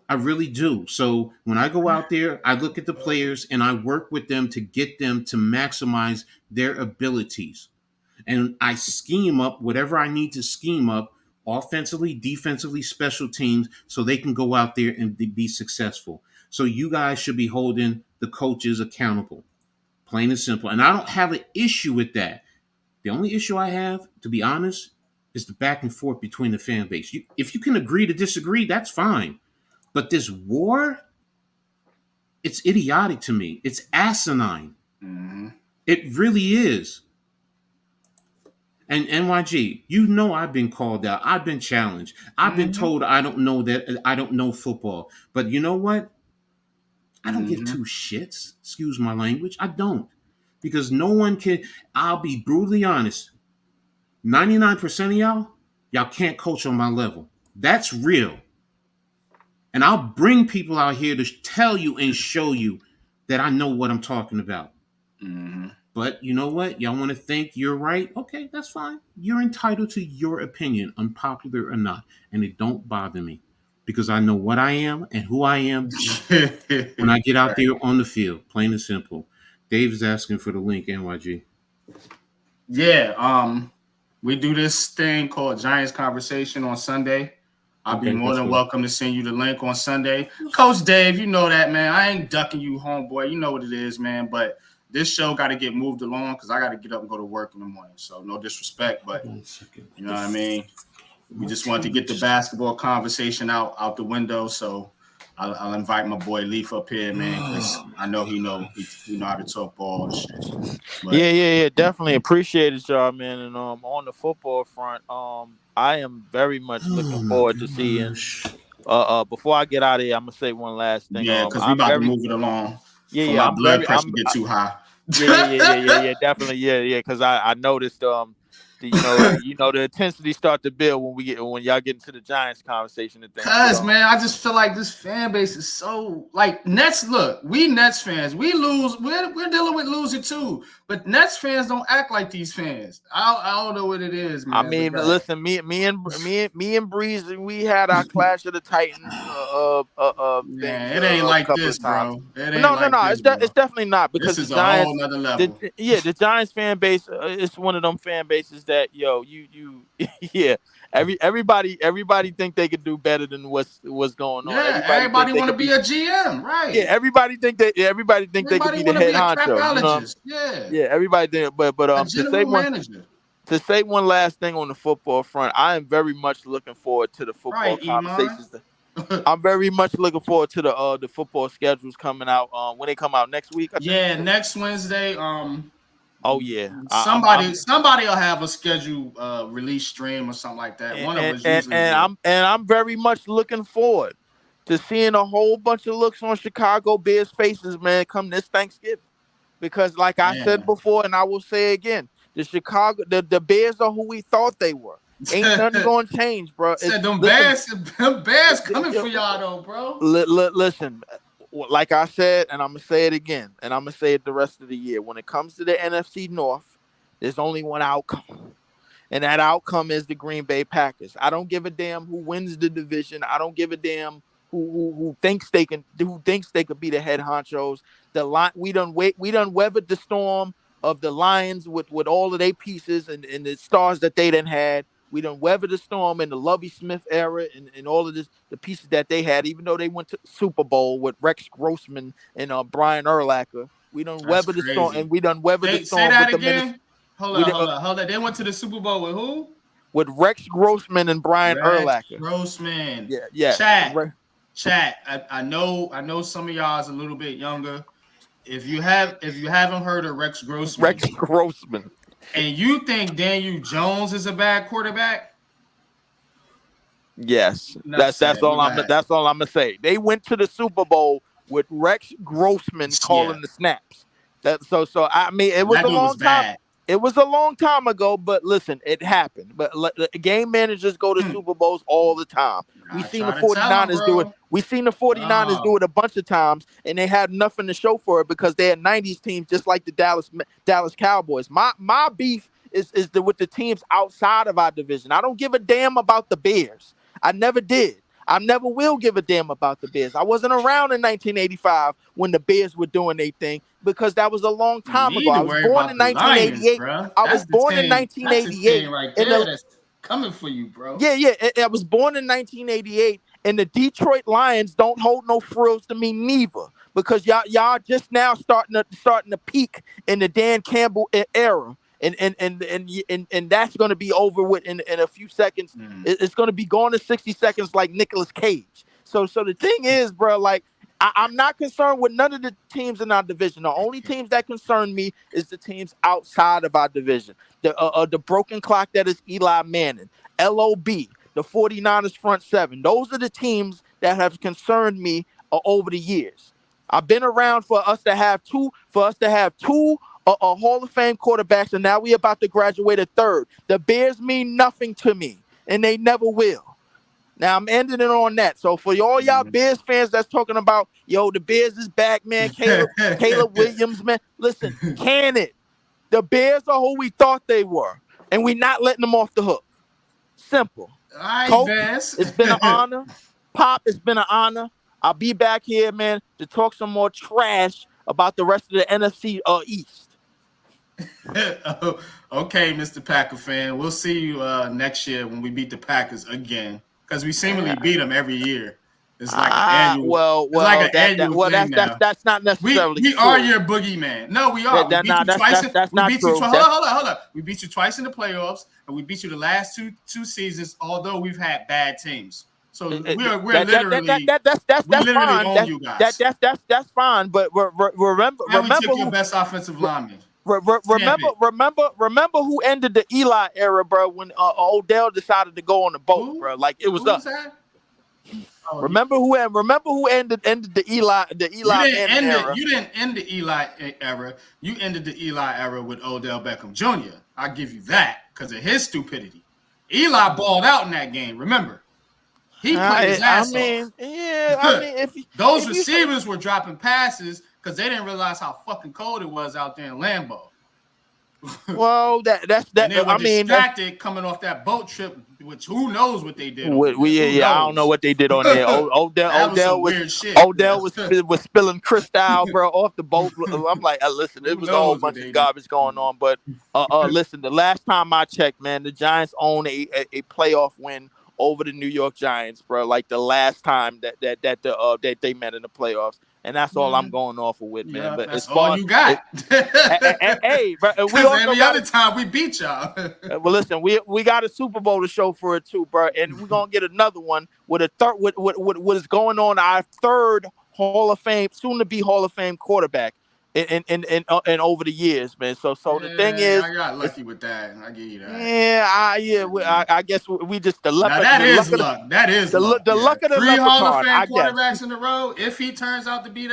I really do. So when I go out there, I look at the players and I work with them to get them to maximize their abilities. And I scheme up whatever I need to scheme up offensively, defensively, special teams, so they can go out there and be successful. So you guys should be holding the coaches accountable. Plain and simple. And I don't have an issue with that. The only issue I have, to be honest, is the back and forth between the fan base. If you can agree to disagree, that's fine. But this war, it's idiotic to me. It's asinine. Mm-hmm. It really is. And NYG, you know I've been called out. I've been challenged. I've been told I don't know football. But you know what? I don't give two shits. Excuse my language. I don't. Because no one can. I'll be brutally honest. 99% of y'all can't coach on my level. That's real. And I'll bring people out here to tell you and show you that I know what I'm talking about. Mm-hmm. But you know what? Y'all want to think you're right? Okay, that's fine. You're entitled to your opinion, unpopular or not. And it don't bother me because I know what I am and who I am when I get out there on the field. Plain and simple. Dave is asking for the link, NYG. Yeah, we do this thing called Giants Conversation on Sunday. I'll be more than welcome to send you the link on Sunday. Coach Dave, you know that, man. I ain't ducking you, homeboy. You know what it is, man. But this show got to get moved along because I got to get up and go to work in the morning. So no disrespect, but you know what I mean? We just wanted to get the basketball conversation out the window. So I'll invite my boy Leaf up here, man, because I know he know how to talk ball and shit. But, yeah. Definitely appreciate it, y'all, man. And on the football front, I am very much looking forward to seeing Before I get out of here, I'm gonna say one last thing. Yeah, because we about to move it along. For my blood pressure get too high. Yeah, definitely, yeah. Because I noticed the intensity start to build when y'all get into the Giants conversation and things. Cause man, I just feel like this fan base is so like Nets. Look, we Nets fans, we lose. We're dealing with losing too. But Nets fans don't act like these fans. I don't know what it is, man. I mean, listen, me and Breeze, we had our Clash of the Titans. Man, it ain't like this, bro. No. It's definitely not, because this is the Giants, a whole nother level. The Giants fan base, it's one of them fan bases that everybody think they could do better than what's going on. Yeah, everybody want to be a GM, right? Yeah, everybody think they could be the head honcho. Yeah, everybody think. But to say one last thing on the football front, I am very much looking forward to the football conversations. I'm very much looking forward to the football schedules coming out when they come out next week. Next Wednesday. Oh yeah, somebody will have a scheduled release stream or something like that. One of us usually. I'm very much looking forward to seeing a whole bunch of looks on Chicago Bears faces, man, come this Thanksgiving, because like I said before, and I will say again, the Bears are who we thought they were. Ain't nothing gonna change, bro. Them Bears coming for y'all though, bro. Listen. Like I said, and I'm going to say it again, and I'm going to say it the rest of the year. When it comes to the NFC North, there's only one outcome, and that outcome is the Green Bay Packers. I don't give a damn who wins the division. I don't give a damn who thinks they could be the head honchos. We done weathered the storm of the Lions with all of their pieces and the stars that they done had. We done weathered the storm in the Lovie Smith era and all of this, the pieces that they had, even though they went to Super Bowl with Rex Grossman and Brian Urlacher. We done weathered the storm, and we done weathered the storm. Say that again? Hold on. They went to the Super Bowl with who? With Rex Grossman and Brian Urlacher. Grossman. Yeah. Chat. I know some of y'all is a little bit younger. If you haven't heard of Rex Grossman. And you think Daniel Jones is a bad quarterback? Yes, that's all I'm gonna say. They went to the Super Bowl with Rex Grossman calling the snaps. I mean, it was a long time. It was a long time ago, but listen, it happened. But game managers go to Super Bowls all the time. We've seen the 49ers do it. We've seen the 49ers do it a bunch of times, and they had nothing to show for it because they had 90s teams just like the Dallas Cowboys. My beef is with the teams outside of our division. I don't give a damn about the Bears. I never did. I never will give a damn about the Bears. I wasn't around in 1985 when the Bears were doing their thing because that was a long time ago. I was born in 1988. I was born in 1988. Right there, that's coming for you, bro. Yeah. I was born in 1988, and the Detroit Lions don't hold no frills to me neither, because y'all just now starting to peak in the Dan Campbell era. And that's going to be over with in a few seconds. It's going to be gone in 60 seconds like Nicolas Cage. So the thing is, bro, like I'm not concerned with none of the teams in our division. The only teams that concern me is the teams outside of our division. The broken clock that is Eli Manning, LOB, the 49ers front seven. Those are the teams that have concerned me over the years. I've been around for us to have two Hall of Fame quarterbacks, and now we about to graduate a third. The Bears mean nothing to me, and they never will. Now, I'm ending it on that. So for all y'all Bears fans that's talking about, the Bears is back, man, Caleb Williams, man, listen, can it? The Bears are who we thought they were, and we're not letting them off the hook. Simple. Coach, it's been an honor. Pop, it's been an honor. I'll be back here, man, to talk some more trash about the rest of the NFC East. Okay, Mr. Packer fan. We'll see you next year when we beat the Packers again, because we seemingly beat them every year. It's like an annual. That's not necessarily. We are your boogeyman. No, we are. That's not true. Hold up. We beat you twice in the playoffs, and we beat you the last two seasons. Although we've had bad teams. So we're literally own you guys. That's fine. But remember your best offensive lineman. Remember who ended the Eli era, bro? When Odell decided to go on the boat, bro. Like it was us. Remember who ended the Eli Manning era. You didn't end the Eli era. You ended the Eli era with Odell Beckham Jr. I give you that because of his stupidity. Eli balled out in that game. Remember, he played his ass off. Yeah, I mean, if those receivers were dropping passes because they didn't realize how fucking cold it was out there in Lambeau. Well, that's and they were distracted coming off that boat trip, which who knows what they did. I don't know what they did on there. Odell was spilling Cristal, bro, off the boat. I'm like, listen, it was a whole bunch of garbage going on. But listen, the last time I checked, man, the Giants own a playoff win over the New York Giants, bro. Like the last time that they met in the playoffs. And that's all I'm going off of with, man. Yeah, but that's all you got. Hey, bro, we also every other time we beat y'all. Well, listen, we got a Super Bowl to show for it too, bro, and we're gonna get another one with a third. What is going on? Our third Hall of Fame, soon to be Hall of Fame quarterback. And over the years, man. So the thing is, I got lucky with that. I give you that. I guess we just the luck. Now that is luck. That is the luck of the 3 Hall of Fame quarterbacks in a row. If he turns out to be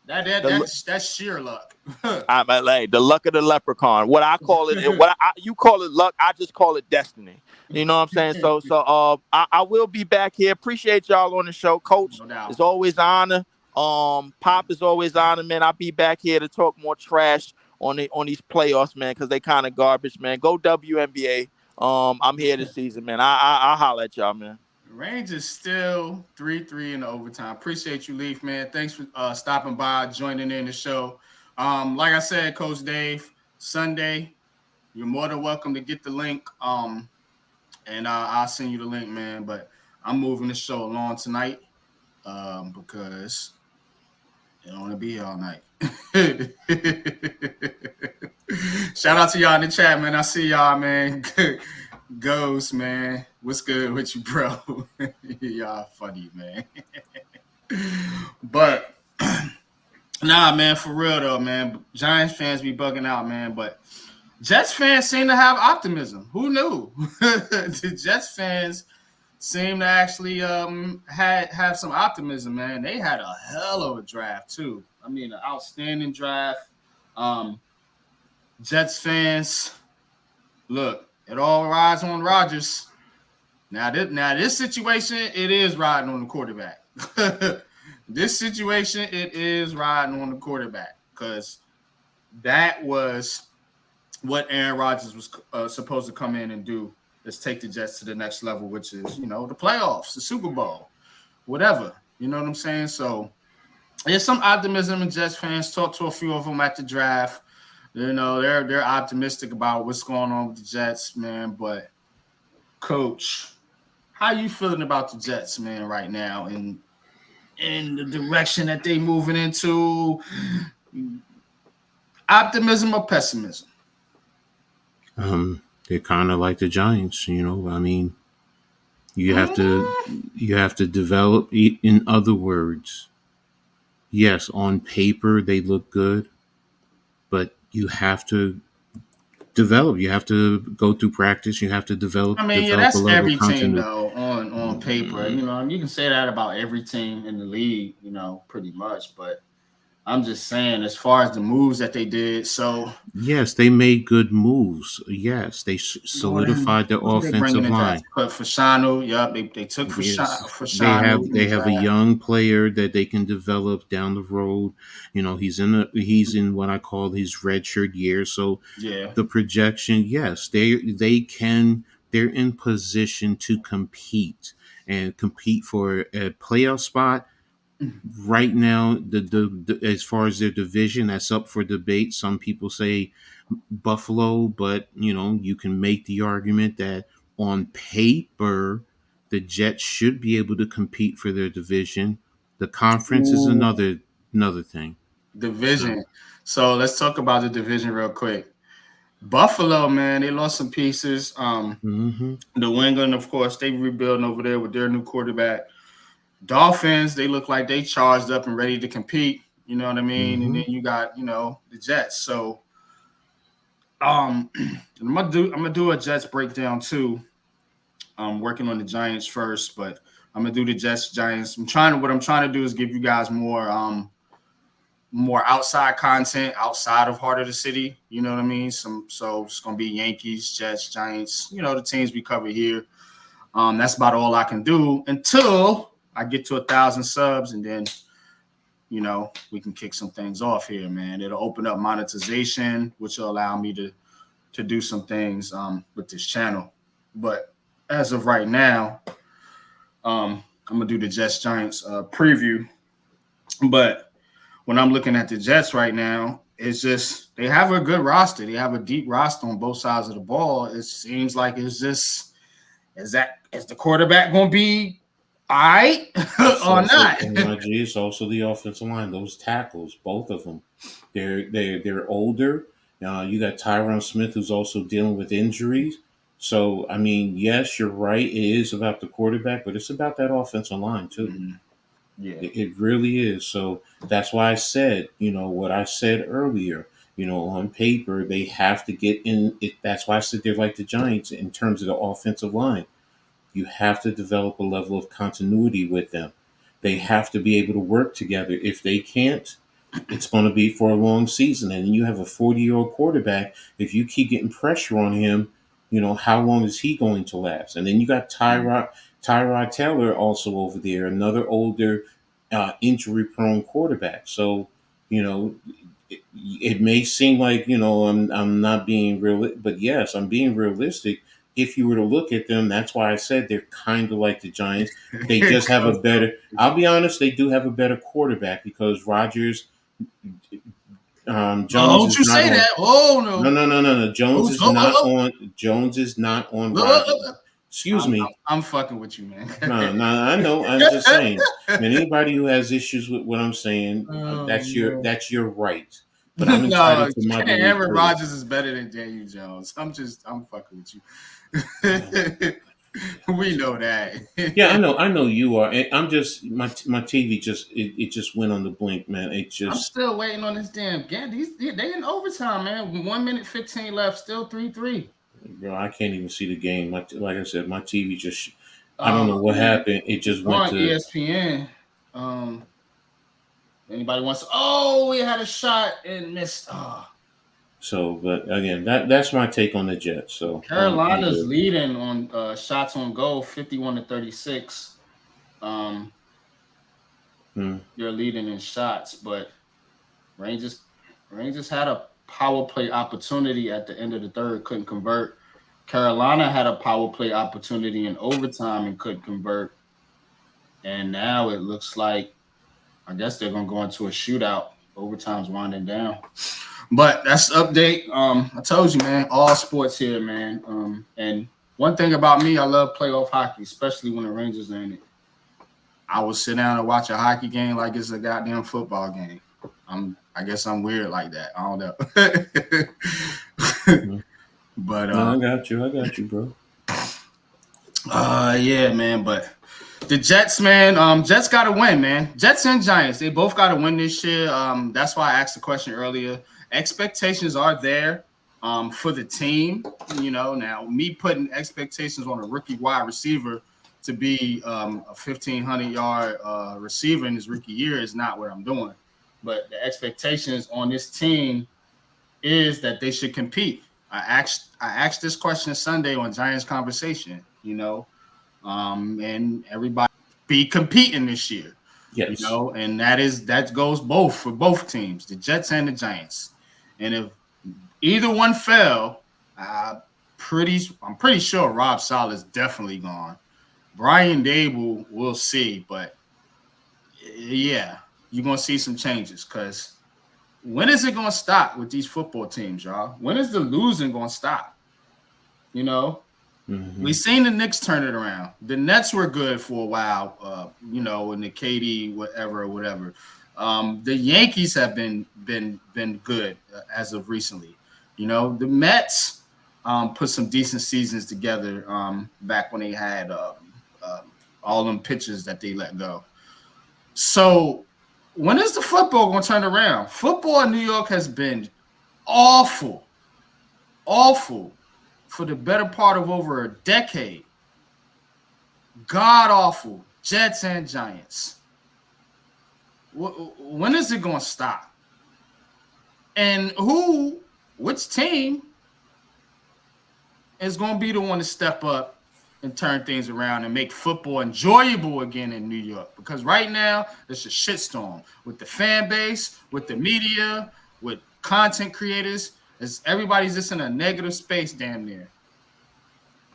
that's sheer luck. I'm like the luck of the leprechaun. What I call it, you call it luck. I just call it destiny. You know what I'm saying? So I will be back here. Appreciate y'all on the show, Coach. It's always an honor. Pop is always on, man. I'll be back here to talk more trash on these playoffs, man, because they kind of garbage, man. Go WNBA. I'm here this season, man. I'll holler at y'all, man. Rangers still 3-3 in the overtime. Appreciate you, Leaf, man. Thanks for stopping by, joining in the show. Like I said, Coach Dave, Sunday, you're more than welcome to get the link. And I'll send you the link, man. But I'm moving the show along tonight because I don't want to be here all night. Shout out to y'all in the chat, man. I see y'all, man. Ghost, man. What's good with you, bro? Y'all funny, man. But nah, man, for real though, man. Giants fans be bugging out, man. But Jets fans seem to have optimism. Who knew? The Jets fans seem to actually have some optimism, man. They had a hell of a draft too. I mean, an outstanding draft. Jets fans, look, it all rides on Rodgers. Now this situation, it is riding on the quarterback. This situation, it is riding on the quarterback because that was what Aaron Rodgers was supposed to come in and do. Let's take the Jets to the next level, which is, the playoffs, the Super Bowl, whatever. You know what I'm saying? So there's some optimism in Jets fans. Talked to a few of them at the draft. They're optimistic about what's going on with the Jets, man. But, Coach, how you feeling about the Jets, man, right now and in the direction that they moving into? Optimism or pessimism? They're kind of like the Giants, I mean, you have to develop. In other words, yes, on paper they look good, but you have to develop. You have to go through practice. You have to develop. I mean, that's every team though on paper. You can say that about every team in the league, pretty much. But I'm just saying, as far as the moves that they did, so yes, they made good moves. Yes, they solidified their offensive line. But Fashanu, they took Fashanu. They have a young player that they can develop down the road. He's in what I call his redshirt year. So the projection, yes, they're in position to compete for a playoff spot. Right now, the as far as their division, that's up for debate. Some people say Buffalo, but you can make the argument that on paper the Jets should be able to compete for their division. The conference is another thing. Division. So let's talk about the division real quick. Buffalo, man, they lost some pieces. New England, of course, they rebuilding over there with their new quarterback. Dolphins, they look like they charged up and ready to compete. You know what I mean? And then you got, the Jets. So I'm gonna do a Jets breakdown too. I'm working on the Giants first, but I'm gonna do the Jets Giants. What I'm trying to do is give you guys more outside content outside of heart of the city. You know what I mean? So it's gonna be Yankees, Jets, Giants. You know, the teams we cover here. That's about all I can do until I get to 1,000 subs, and then you know we can kick some things off here, man. It'll open up monetization, which will allow me to do some things with this channel. But as of right now, I'm gonna do the Jets Giants preview. But when I'm looking at the Jets right now, it's just they have a good roster. They have a deep roster on both sides of the ball. It seems like it's just is the quarterback gonna be all right or not? It's also the offensive line. Those tackles, both of them, they're older. You got Tyron Smith, who's also dealing with injuries. So, I mean, yes, you're right. It is about the quarterback, but it's about that offensive line too. Mm-hmm. Yeah, it really is. So that's why I said, what I said earlier. On paper, they have to get in. That's why I said they're like the Giants in terms of the offensive line. You have to develop a level of continuity with them. They have to be able to work together. If they can't, it's going to be for a long season. And you have a 40-year-old quarterback. If you keep getting pressure on him, how long is he going to last? And then you got Tyrod Taylor also over there, another older, injury-prone quarterback. So, it may seem like, I'm not being real, but yes, I'm being realistic. If you were to look at them, that's why I said they're kind of like the Giants. They just have a better, I'll be honest, they do have a better quarterback because Rodgers, Jones don't you say that? Oh no. No. Jones is not on Rodgers. Excuse me. I'm fucking with you, man. No, I know. I'm just saying. And anybody who has issues with what I'm saying, that's your right. But I'm entitled to my belief. Aaron Rodgers is better than Daniel Jones. I'm fucking with you. We know that. Yeah, I know you are. I'm just my TV just went on the blink, man. I'm still waiting on this damn game. They in overtime, man. 1 minute 15 left, still 3-3. Bro, I can't even see the game. Like I said, my TV just I don't know what happened. It just went to ESPN. Anybody wants? Oh, we had a shot and missed. Oh. So, but again, that's my take on the Jets. So Carolina's leading on shots on goal, 51-36. You're leading in shots, but Rangers had a power play opportunity at the end of the third, couldn't convert. Carolina had a power play opportunity in overtime and couldn't convert. And now it looks like, I guess they're going to go into a shootout. Overtime's winding down. But that's the update. I told you, man, all sports here, man. And one thing about me, I love playoff hockey, especially when the Rangers are in it. I will sit down and watch a hockey game like it's a goddamn football game. I guess I'm weird like that. I don't know. But no, I got you, bro. Yeah, man. But the Jets, man, Jets got to win, man. Jets and Giants, they both got to win this year. That's why I asked the question earlier. Expectations are there for the team. Now me putting expectations on a rookie wide receiver to be a 1,500-yard receiver in his rookie year is not what I'm doing. But the expectations on this team is that they should compete. I asked this question Sunday on Giants Conversation, and everybody be competing this year. Yes. And that goes both for both teams, the Jets and the Giants. And if either one fell, I'm pretty sure Rob Saleh's definitely gone. Brian Dable, we'll see, but yeah, you're gonna see some changes because when is it gonna stop with these football teams, y'all? When is the losing gonna stop? We've seen the Knicks turn it around. The Nets were good for a while, in the KD whatever. The Yankees have been good as of recently. The Mets put some decent seasons together back when they had all them pitchers that they let go. So when is the football going to turn around? Football in New York has been awful for the better part of over a decade. God awful. Jets and Giants. When is it going to stop? And which team is going to be the one to step up and turn things around and make football enjoyable again in New York? Because right now, it's a shitstorm with the fan base, with the media, with content creators. Everybody's just in a negative space damn near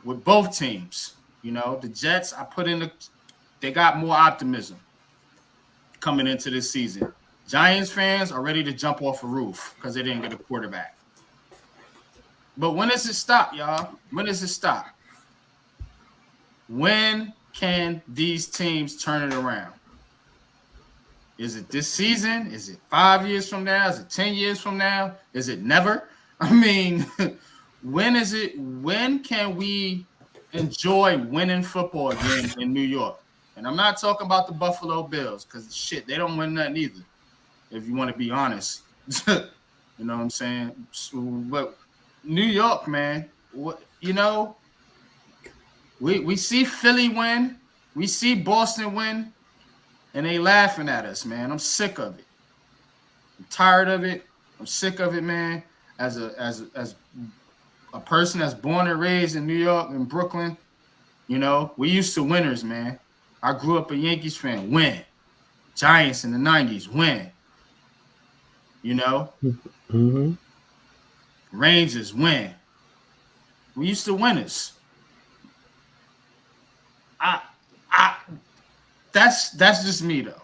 with both teams. The Jets, they got more optimism coming into this season. Giants fans are ready to jump off a roof because they didn't get a quarterback. But when does it stop, y'all? When does it stop? When can these teams turn it around? Is it this season? Is it 5 years from now? Is it 10 years from now? Is it never? I mean, when can we enjoy winning football again in New York? And I'm not talking about the Buffalo Bills because shit, they don't win nothing either. If you want to be honest, you know what I'm saying? But New York, man, we see Philly win, we see Boston win, and they laughing at us, man. I'm sick of it. I'm tired of it. I'm sick of it, man. As a person that's born and raised in New York and Brooklyn, we used to winners, man. I grew up a Yankees fan. Win. Giants in the 90s. Win. Mm-hmm. Rangers. Win. We used to winners. That's just me though.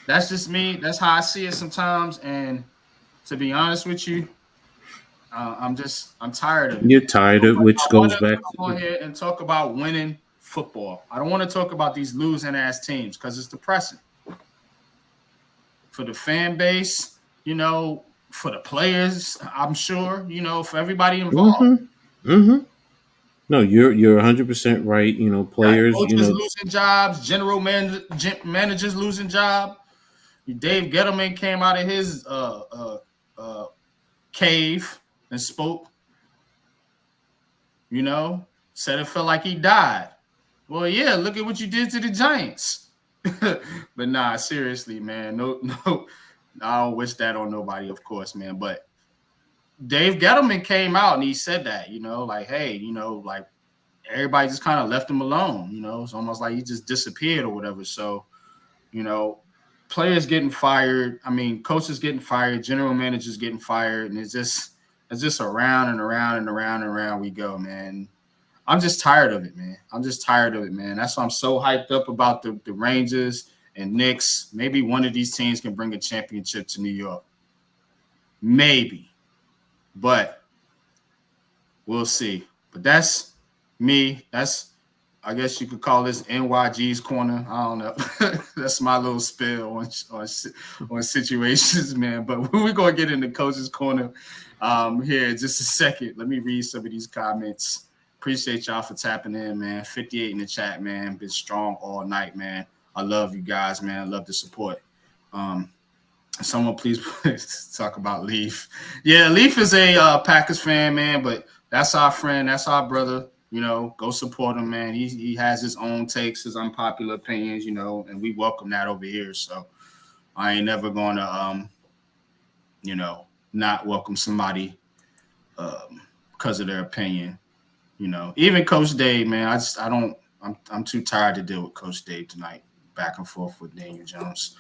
That's just me. That's how I see it sometimes. And to be honest with you, I'm tired of it. You're tired of it, which goes back to come on here and talk about winning football. I don't want to talk about these losing ass teams because it's depressing for the fan base, for the players, I'm sure, for everybody involved. Mm-hmm. Mm-hmm. No, you're 100% right. Players, coaches losing jobs, general managers losing jobs. Dave Gettleman came out of his cave and spoke. Said it felt like he died. Well, yeah, look at what you did to the Giants. But nah, seriously, man, no, I don't wish that on nobody, of course, man. But Dave Gettleman came out and he said that, like, hey, like everybody just kind of left him alone. It's almost like he just disappeared or whatever. So, players getting fired. I mean, coaches getting fired, general managers getting fired, and it's just around and around and around and around we go, man. I'm just tired of it, man. That's why I'm so hyped up about the Rangers and Knicks. Maybe one of these teams can bring a championship to New York. Maybe. But we'll see. But that's me. I guess you could call this NYG's corner. I don't know. That's my little spill on situations, man. But we're going to get into Coach's Corner here in just a second. Let me read some of these comments. Appreciate y'all for tapping in, man. 58 in the chat, man. Been strong all night, man. I love you guys, man. I love the support. Someone please talk about Leaf. Yeah, Leaf is a Packers fan, man, but that's our friend. That's our brother. Go support him, man. He has his own takes, his unpopular opinions, and we welcome that over here. So I ain't never going to, not welcome somebody because of their opinion. Even Coach Dave, man, I'm too tired to deal with Coach Dave tonight, back and forth with Daniel Jones.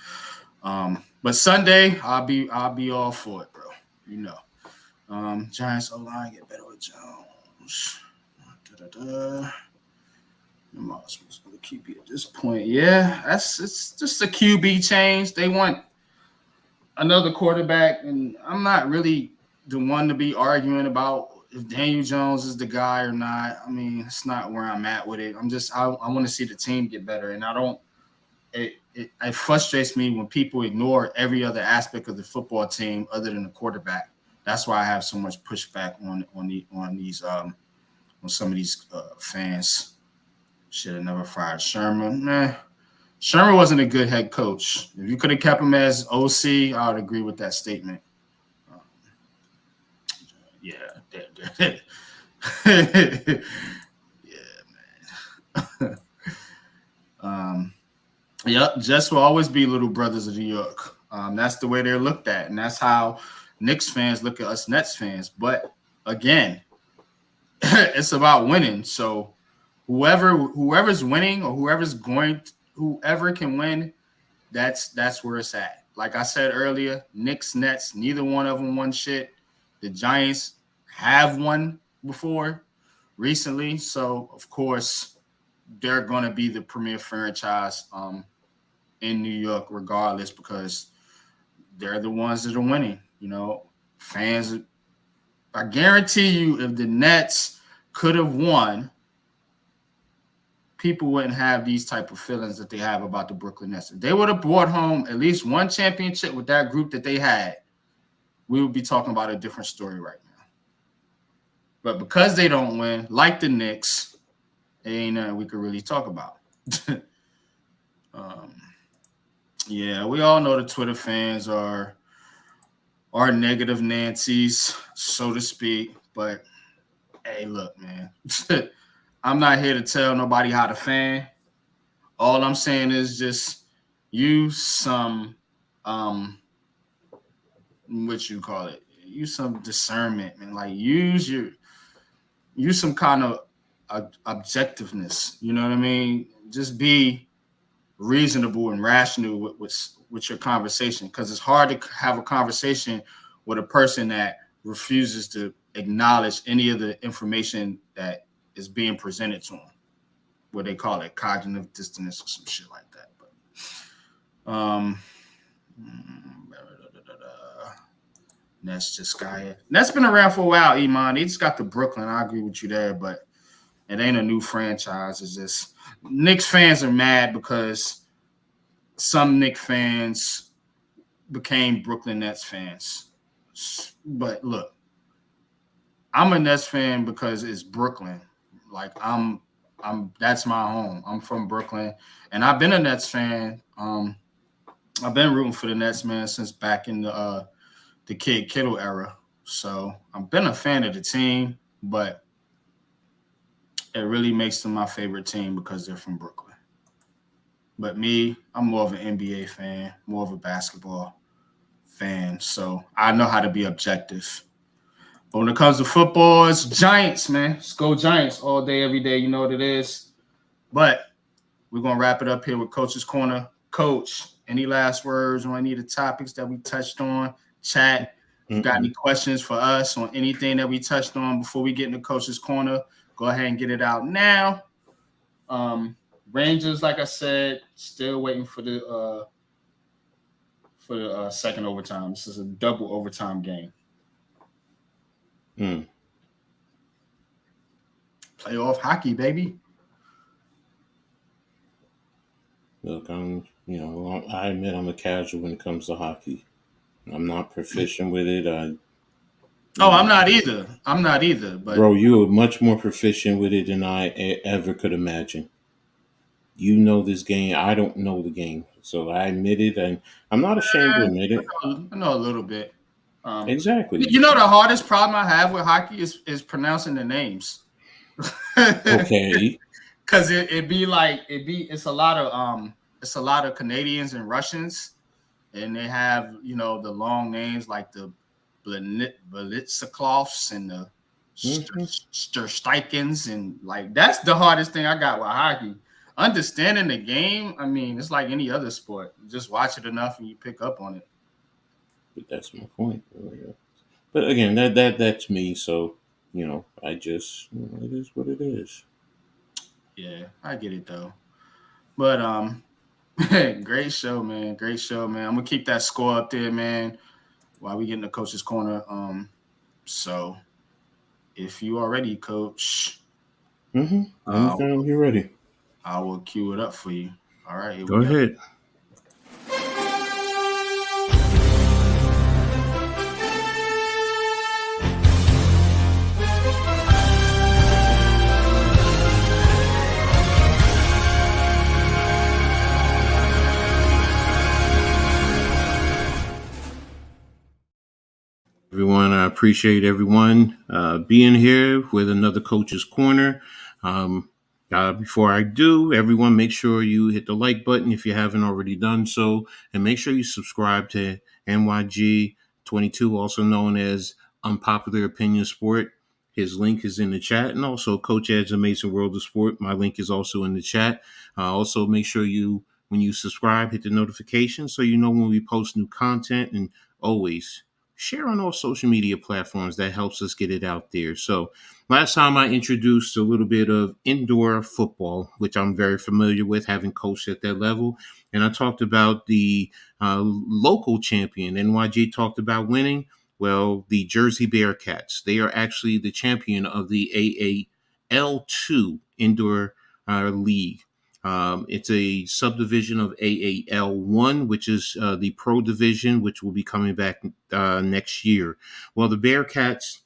But Sunday, I'll be all for it, bro. Giants O-line get better with Jones. I'm supposed to keep you at this point. Yeah, it's just a QB change. They want another quarterback, and I'm not really the one to be arguing about if Daniel Jones is the guy or not. I mean, it's not where I'm at with it. I want to see the team get better, and it frustrates me when people ignore every other aspect of the football team other than the quarterback. That's why I have so much pushback on some of these fans. Should have never fired Sherman. Man, Sherman wasn't a good head coach. If you could have kept him as OC, I would agree with that statement. Yeah, yeah, man. Yep, Jets will always be little brothers of New York. That's the way they're looked at, and that's how Knicks fans look at us Nets fans. But again, it's about winning. So whoever's winning or whoever can win, that's where it's at. Like I said earlier, Knicks, Nets, neither one of them won shit. The Giants have won before recently, so of course they're going to be the premier franchise in New York regardless because they're the ones that are winning. You know, fans. I guarantee you, if the Nets could have won, people wouldn't have these type of feelings that they have about the Brooklyn Nets. If they would have brought home at least one championship with that group that they had, we would be talking about a different story right now. But because they don't win, like the Knicks, it ain't nothing we could really talk about. Yeah, we all know the Twitter fans are negative Nancy's, so to speak. But hey, look, man, I'm not here to tell nobody how to fan. All I'm saying is just use some what you call it, use some discernment, man. Like use some kind of objectiveness. You know what I mean? Just be reasonable and rational with your conversation, because it's hard to have a conversation with a person that refuses to acknowledge any of the information that is being presented to them. What they call it, cognitive dissonance or some shit like that. But Nets just got here. Nets been around for a while, Iman. They just got to Brooklyn. I agree with you there, but it ain't a new franchise. It's just Knicks fans are mad because some Knicks fans became Brooklyn Nets fans. But look, I'm a Nets fan because it's Brooklyn. Like I'm that's my home. I'm from Brooklyn, and I've been a Nets fan. I've been rooting for the Nets, man, since back in the Kid Kittle era. So I've been a fan of the team, but it really makes them my favorite team because they're from Brooklyn. But me, I'm more of an NBA fan, more of a basketball fan. So I know how to be objective. But when it comes to football, it's Giants, man. Let's go Giants all day, every day. You know what it is. But we're going to wrap it up here with Coach's Corner. Coach, any last words on any of the topics that we touched on? Chat. If you got any questions for us on anything that we touched on before we get into Coach's Corner, go ahead and get it out now. Rangers, like I said, still waiting for the second overtime. This is a double overtime game. Playoff hockey, baby. Look, I admit I'm a casual when it comes to hockey. I'm not proficient with it. I'm not either. But bro, you are much more proficient with it than I ever could imagine. You know this game. I don't know the game, so I admit it, and I'm not ashamed to admit it. I know a little bit. Exactly. You know, the hardest problem I have with hockey is pronouncing the names. Okay. Because it's a lot of Canadians and Russians, and they have, you know, the long names like the Belitsiklovs and the Stursteikens, and like that's the hardest thing I got with hockey. Understanding the game, I mean, it's like any other sport. You just watch it enough and you pick up on it. But that's my point. But again, that's me. So, you know, I just, it is what it is. Yeah, I get it though. But great show, man. Great show, man. I'm gonna keep that score up there, man, while we get in the Coach's Corner. So if you are ready, Coach. Anytime you're ready, I will cue it up for you. All right, here go ahead. Everyone, I appreciate everyone being here with another Coach's Corner. Before I do, everyone, make sure you hit the like button if you haven't already done so, and make sure you subscribe to NYG22, also known as Unpopular Opinion Sport. His link is in the chat, and also Coach Ed's Amazing World of Sport. My link is also in the chat. Also, make sure when you subscribe, hit the notification so you know when we post new content, and always share on all social media platforms. That helps us get it out there. So last time I introduced a little bit of indoor football, which I'm very familiar with, having coached at that level. And I talked about the local champion. NYG talked about winning. Well, the Jersey Bearcats, they are actually the champion of the AAL2 indoor league. It's a subdivision of AAL1, which is the pro division, which will be coming back next year. Well, the Bearcats,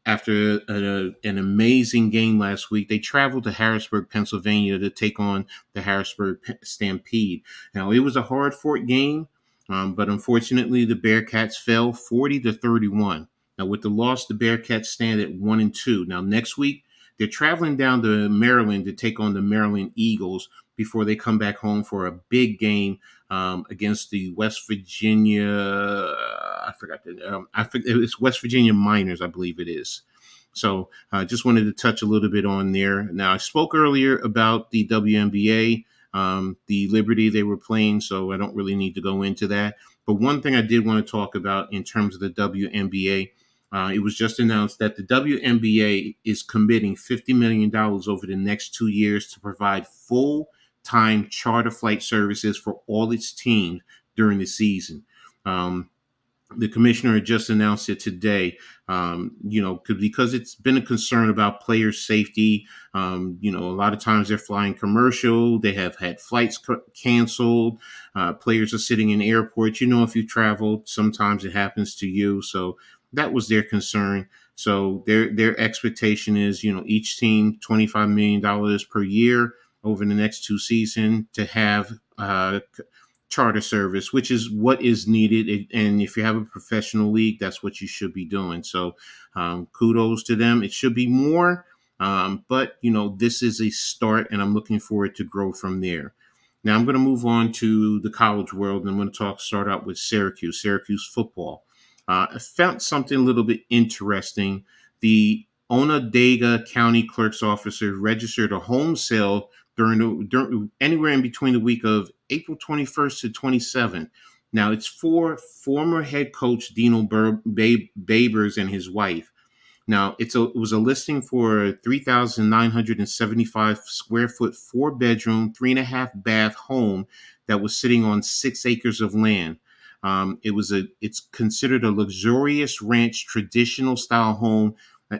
after an amazing game last week, they traveled to Harrisburg, Pennsylvania to take on the Harrisburg Stampede. Now, it was a hard-fought game, but unfortunately, the Bearcats fell 40-31. Now, with the loss, the Bearcats stand at 1-2. Now, next week, they're traveling down to Maryland to take on the Maryland Eagles before they come back home for a big game against the West Virginia. It's West Virginia Miners, I believe it is. So I just wanted to touch a little bit on there. Now, I spoke earlier about the WNBA, the Liberty they were playing, so I don't really need to go into that. But one thing I did want to talk about in terms of the WNBA, it was just announced that the WNBA is committing $50 million over the next 2 years to provide full-time charter flight services for all its teams during the season. The commissioner just announced it today, because it's been a concern about player safety. A lot of times they're flying commercial. They have had flights canceled. Players are sitting in airports. If you travel, sometimes it happens to you. So that was their concern. So their expectation is, each team $25 million per year over the next 2 seasons to have charter service, which is what is needed. And if you have a professional league, that's what you should be doing. So kudos to them. It should be more, but this is a start, and I'm looking forward to grow from there. Now I'm going to move on to the college world, and I'm going to start out with Syracuse football. I found something a little bit interesting. The Onondaga County Clerk's Officer registered a home sale during anywhere in between the week of April 21st to 27th. Now, it's for former head coach Dino Babers and his wife. Now, it was a listing for a 3,975 square foot, 4-bedroom, 3.5 bath home that was sitting on 6 acres of land. It's considered a luxurious ranch, traditional style home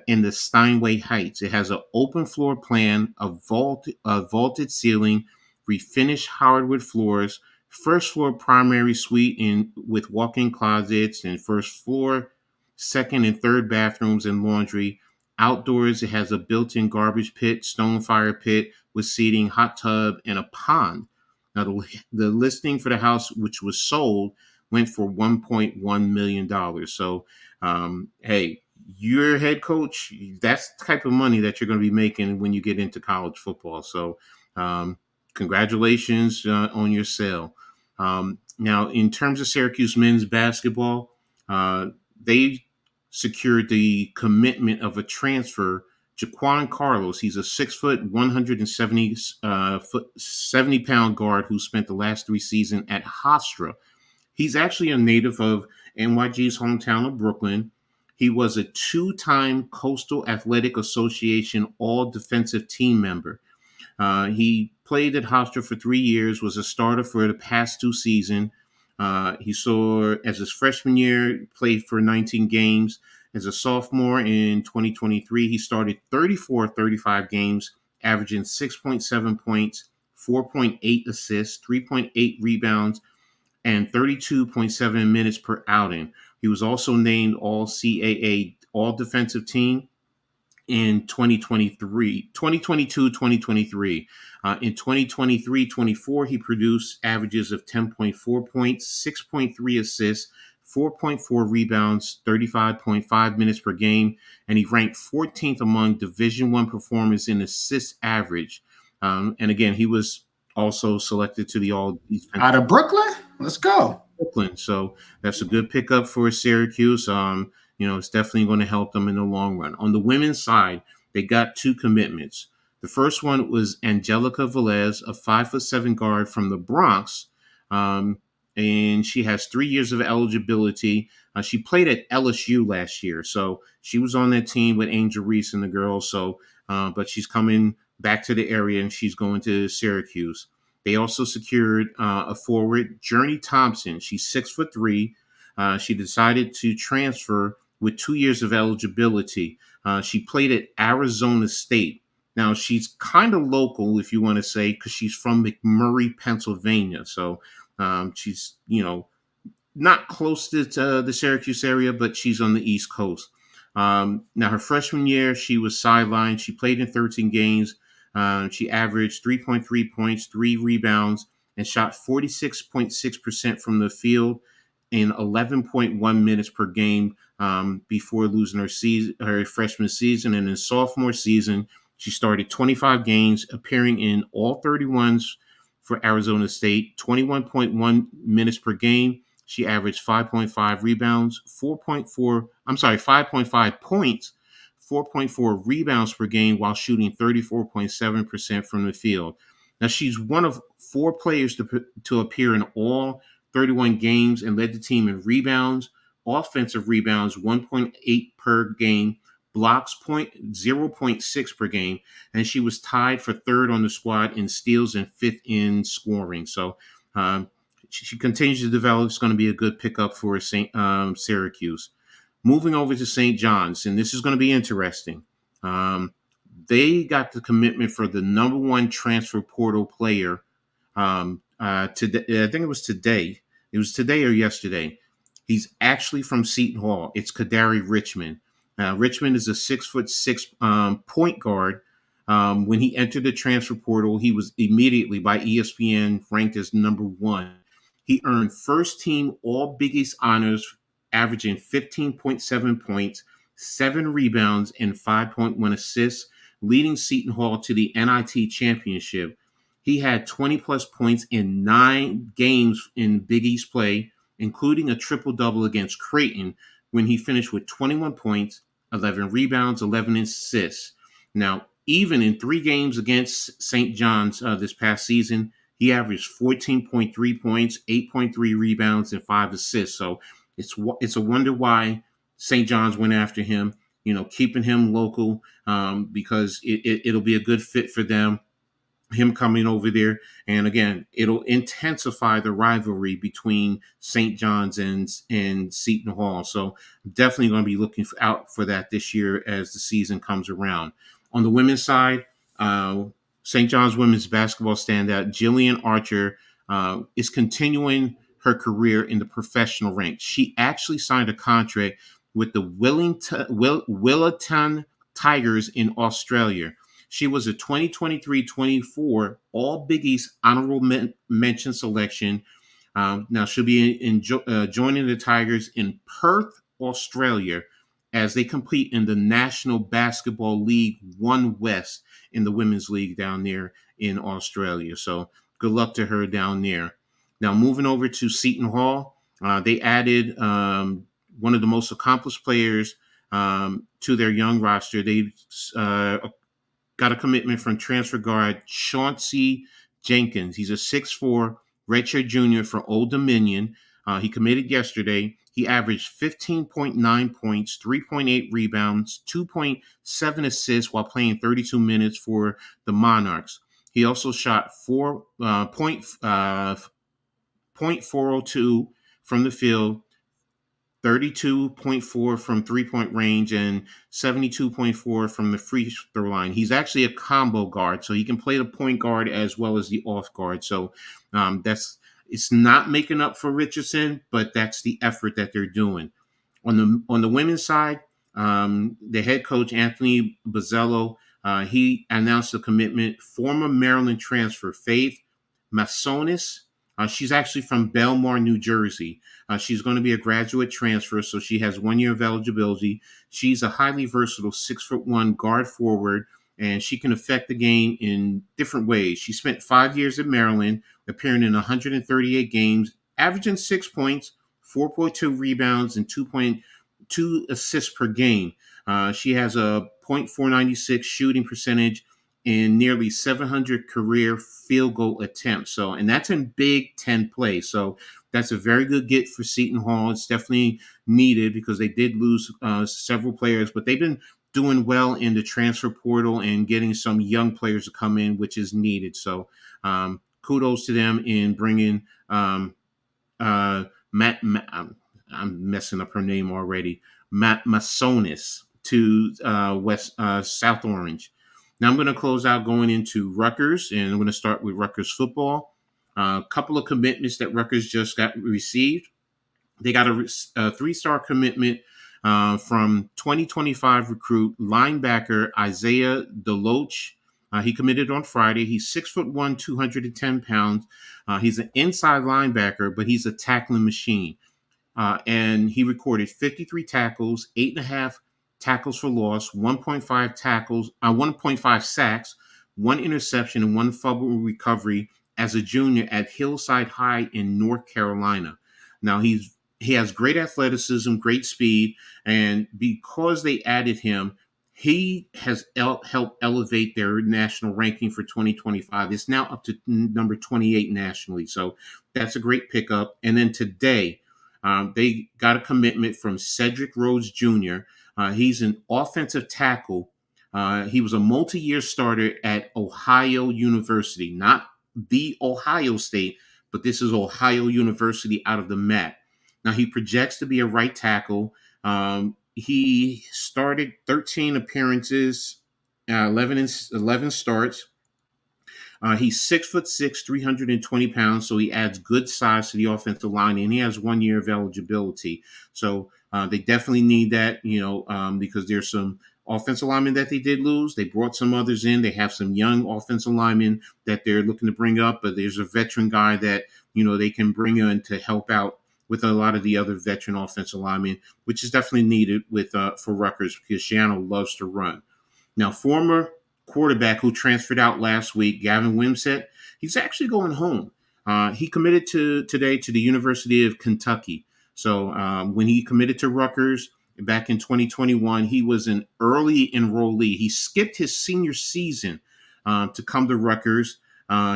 in the Steinway Heights. It has an open floor plan, a vaulted ceiling, refinished hardwood floors, first floor primary suite with walk-in closets, and first floor, second and third bathrooms and laundry. Outdoors, it has a built-in garbage pit, stone fire pit with seating, hot tub, and a pond. Now, the listing for the house, which was sold, went for $1.1 million. So, hey, you're a head coach, that's the type of money that you're going to be making when you get into college football. So congratulations on your sale. Now, in terms of Syracuse men's basketball, they secured the commitment of a transfer, Jaquan Carlos. He's a 6', 170-pound guard who spent the last 3 seasons at Hofstra. He's actually a native of NYG's hometown of Brooklyn. He was a 2-time Coastal Athletic Association All-Defensive Team member. He played at Hofstra for 3 years, was a starter for the past 2 seasons. He saw, as his freshman year, played for 19 games. As a sophomore in 2023, he started 35 games, averaging 6.7 points, 4.8 assists, 3.8 rebounds, and 32.7 minutes per outing. He was also named All-CAA All-Defensive Team in 2022-2023. In 2023-24, he produced averages of 10.4 points, 6.3 assists, 4.4 rebounds, 35.5 minutes per game, and he ranked 14th among Division I performers in assist average. And again, he was also selected to the All-Defensive out of Brooklyn. Let's go. Brooklyn. So that's a good pickup for Syracuse. It's definitely going to help them in the long run. On the women's side, they got 2 commitments. The first one was Angelica Velez, a 5'7" guard from the Bronx. And she has 3 years of eligibility. She played at LSU last year, so she was on that team with Angel Reese and the girls. So, but she's coming back to the area, and she's going to Syracuse. They also secured a forward, Journey Thompson. She's 6'3". She decided to transfer with 2 years of eligibility. She played at Arizona State. Now, she's kind of local, if you want to say, because she's from McMurray, Pennsylvania. So she's, not close to the Syracuse area, but she's on the East Coast. Now, her freshman year, she was sidelined. She played in 13 games. She averaged 3.3 points, 3 rebounds, and shot 46.6% from the field in 11.1 minutes per game before losing her freshman season. And in sophomore season, she started 25 games, appearing in all 31s for Arizona State, 21.1 minutes per game. She averaged 5.5 rebounds, 5.5 points, 4.4 rebounds per game while shooting 34.7% from the field. Now, she's one of 4 players to appear in all 31 games and led the team in rebounds, offensive rebounds 1.8 per game, blocks 0.6 per game, and she was tied for 3rd on the squad in steals and 5th in scoring. So she continues to develop. It's going to be a good pickup for Syracuse. Moving over to St. John's, and this is going to be interesting. They got the commitment for the number 1 transfer portal player today. I think it was today. It was today or yesterday. He's actually from Cityn Hall. It's Kadari Richmond. Richmond is a 6'6" point guard. When he entered the transfer portal, he was immediately by ESPN ranked as number 1. He earned first team All Big East honors, averaging 15.7 points, 7 rebounds, and 5.1 assists, leading Cityn Hall to the NIT championship. He had 20-plus points in 9 games in Big East play, including a triple-double against Creighton, when he finished with 21 points, 11 rebounds, 11 assists. Now, even in 3 games against St. John's this past season, he averaged 14.3 points, 8.3 rebounds, and 5 assists. So it's a wonder why St. John's went after him, keeping him local because it'll be a good fit for them, him coming over there. And again, it'll intensify the rivalry between St. John's and Cityn Hall. So I'm definitely going to be looking out for that this year as the season comes around. On the women's side, St. John's women's basketball standout Jillian Archer is continuing her career in the professional ranks. She actually signed a contract with the Willetton Tigers in Australia. She was a 2023-24 All Big East honorable mention selection. Now she'll be joining the Tigers in Perth, Australia, as they compete in the National Basketball League 1 West in the Women's League down there in Australia. So good luck to her down there. Now moving over to Cityn Hall, they added one of the most accomplished players to their young roster. They got a commitment from transfer guard Chauncey Jenkins. He's a 6'4", redshirt junior for Old Dominion. He committed yesterday. He averaged 15.9 points, 3.8 rebounds, 2.7 assists while playing 32 minutes for the Monarchs. He also shot 4.402 from the field, 32.4 from three-point range, and 72.4 from the free throw line. He's actually a combo guard, so he can play the point guard as well as the off guard. So it's not making up for Richardson, but that's the effort that they're doing. On the women's side, the head coach, Anthony Bozzello, he announced a commitment. Former Maryland transfer Faith Massonis She's actually from Belmar, New Jersey. She's going to be a graduate transfer, so she has 1 year of eligibility. She's a highly versatile 6'1" guard forward, and she can affect the game in different ways. She spent 5 years at Maryland, appearing in 138 games, averaging 6 points, 4.2 rebounds, and 2.2 assists per game. She has a .496 shooting percentage in nearly 700 career field goal attempts. So, and that's in Big Ten play. So that's a very good get for Seton Hall. It's definitely needed because they did lose several players, but they've been doing well in the transfer portal and getting some young players to come in, which is needed. So kudos to them in bringing Matt, I'm messing up her name already, Matt Masonis to South Orange. Now I'm going to close out going into Rutgers, and I'm going to start with Rutgers football. A couple of commitments that Rutgers just got received. They got a 3-star commitment from 2025 recruit linebacker Isaiah Deloach. He committed on Friday. He's 6'1", 210 pounds. He's an inside linebacker, but he's a tackling machine. And he recorded 53 tackles, 8.5 tackles for loss, 1.5 sacks, 1 interception, and 1 fumble recovery as a junior at Hillside High in North Carolina. Now he has great athleticism, great speed, and because they added him, he has helped elevate their national ranking for 2025. It's now up to number 28 nationally, so that's a great pickup. And then today, they got a commitment from Cedric Rhodes Jr. He's an offensive tackle. He was a multi-year starter at Ohio University, not the Ohio State, but this is Ohio University out of the MAC. Now, he projects to be a right tackle. He started 13 appearances, 11 starts. He's 6'6", 320 pounds, so he adds good size to the offensive line, and he has 1 year of eligibility. So they definitely need that, because there's some offensive linemen that they did lose. They brought some others in. They have some young offensive linemen that they're looking to bring up, but there's a veteran guy that, they can bring in to help out with a lot of the other veteran offensive linemen, which is definitely needed for Rutgers because Shiano loves to run. Now, former quarterback who transferred out last week, Gavin Wimsatt, he's actually going home. He committed today to the University of Kentucky. So when he committed to Rutgers back in 2021, he was an early enrollee. He skipped his senior season to come to Rutgers.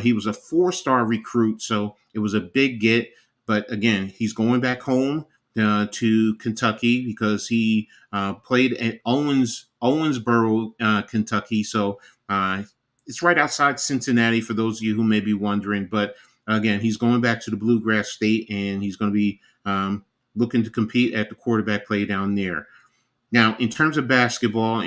He was a 4-star recruit, so it was a big get. But again, he's going back home to Kentucky because he played at Owensboro, Kentucky. So it's right outside Cincinnati for those of you who may be wondering. But again, he's going back to the Bluegrass State, and he's going to be looking to compete at the quarterback play down there. Now, in terms of basketball,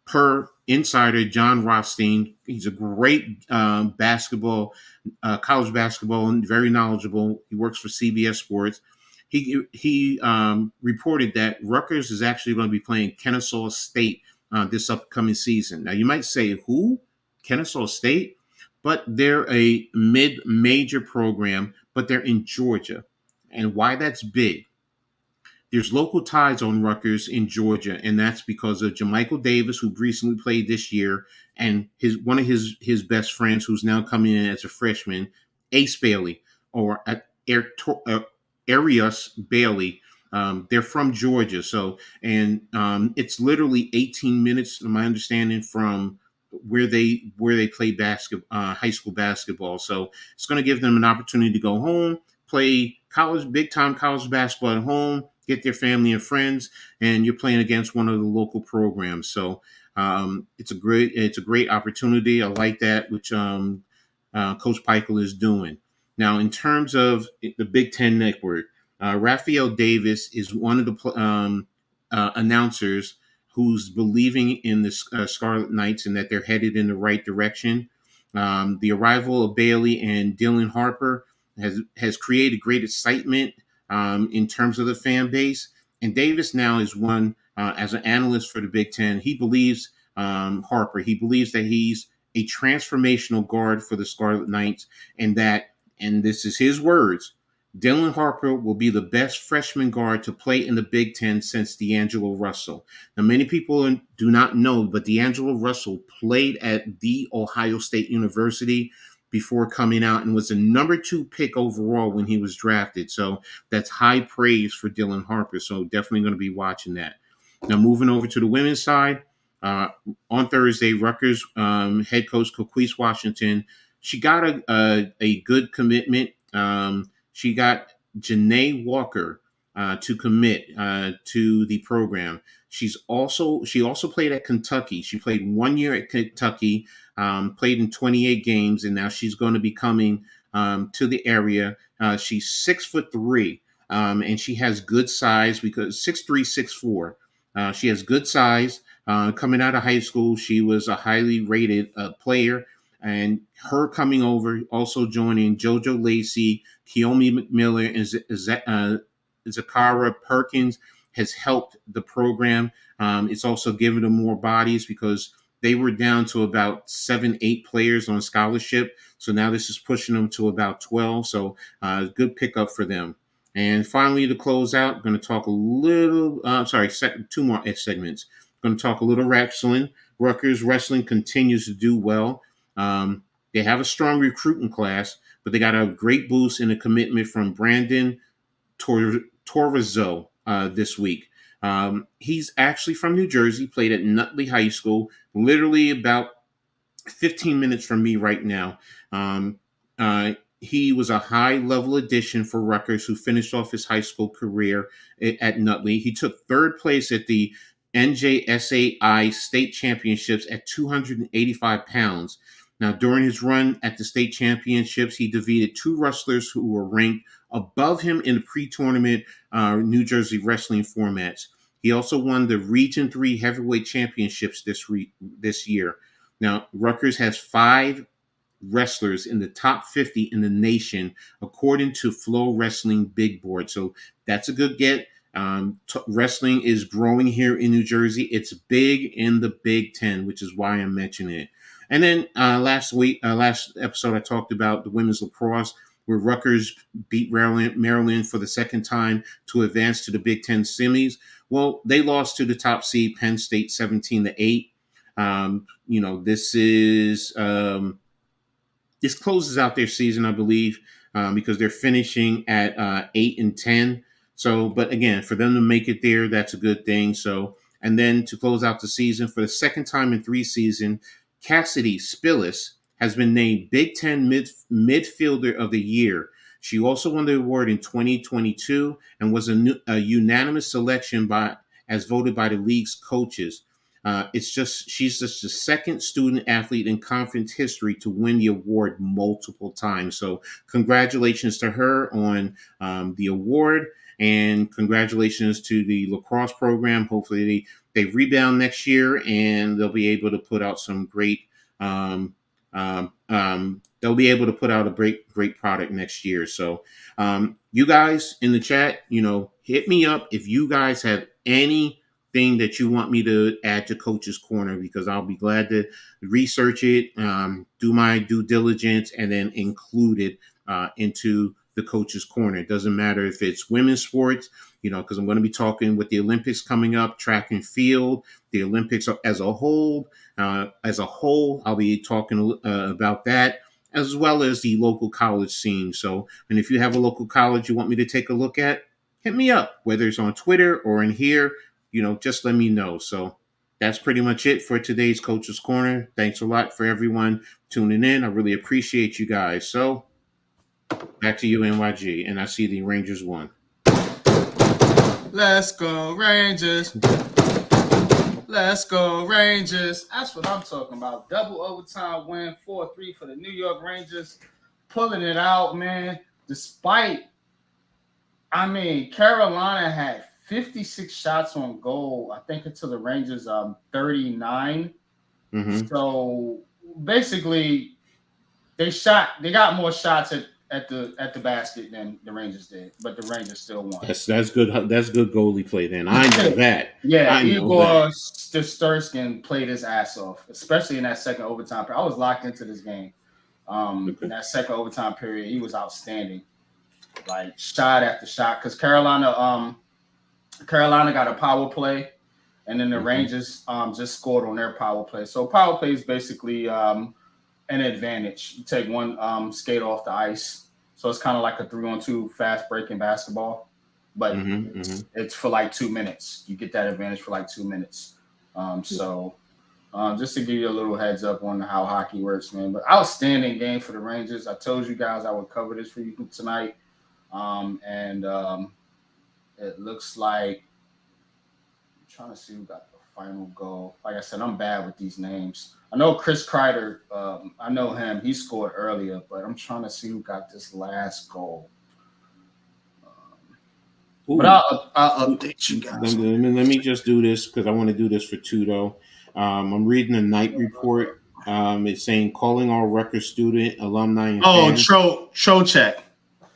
per insider John Rothstein, he's a great college basketball and very knowledgeable. He works for CBS Sports. He reported that Rutgers is actually going to be playing Kennesaw State this upcoming season. Now, you might say, who? Kennesaw State? But they're a mid-major program, but they're in Georgia. And why that's big? There's local ties on Rutgers in Georgia, and that's because of Jamichael Davis, who recently played this year, and one of his best friends, who's now coming in as a freshman, Ace Bailey, or Arius Bailey. They're from Georgia, so it's literally 18 minutes, to my understanding, from where they play high school basketball. So it's going to give them an opportunity to go home, play big time college basketball at home, get their family and friends, and you're playing against one of the local programs. So it's a great opportunity. I like that, which Coach Peichel is doing. Now, in terms of the Big Ten Network, Raphael Davis is one of the announcers who's believing in the Scarlet Knights and that they're headed in the right direction. The arrival of Bailey and Dylan Harper has created great excitement in terms of the fan base. And Davis now is one, as an analyst for the Big Ten, he believes Harper. He believes that he's a transformational guard for the Scarlet Knights and that and this is his words, Dylan Harper will be the best freshman guard to play in the Big Ten since D'Angelo Russell. Now, many people do not know, but D'Angelo Russell played at The Ohio State University before coming out and was the number 2 pick overall when he was drafted. So that's high praise for Dylan Harper. So definitely going to be watching that. Now, moving over to the women's side, on Thursday, Rutgers head coach Coquise Washington, she got a good commitment. She got Janae Walker to commit to the program. She also played at Kentucky. She played 1 year at Kentucky, played in 28 games, and now she's going to be coming to the area. She's 6'3", and she has good size because 6'3", 6'4". She has good size. Coming out of high school, she was a highly rated player. And her coming over, also joining JoJo Lacey, Kiyomi McMillan, and Zakara Perkins has helped the program. It's also given them more bodies because they were down to about 7-8 players on scholarship. So now this is pushing them to about 12. So good pickup for them. And finally, to close out, I'm going to talk a little, 2 more segments. I'm going to talk a little wrestling. Rutgers wrestling continues to do well. They have a strong recruiting class, but they got a great boost in a commitment from Brandon Torrizo this week. He's actually from New Jersey, played at Nutley High School, literally about 15 minutes from me right now. He was a high-level addition for Rutgers, who finished off his high school career at Nutley. He took 3rd place at the NJSAI state championships at 285 pounds. Now, during his run at the state championships, he defeated 2 wrestlers who were ranked above him in the pre-tournament New Jersey wrestling formats. He also won the Region 3 heavyweight championships this year. Now, Rutgers has 5 wrestlers in the top 50 in the nation, according to Flow Wrestling Big Board. So that's a good get. Wrestling is growing here in New Jersey. It's big in the Big Ten, which is why I'm mentioning it. And then last episode, I talked about the women's lacrosse, where Rutgers beat Maryland for the second time to advance to the Big Ten semis. Well, they lost to the top seed Penn State 17-8. This closes out their season, I believe, because they're finishing at 8-10. So, but again, for them to make it there, that's a good thing. So, and then to close out the season for the second time in 3 seasons, Cassidy Spillis has been named Big Ten Midfielder of the Year. She also won the award in 2022 and was a unanimous selection as voted by the league's coaches. She's just the second student athlete in conference history to win the award multiple times. So congratulations to her on the award, and congratulations to the lacrosse program. Hopefully they rebound next year and they'll be able to put out some great they'll be able to put out a great product next year. So you guys in the chat, hit me up if you guys have anything that you want me to add to Coach's Corner, because I'll be glad to research it, do my due diligence, and then include it into the Coach's Corner. It doesn't matter if it's women's sports, because I'm going to be talking with the Olympics coming up, track and field, the Olympics as a whole. I'll be talking about that, as well as the local college scene. So, and if you have a local college you want me to take a look at, hit me up, whether it's on Twitter or in here, just let me know. So that's pretty much it for today's Coach's Corner. Thanks a lot for everyone tuning in. I really appreciate you guys. So back to you, NYG, and I see the Rangers won. Let's go Rangers. Let's go Rangers. That's what I'm talking about. Double overtime win, 4-3 for the New York Rangers. Pulling it out, man. Despite, Carolina had 56 shots on goal. I think until the Rangers 39. Mm-hmm. So basically, they got more shots at the basket than the Rangers did, but the Rangers still won. That's good. That's good goalie play. Then I know that. Yeah, Igor Shesterkin played his ass off, especially in that second overtime. I was locked into this game. In that second overtime period, he was outstanding, like shot after shot. Because Carolina got a power play, and then the Rangers just scored on their power play. So power play is basically an advantage. You take one skate off the ice, so it's kind of like a 3-on-2 fast breaking basketball, but it's for like 2 minutes. You get that advantage for like 2 minutes. Just to give you a little heads up on how hockey works, man. But outstanding game for the Rangers. I told you guys I would cover this for you tonight. It looks like I'm trying to see who got the final goal. Like I said, I'm bad with these names. I know Chris Kreider. I know him. He scored earlier, but I'm trying to see who got this last goal. But I'll update you guys. Let me just do this because I want to do this for Tudo. I'm reading a night report. It's saying calling all Rutgers student, alumni, and fans. Trocheck.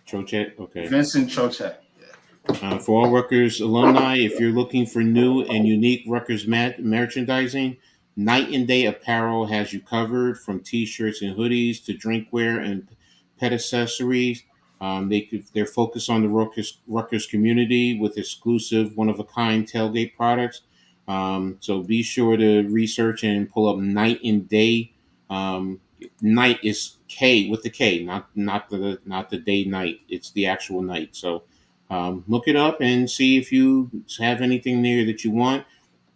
Trocheck, okay. Vincent Trocheck. Yeah. For all Rutgers alumni, if you're looking for new and unique Rutgers merchandising, Night and Day Apparel has you covered, from T-shirts and hoodies to drinkware and pet accessories. They're focused on the Rutgers community with exclusive, one-of-a-kind tailgate products. So be sure to research and pull up Night and Day. Night is K with the K, not the day night. It's the actual night. So look it up and see if you have anything there that you want.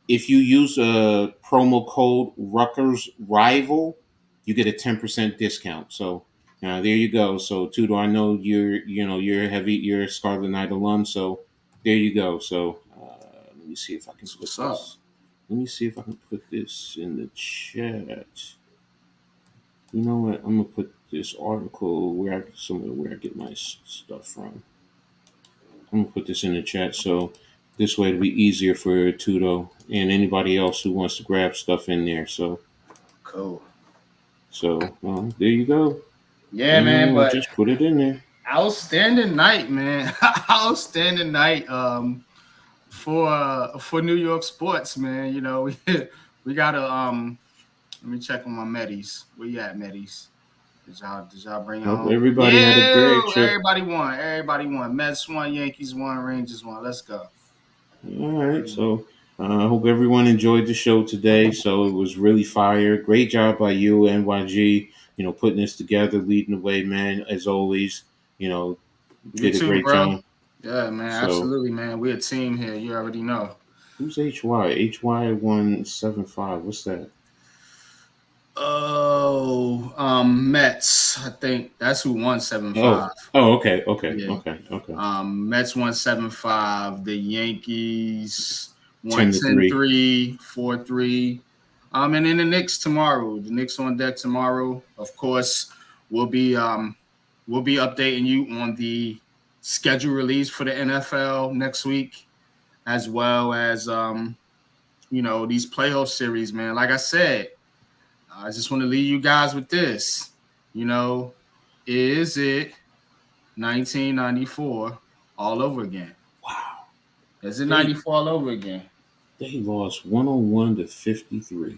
If you use a promo code Rutgers Rival, you get a 10% discount. So there you go. So Tudo, I know you're a Scarlet Knight alum. So there you go. So let me see if I can put this. Let me see if I can put this in the chat. You know what? I'm gonna put this article where I get my stuff from. I'm gonna put this in the chat so this way it'll be easier for Tudo and anybody else who wants to grab stuff in there. So cool. So there you go. Yeah, man. But just put it in there. Outstanding night, man. Outstanding night. For New York sports, man. You know, we gotta let me check on my Medis. Where you at, Medis? Did y'all bring it home? Everybody had a great trip. Everybody won. Mets won, Yankees won, Rangers won. Let's go. All right. So I hope everyone enjoyed the show today. So it was really fire. Great job by you, NYG. You know, putting this together, leading the way, man. As always, did a great job. Yeah, man. Absolutely, man. We're a team here. You already know. Who's HY? HY 175. What's that? Oh, Mets. I think that's who 175. Oh, okay. Yeah. Okay. Mets 175. The Yankees 110-3, 4-3. And then the Knicks tomorrow. The Knicks on deck tomorrow. Of course, we'll be updating you on the schedule release for the NFL next week, as well as these playoff series, man. Like I said, I just want to leave you guys with this. Is it 1994 all over again? Wow. Is it 94 all over again? They lost 101-53.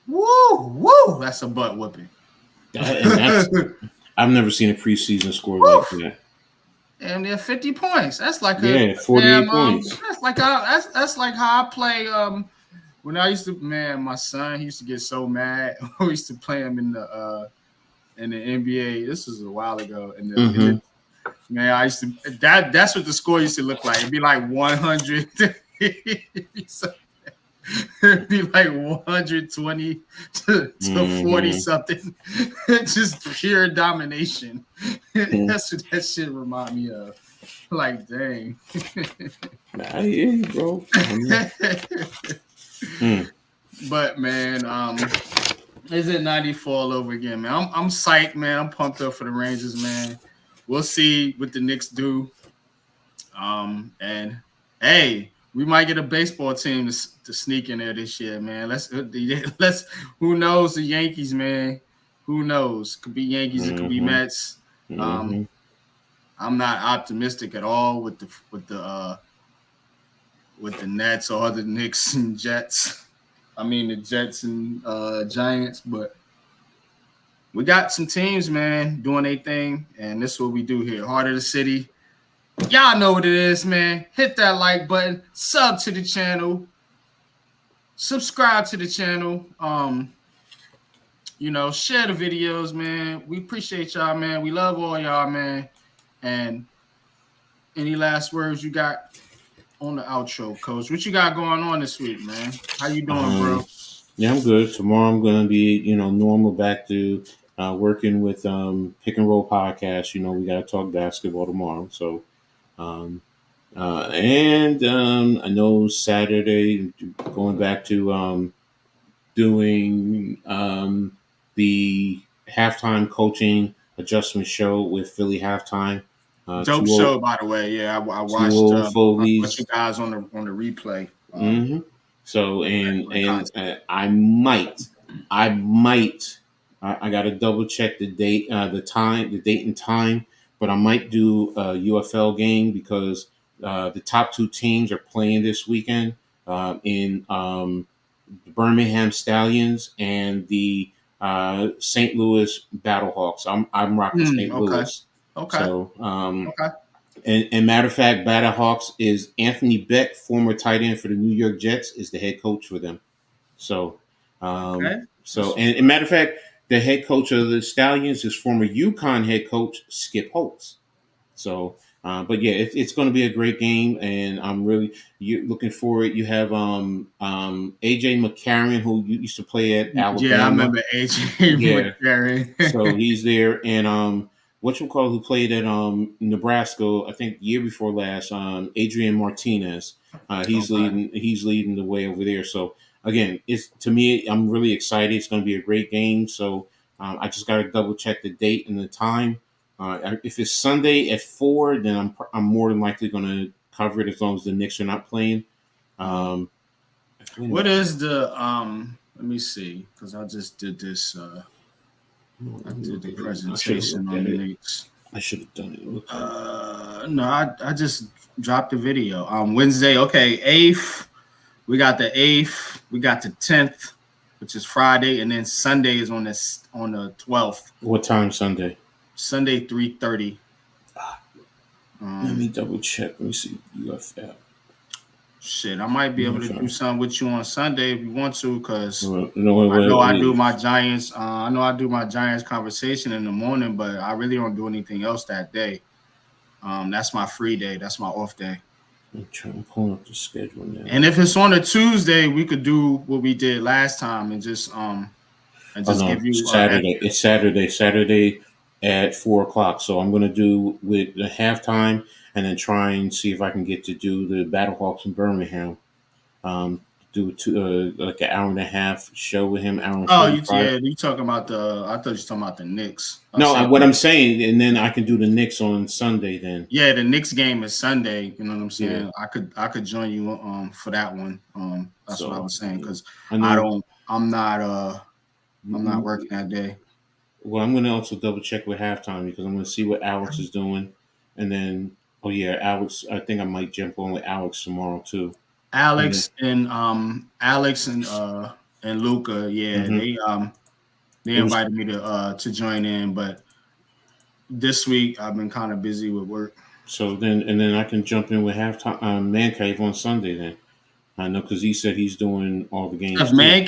Woo! That's a butt whooping. I've never seen a preseason score like that. And they're 50 points. That's like 48 points. That's like how I play. When I used to, my son, he used to get so mad. We used to play him in the NBA. This was a while ago. And I used to that's what the score used to look like. It'd be like 100. It'd be like 120 to 40 something. Just pure domination. That's what that shit remind me of. Like, dang. I hear you, bro. But man, is it 94 all over again, man? I'm psyched, man. I'm pumped up for the Rangers, man. We'll see what the Knicks do. And hey, we might get a baseball team to sneak in there this year, man. Let's. Who knows the Yankees, man? Who knows? Could be Yankees. It could be Mets. I'm not optimistic at all with the Nets or the Knicks and Jets. I mean the Jets and Giants, but we got some teams, man, doing their thing, and this is what we do here. Heart of the City. Y'all know what it is, man. Hit that like button, sub to the channel, subscribe to the channel. Share the videos, man. We appreciate y'all, man. We love all y'all, man. And any last words you got on the outro, Coach? What you got going on this week, man? How you doing, bro? Yeah, I'm good. Tomorrow I'm going to be, normal back to working with Pick and Roll Podcast. We got to talk basketball tomorrow. So, I know Saturday going back to doing the halftime coaching adjustment show with Philly Halftime. Dope show, by the way. Yeah, I watched you guys on the replay. Mm-hmm. So I might. I got to double check the date, the date and time, but I might do a UFL game because the top two teams are playing this weekend in the Birmingham Stallions and the St. Louis Battlehawks. I'm rocking St. Louis. Okay. So And matter of fact, Battlehawks is Anthony Beck, former tight end for the New York Jets, is the head coach for them. So, and matter of fact, the head coach of the Stallions is former UConn head coach Skip Holtz. So, but yeah, it's going to be a great game, and I'm really looking forward. You have AJ McCarron, who used to play at Alabama. Yeah, I remember AJ McCarron. So he's there, and who played at Nebraska, I think year before last, Adrian Martinez. He's leading the way over there. So again, to me, I'm really excited. It's going to be a great game. So I just got to double check the date and the time. If it's Sunday at 4, then I'm more than likely going to cover it as long as the Knicks are not playing. What is the let me see, because I just did this. I did the presentation on the Knicks. I should have done it. No, I just dropped the video. Wednesday, okay, 8th. We got the 8th. We got the 10th, which is Friday, and then Sunday is on the 12th. What time Sunday? Sunday 3:30. Let me double check. Let me see UFL. Shit, I might be able to do something with you on Sunday if you want to, because I do my Giants. I know I do my Giants conversation in the morning, but I really don't do anything else that day. That's my free day. That's my off day. I'm pulling up the schedule now. And if it's on a Tuesday, we could do what we did last time and just give you Saturday. It's Saturday at 4:00. So I'm going to do with the halftime, and then try and see if I can get to do the Battlehawks in Birmingham. Do like an hour and a half show with him. You talking about I thought you were talking about the Knicks. What I'm saying, and then I can do the Knicks on Sunday. Then the Knicks game is Sunday. You know what I'm saying? Yeah. I could join you for that one. That's what I was saying, because I'm not working that day. Well, I'm going to also double check with halftime, because I'm going to see what Alex is doing, and then Alex. I think I might jump on with Alex tomorrow too. Alex and Luca, they invited me to join in, but this week I've been kind of busy with work. So then I can jump in with halftime Man Cave on Sunday. Then I know, because he said he's doing all the games. If Man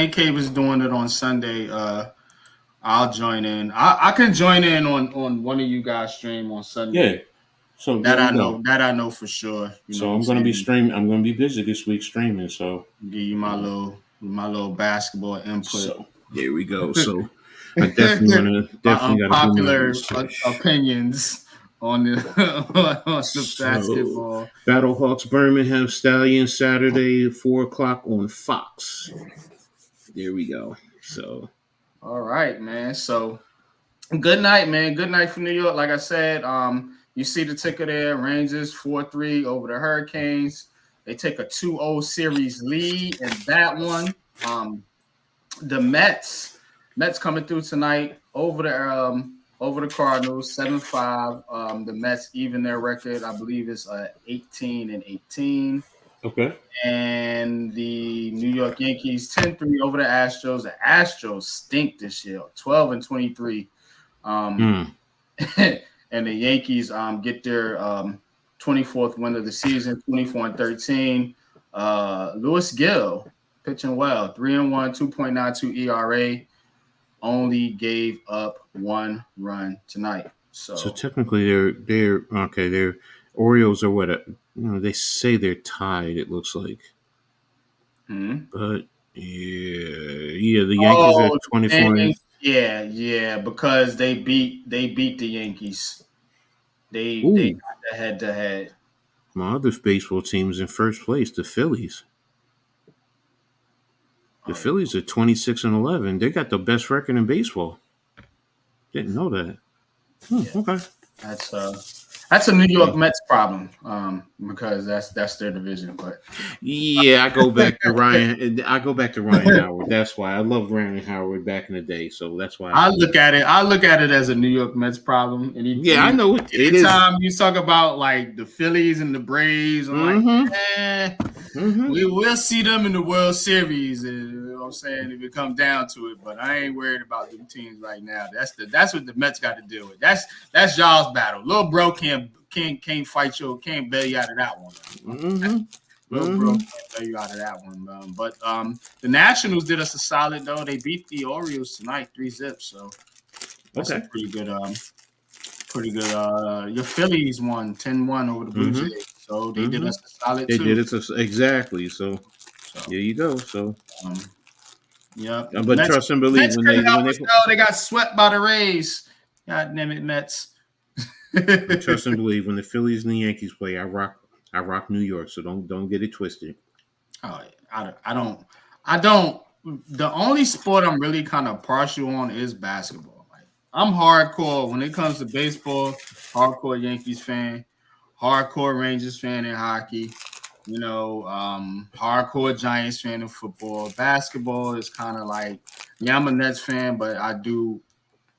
Cave is doing it on Sunday, I'll join in. I can join in on one of you guys' stream on Sunday. Yeah. So that I know for sure. So I'm going to be streaming. I'm going to be busy this week streaming. So give you my little basketball input. So here we go. So I definitely got unpopular opinions on the basketball. Battlehawks Birmingham Stallions Saturday 4:00 on Fox. There we go. So all right, man. So good night, man. Good night from New York. Like I said, you see the ticker there, Rangers 4-3 over the Hurricanes. They take a 2-0 series lead in that one. The Mets coming through tonight over the Cardinals, 7-5. The Mets even their record, I believe, is 18-18. Okay. And the New York Yankees 10-3 over the Astros. The Astros stink this year, 12-23. And the Yankees get their 24th win of the season, 24-13. Louis Gill pitching well, 3-1, 2.92 ERA. Only gave up 1 run tonight. So technically, they're okay. Their Orioles are what? They say they're tied. It looks like, but yeah. The Yankees are 24. Yeah, because they beat the Yankees. They got the head-to-head. My other baseball team's in first place, the Phillies. The Phillies are 26-11. They got the best record in baseball. Didn't know that. Okay. That's a New York Mets problem, because that's their division. But yeah, I go back to Ryan Howard. That's why I love Ryan Howard back in the day. So that's why I look at it as a New York Mets problem. I know it is. Anytime you talk about like the Phillies and the Braves, I'm like, we will see them in the World Series. You know what I'm saying, if it comes down to it. But I ain't worried about them teams right now. That's what the Mets got to deal with. That's y'all's battle. Little bro can't fight you, can't bail you out of that one. Little bro can't bail you out of that one. But the Nationals did us a solid though. They beat the Orioles tonight, 3-0. So that's a pretty good. Your Phillies won 10-1 over the Blue Jays. So they did us a solid too. They did it exactly. So there you go. So yeah. But Mets, trust and believe when they got swept by the Rays. God damn it, Mets. Trust and believe when the Phillies and the Yankees play, I rock New York. So don't get it twisted. Oh, I don't. The only sport I'm really kind of partial on is basketball. Like, I'm hardcore when it comes to baseball. Hardcore Yankees fan, hardcore Rangers fan in hockey. Hardcore Giants fan in football. Basketball is kind of like, I'm a Nets fan, but I do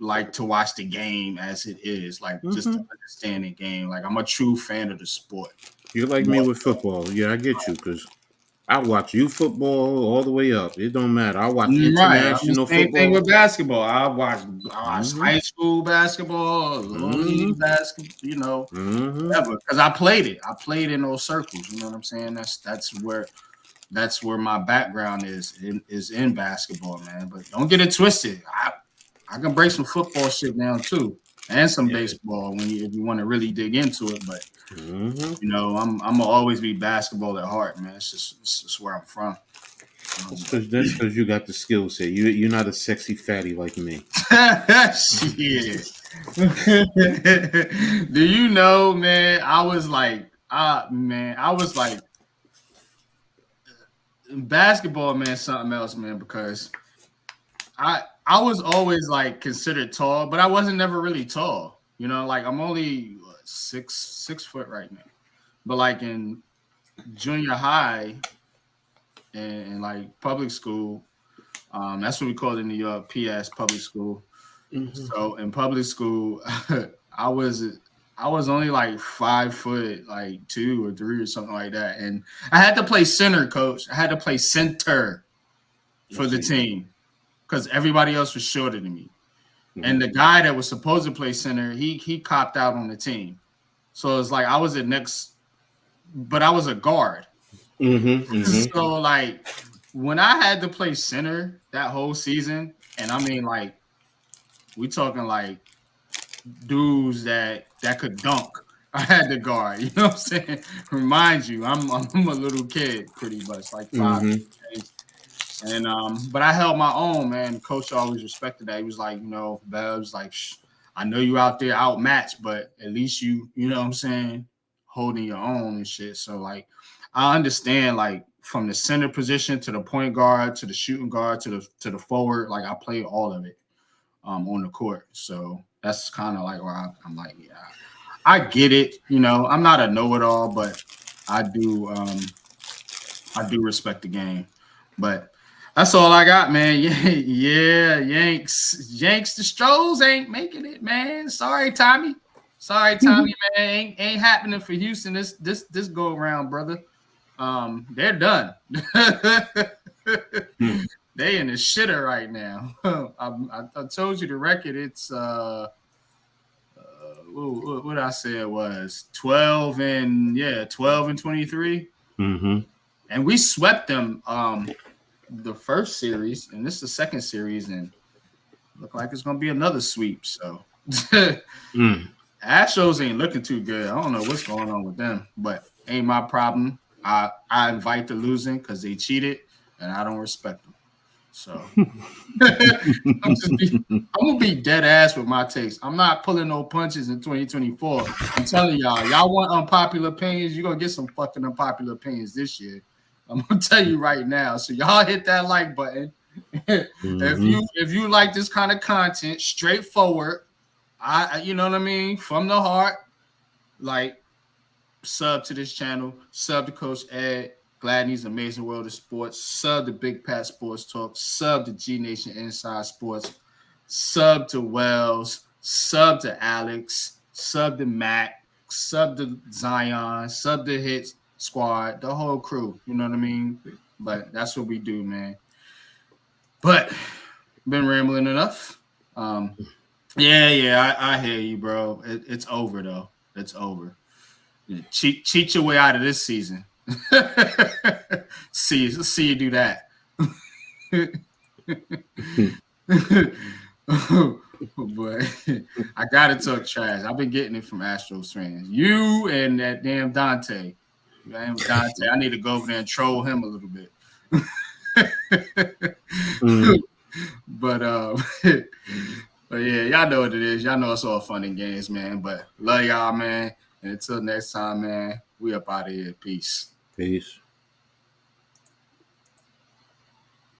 like to watch the game as it is, like just to understand the game. Like, I'm a true fan of the sport. You're like me with football. Yeah, I get you, because I watch youth football all the way up. It don't matter. I watch international football. Same thing with basketball. I watch high school basketball, little league basketball, whatever. Because I played it. I played in those circles. You know what I'm saying? That's where my background is in basketball, man. But don't get it twisted. I can break some football shit down too, and some baseball if you want to really dig into it. But I'm gonna always be basketball at heart, man. It's just where I'm from. That's because you got the skill set. You're not a sexy fatty like me. Shit. Do you know, man? I was like, basketball, man, something else, man, because I was always like considered tall, but I wasn't never really tall. Like I'm only 6 foot right now. But like in junior high and like public school, that's what we call it in New York, PS, public school. So in public school, I was only like 5 foot, like 2 or 3 or something like that. And I had to play center, coach. I had to play center for the team, because everybody else was shorter than me. And the guy that was supposed to play center, he copped out on the team. So it's like I was but I was a guard. So like when I had to play center that whole season, and I mean like we talking like dudes that could dunk, I had to guard. You know what I'm saying? Remind you, I'm a little kid pretty much, like 5. And but I held my own, man. Coach always respected that. He was like, Babs, like, I know you out there outmatched, but at least you know what I'm saying, holding your own and shit. So like, I understand, like, from the center position to the point guard to the shooting guard to the forward, like I play all of it on the court. So that's kind of like where I'm like, yeah, I get it. I'm not a know-it-all, but I do respect the game. But that's all I got, man. Yeah, Yanks, the Stros ain't making it, man. Sorry, Tommy, man. Ain't happening for Houston this go around, brother. They're done. They in the shitter right now. I told you the record. It's what I say it was 12-23. Mm-hmm. And we swept them the first series, and this is the second series, and look like it's gonna be another sweep. So Astros ain't looking too good. I don't know what's going on with them, but ain't my problem. I invite the losing because they cheated, and I don't respect them. So I'm gonna be dead ass with my takes. I'm not pulling no punches in 2024. I'm telling y'all want unpopular opinions, you're gonna get some fucking unpopular opinions this year. I'm gonna tell you right now. So y'all hit that like button. If you like this kind of content, straightforward, you know what I mean, from the heart, like sub to this channel, sub to Coach Ed, Gladney's Amazing World of Sports, sub to Big Pat Sports Talk, sub to G Nation Inside Sports, sub to Wells, sub to Alex, sub to Matt, sub to Zion, sub to Hits Squad, the whole crew. You know what I mean? But that's what we do, man. But been rambling enough. I hear you, bro. It's over though. It's over. Cheat your way out of this season. See you do that. But I gotta talk trash. I've been getting it from Astros fans. You and that damn Dante. I need to go over there and troll him a little bit. But yeah, y'all know what it is. Y'all know it's all fun and games, man. But love y'all, man. And until next time, man, we up out of here. Peace. Peace.